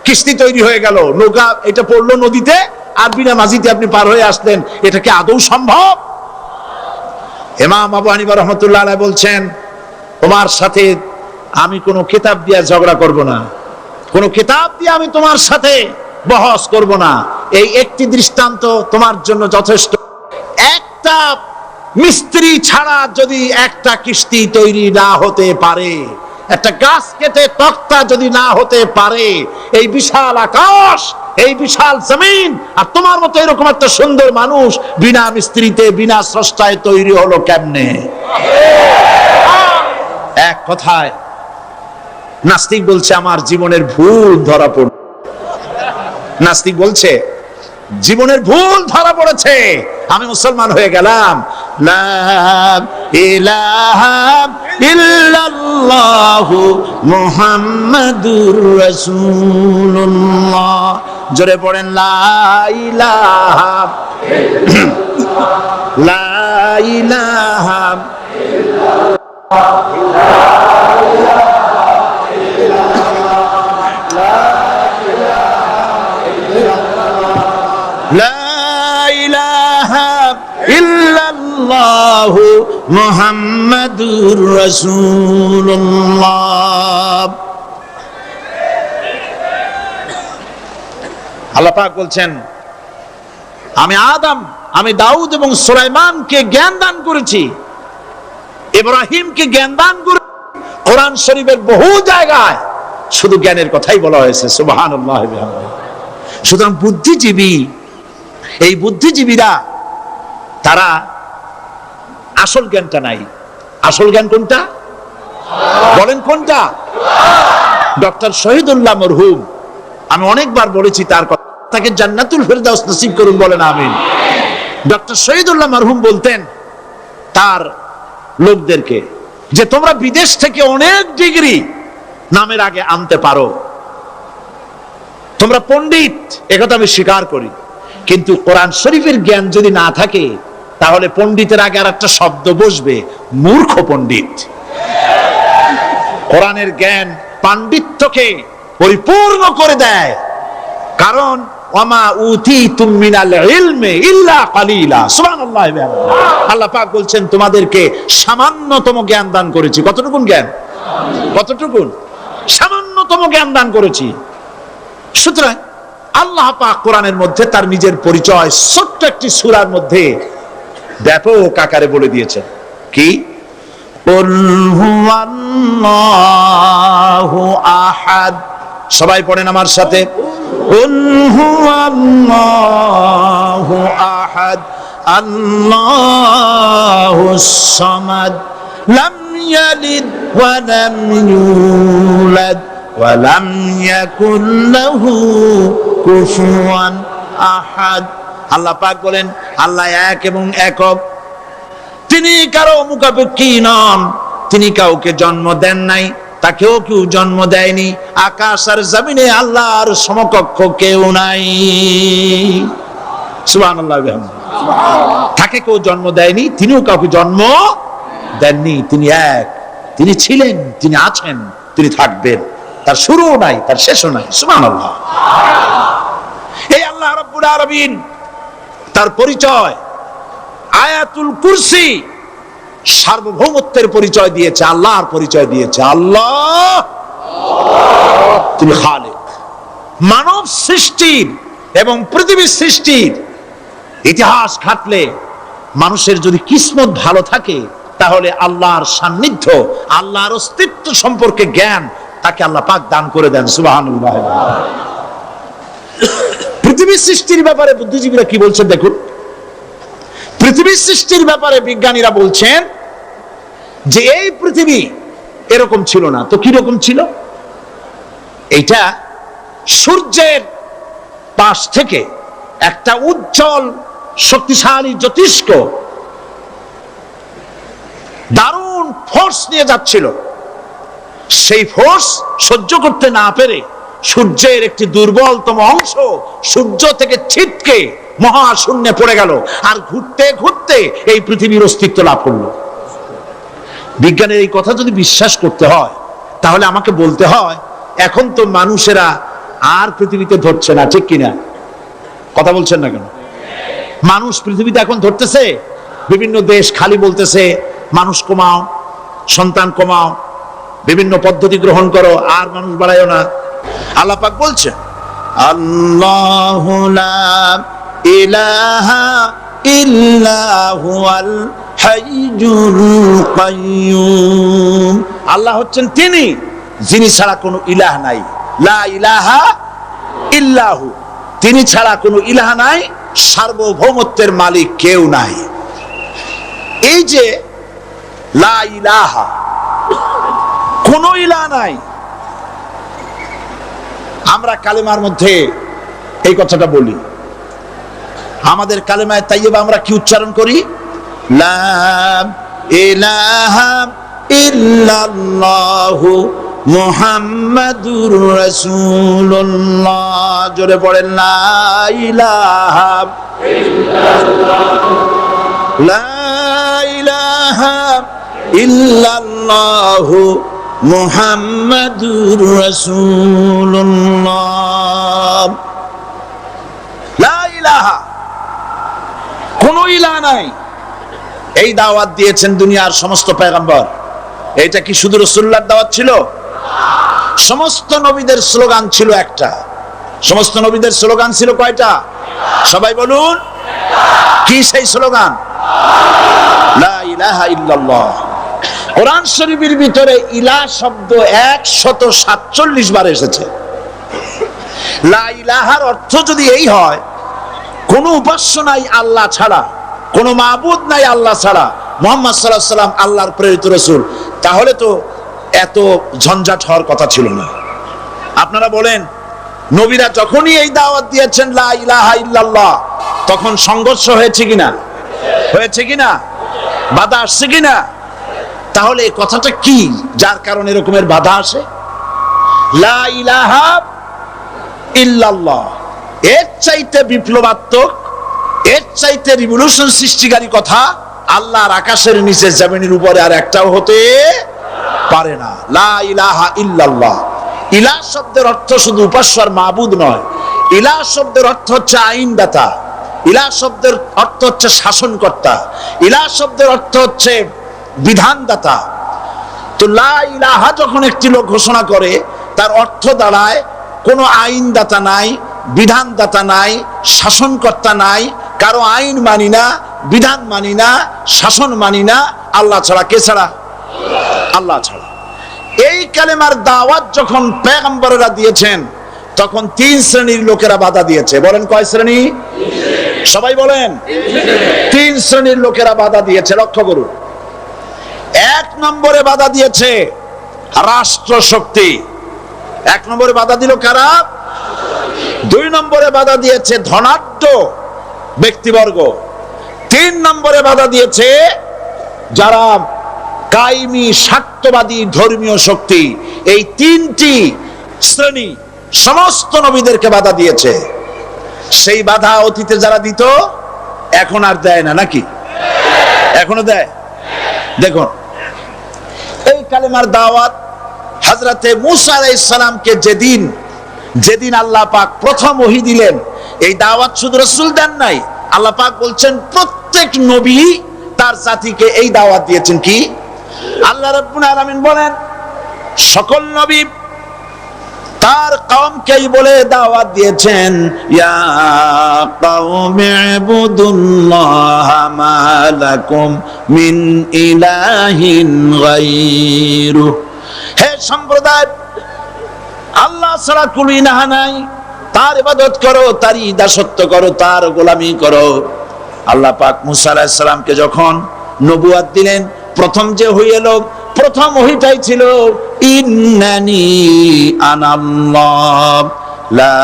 কিস্তি তৈরি হয়ে গেল, নৌকা এটা পড়লো নদীতে, আর বিনা মাঝিতে আপনি পার হয়ে আসলেন। এটা কি আদৌ সম্ভব? ইমাম আবু হানিফা রাহমাতুল্লাহ আলাইহি বলছেন, তোমার সাথে আমি কোনো কিতাব দিয়ে ঝগড়া করব না, কোনো কিতাব দিয়ে আমি তোমার সাথে বহস করব না। এই একটি দৃষ্টান্ত তোমার জন্য যথেষ্ট। একটা মিস্ত্রি ছাড়া যদি একটা কিস্তি তৈরি না হতে পারে, একটা গাছ কেটে তক্তা যদি না হতে পারে, এই বিশাল আকাশ, এই বিশাল জমিন, আর তোমার মতো এরকম একটা সুন্দর মানুষ বিনা মিস্ত্রিতে, বিনা স্রষ্টায় তৈরি হলো কেমনে? এক কথায় নাস্তিক বলছে, আমার জীবনের ভুল ধরা পড়ল। নাস্তিক বলছে, জীবনের ভুল ধরা পড়েছে, আমি মুসলমান হয়ে গেলাম। লা ইলাহা ইল্লাল্লাহু মুহাম্মাদুর রাসূলুল্লাহ। জোরে পড়েন, লা ইলাহা লা ইলাহা ইল্লাল্লাহু মুহাম্মাদুর রাসূলুল্লাহ। আল্লাহ পাক বলছেন, আমি আদম, আমি দাউদ এবং সুলাইমানকে জ্ঞান দান করেছি, ইব্রাহিমকে জ্ঞান দান করেছি। কোরআন শরীফের বহু জায়গায় শুধু জ্ঞানের কথাই বলা হয়েছে। সুবহানাল্লাহ। সুতরাং বুদ্ধিজীবী, এই বুদ্ধিজীবীরা তারা আসল জ্ঞানটা নাই। আসল জ্ঞান কোনটা? বলেন কোনটা? ডক্টর শহীদুল্লাহ মরহুম, আমি অনেকবার বলেছি তার কথা, তাকে জান্নাতুল ফেরদাউস নসিব করুন, বলেন আমিন। ডক্টর শহীদুল্লাহ মরহুম বলতেন তার লোকদেরকে যে তোমরা বিদেশ থেকে অনেক ডিগ্রি নামের আগে আনতে পারো, তোমরা পণ্ডিত, একথা আমি স্বীকার করি, কিন্তু কোরআন শরীফের জ্ঞান যদি না থাকে তাহলে পণ্ডিতের আগে আর একটা শব্দ বসবে, মূর্খ পণ্ডিত। কোরআনের জ্ঞান পাণ্ডিত্যকে পরিপূর্ণ করে দেয়, কারণ ওয়ামা উতীতুম মিনাল ইলমি ইল্লা কালিলা। সুবহানাল্লাহ। আল্লাহ পাক বলছেন তোমাদেরকে সামান্যতম জ্ঞান দান করেছি। কতটুকুন জ্ঞান? কতটুকুন? সামান্যতম জ্ঞান দান করেছি। সুতরাং আল্লাহ পাক কোরআনের মধ্যে তার নিজের পরিচয় ছোট্ট একটি সূরার মধ্যে ব্যাপক আকারে বলে দিয়েছেন। কি? কুল হুয়াল্লাহু আহাদ। সবাই পড়েন আমার সাথে, কুল হুয়াল্লাহু আহাদ আল্লাহুস সামাদ লাম ইয়ালিদ ওয়া লাম ইউলাদ ওয়া লাম ইয়াকুল লাহু কুফুয়ান আহাদ। আল্লাহ পাক বলেন আল্লাহ এক এবং একক, তিনি কারো মুখাপেক্ষী নন, তিনি কাউকে জন্ম দেন নাই, তাকেও কেউ জন্ম দেয়নি, আকাশ আর জমিনে আল্লাহর সমকক্ষ কেউ নাই। সুবহানাল্লাহ। তাকে কেউ জন্ম দেয়নি, তিনিও কাউকে জন্ম দেননি। তিনি এক, তিনি ছিলেন, তিনি আছেন, তিনি থাকবেন, তার শুরুও নাই, তার শেষও নাই। সুবহানাল্লাহ। এই আল্লাহ রাব্বুল আলামিন তার পরিচয় আয়াতুল কুরসি সার্বভৌমত্বের পরিচয় দিয়েছে, আল্লাহর পরিচয় দিয়েছে। আল্লাহ তিনি খালিক। মানব সৃষ্টির এবং পৃথিবীর সৃষ্টির ইতিহাস ঘাটলে মানুষের যদি কিসমত ভালো থাকে তাহলে আল্লাহর সান্নিধ্য, আল্লাহর অস্তিত্ব সম্পর্কে জ্ঞান তাকে আল্লাহ পাক দান করে দেন। সুবহানাল্লাহ। পৃথিবীর সৃষ্টির ব্যাপারে বুদ্ধিজীবীরা কি বলছেন দেখুন। পৃথিবীর সৃষ্টির ব্যাপারে বিজ্ঞানীরা বলছেন যে এই পৃথিবী এরকম ছিল না, তো কি রকম ছিল? এইটা সূর্যের পাশ থেকে একটা উজ্জ্বল শক্তিশালী জ্যোতিষ্ক দারুণ ফোর্স নিয়ে যাচ্ছিল। সেই ফোর্স সহ্য করতে না পেরে সূর্যের একটি দুর্বলতম অংশ সূর্য থেকে ছিটকে মহাশূন্যে পড়ে গেল, আর ঘুরতে ঘুরতে এই পৃথিবীর অস্তিত্ব লাভ করলো। বিজ্ঞানের এই কথা যদি বিশ্বাস করতে হয় তাহলে আমাকে বলতে হয় এখন তো মানুষেরা আর পৃথিবীতে ধরছে না, ঠিক কিনা? কথা বলছেন না কেন? মানুষ পৃথিবীতে এখন ধরতেছে, বিভিন্ন দেশ খালি বলতেছে মানুষ কমাও, সন্তান কমাও, বিভিন্ন পদ্ধতি গ্রহণ করো, আর মানুষ বাড়ায়ও না। আল্লাহ পাক বলছে আল্লাহু লা ইলাহা ইল্লা হুয়াল হাইয়ুল কাইয়্যুম। আল্লাহ হচ্ছেন তিনি যিনি ছাড়া কোনো ইলাহ নাই। লা ইলাহা ইল্লাহু, তিনি ছাড়া কোনো ইলাহ নাই, সার্বভৌমত্বের মালিক কেউ নাই। এই যে লা ইলাহা, কোনো ইলাহ নাই, আমরা কালেমার মধ্যে এই কথাটা বলি। আমাদের কালেমায়ে তাইয়্যিবা আমরা কি উচ্চারণ করি? লা ইলাহা ইল্লাল্লাহু মুহাম্মাদুর রাসূলুল্লাহ। জোরে পড়েন লা ইলাহা ইল্লাল্লাহু, লা ইলাহা ইল্লাল্লাহু মুহাম্মাদুর রাসূলুল্লাহ। লা ইলাহা, কোনো ইলাহ নাই। এই দাওয়াত দিয়েছেন দুনিয়ার সমস্ত পয়গম্বর। এটা কি শুধু রাসূলুল্লাহর দাওয়াত ছিল? সমস্ত নবীদের স্লোগান ছিল একটা। সমস্ত নবীদের স্লোগান ছিল কয়টা? সবাই বলুন, কি সেই স্লোগান? লা ইলাহা ইল্লাল্লাহ। কোরআন শরীফের ভিতরে ইলাহ শব্দ 147 বার এসেছে। লা ইলাহার অর্থ যদি এই হয় কোনো উপাস্য নাই আল্লাহ ছাড়া, কোনো মাবুদ নাই আল্লাহ ছাড়া, মুহাম্মদ সাল্লাল্লাহু আলাইহি ওয়াসাল্লাম আল্লাহর প্রেরিত রাসূল, তাহলে তো এত ঝঞ্ঝাট হওয়ার কথা ছিল না। আপনারা বলেন, নবীরা যখনই এই দাওয়াত দিয়েছেন লা ইলাহা ইল্লাল্লাহ, তখন সংঘর্ষ হয়েছে কিনা? হয়েছে কিনা? বাধা আসছে কিনা? তাহলে এই কথাটা কি যার কারণে এরকমের বাধা আসে? লা ইলাহা ইল্লাল্লাহ, এর চাইতে বিপ্লবাত্মক, এর চাইতে রিভলিউশন সৃষ্টিকারী কথা আল্লাহর আকাশের নিচে জমিনের উপরে আর একটাও হতে পারে না। লা ইলাহা ইল্লাল্লাহ। ইলাহ শব্দের অর্থ শুধু উপাস্য আর মাবুদ নয়, ইলাহ শব্দের অর্থ হচ্ছে আইনদাতা, ইলাহ শব্দের অর্থ হচ্ছে শাসনকর্তা, ইলাহ শব্দের অর্থ হচ্ছে বিধানদাতা। তো লা ইলাহা যখন একটি লোক ঘোষণা করে, তার অর্থ দাঁড়ায় কোনো আইনদাতা নাই, বিধানদাতা নাই, শাসনকর্তা নাই, কারো আইন মানি না, বিধান মানি না, শাসন মানি না, আল্লাহ ছাড়া। কে ছাড়া? আল্লাহ ছাড়া। এই কালেমার দাওয়াত যখন পয়গম্বরেরা দিয়েছেন, তখন 3 শ্রেণীর লোকেরা বাধা দিয়েছে। বলেন কয় শ্রেণী? সবাই বলেন। 3 শ্রেণীর লোকেরা বাধা দিয়েছে। লক্ষ্য করুন। 1 নম্বরে বাধা দিয়েছে রাষ্ট্র শক্তি। 1 নম্বরে বাধা দিল কারা? 2 নম্বরে বাধা দিয়েছে ধনাঢ্য ব্যক্তিবর্গ। 3 নম্বরে বাধা দিয়েছে যারা কায়েমি স্বার্থবাদী ধর্মীয় শক্তি। এই 3টি শ্রেণী সমস্ত নবীদেরকে বাধা দিয়েছে। সেই বাধা অতীতে যারা দিত এখন আর দেয় না, নাকি? এখনো দেয়। দেখুন, এই কালেমার দাওয়াত হযরতে মূসা আলাইহিস সালামকে যেদিন আল্লাহ পাক প্রথম ওহী দিলেন, এই দাওয়াত শুধু রাসূল দেন নাই, আল্লাহ পাক বলছেন প্রত্যেক নবী তার জাতিকে এই দাওয়াত দিয়েছেন। কি? আল্লাহ রাব্বুল আলামিন বলেন, সকল নবী তার কওমকেই বলে দাওয়াত দিয়েছেন, ইয়া কওমি ইবুদুল্লাহা মা লাকুম মিন ইলাহিন গায়রু। হে সম্প্রদায়, আল্লাহ ছাড়া কোনো ইলাহ নাই, তার ইবাদত করো, তারই দাসত্ব করো, তার গোলামি করো। আল্লাহ পাক মূসা আলাইহিস সালামকে যখন নবুয়ত দিলেন, প্রথম যে ওহী এলো, প্রথম ওহীটাই ছিল ইন্নানি আনাল্লাহ লা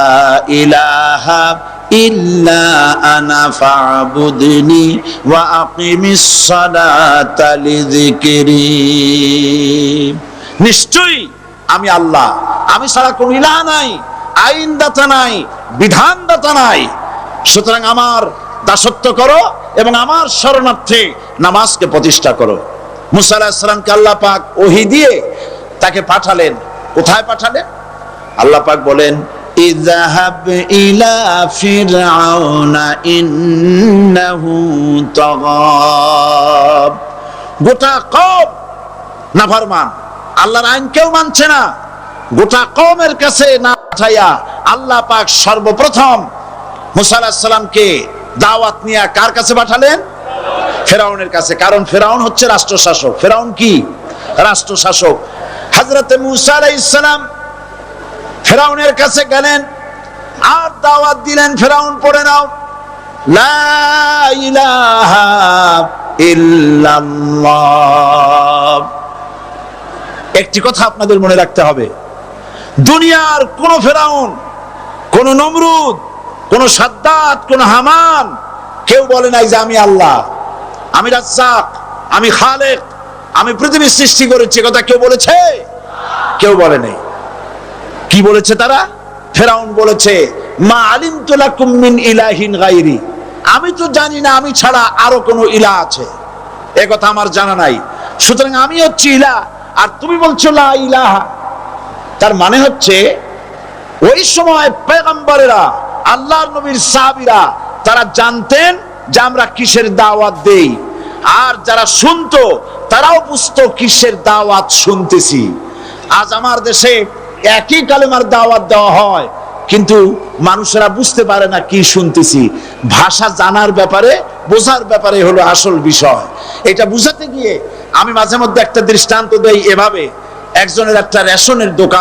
ইলাহা ইল্লা আনা ফা'বুদনি ওয়া আকিমিস সালাতা লিযিকরি। নিশ্চয়ই আমি আল্লাহ, আমি ছাড়া কোনো ইলাহ নাই, আইনদাতা নাই, বিধানদাতা নাই, সুতরাং আমার দাসত্ব করো এবং আমার শরণার্থে নামাজকে প্রতিষ্ঠা করো। মূসা আলাইহিস সালামকে আল্লাহ পাক ওহী দিয়ে তাকে পাঠালেন। কোথায় পাঠালেন? আল্লাহ পাক বলেন, ইযহাব ইলা ফিরআউনা ইন্নাহু তাগা। গোটা কওম নাফরমান, আল্লাহর আইন কেউ মানছে না। গোটা কওমের কাছে না পাঠাইয়া আল্লাহ পাক সর্বপ্রথম মূসা আলাইহিস সালামকে দাওয়াত নিয়ে কার কাছে পাঠালেন? ফেরাউনের কাছে। কারণ ফেরাউন হচ্ছে রাষ্ট্রশাসক। ফেরাউন কি? রাষ্ট্রশাসক। হযরতে মূসা আলাইহিস সালাম ফেরাউনের কাছে গেলেন আর দাওয়াত দিলেন, ফেরাউন পড়ে নাও, লা ইলাহা ইল্লাল্লাহ। একটি কথা আপনাদের মনে রাখতে হবে, দুনিয়ার কোন ফেরাউন, কোন নমরুদ, কোন সাদ্দাত, কোন হামান কেউ বলে নাই যে আমি আল্লাহ, আমি রাজ্জাক, আমি খালেক, আমি পৃথিবী সৃষ্টি করেছি। কথা কেউ বলেছে? কেউ বলে নাই। কি বলেছে তারা? ফেরাউন বলেছে, মা আলিমতু লাকুম মিন ইলাহিন গায়রি, আমি তো জানি না আমি ছাড়া আরো কোনো ইলাহ আছে, এ কথা আমার জানা নাই, সুতরাং আমি হচ্ছি ইলাহ, আর তুমি বলছো লা ইলাহা। তার মানে হচ্ছে ওই সময় পয়গম্বরেরা, আল্লাহর নবীর সাহাবীরা, তারা জানতেন যে আমরা কিসের দাওয়াত দেই, আর যারা শুনতো তারাও বুঝতো কিসের দাওয়াত শুনতেছি। আজ আমার দেশে একই কালেমার দাওয়াত দেওয়া হয়, কিন্তু মানুষেরা বুঝতে পারে না কি শুনতেছি। ভাষা জানার ব্যাপারে, বোঝার ব্যাপারে হলো আসল বিষয়। এটা বুঝাতে গিয়ে আমি মাঝে মধ্যে একটা দৃষ্টান্ত দেই এভাবে। একজনের একটা রেশনের দোকান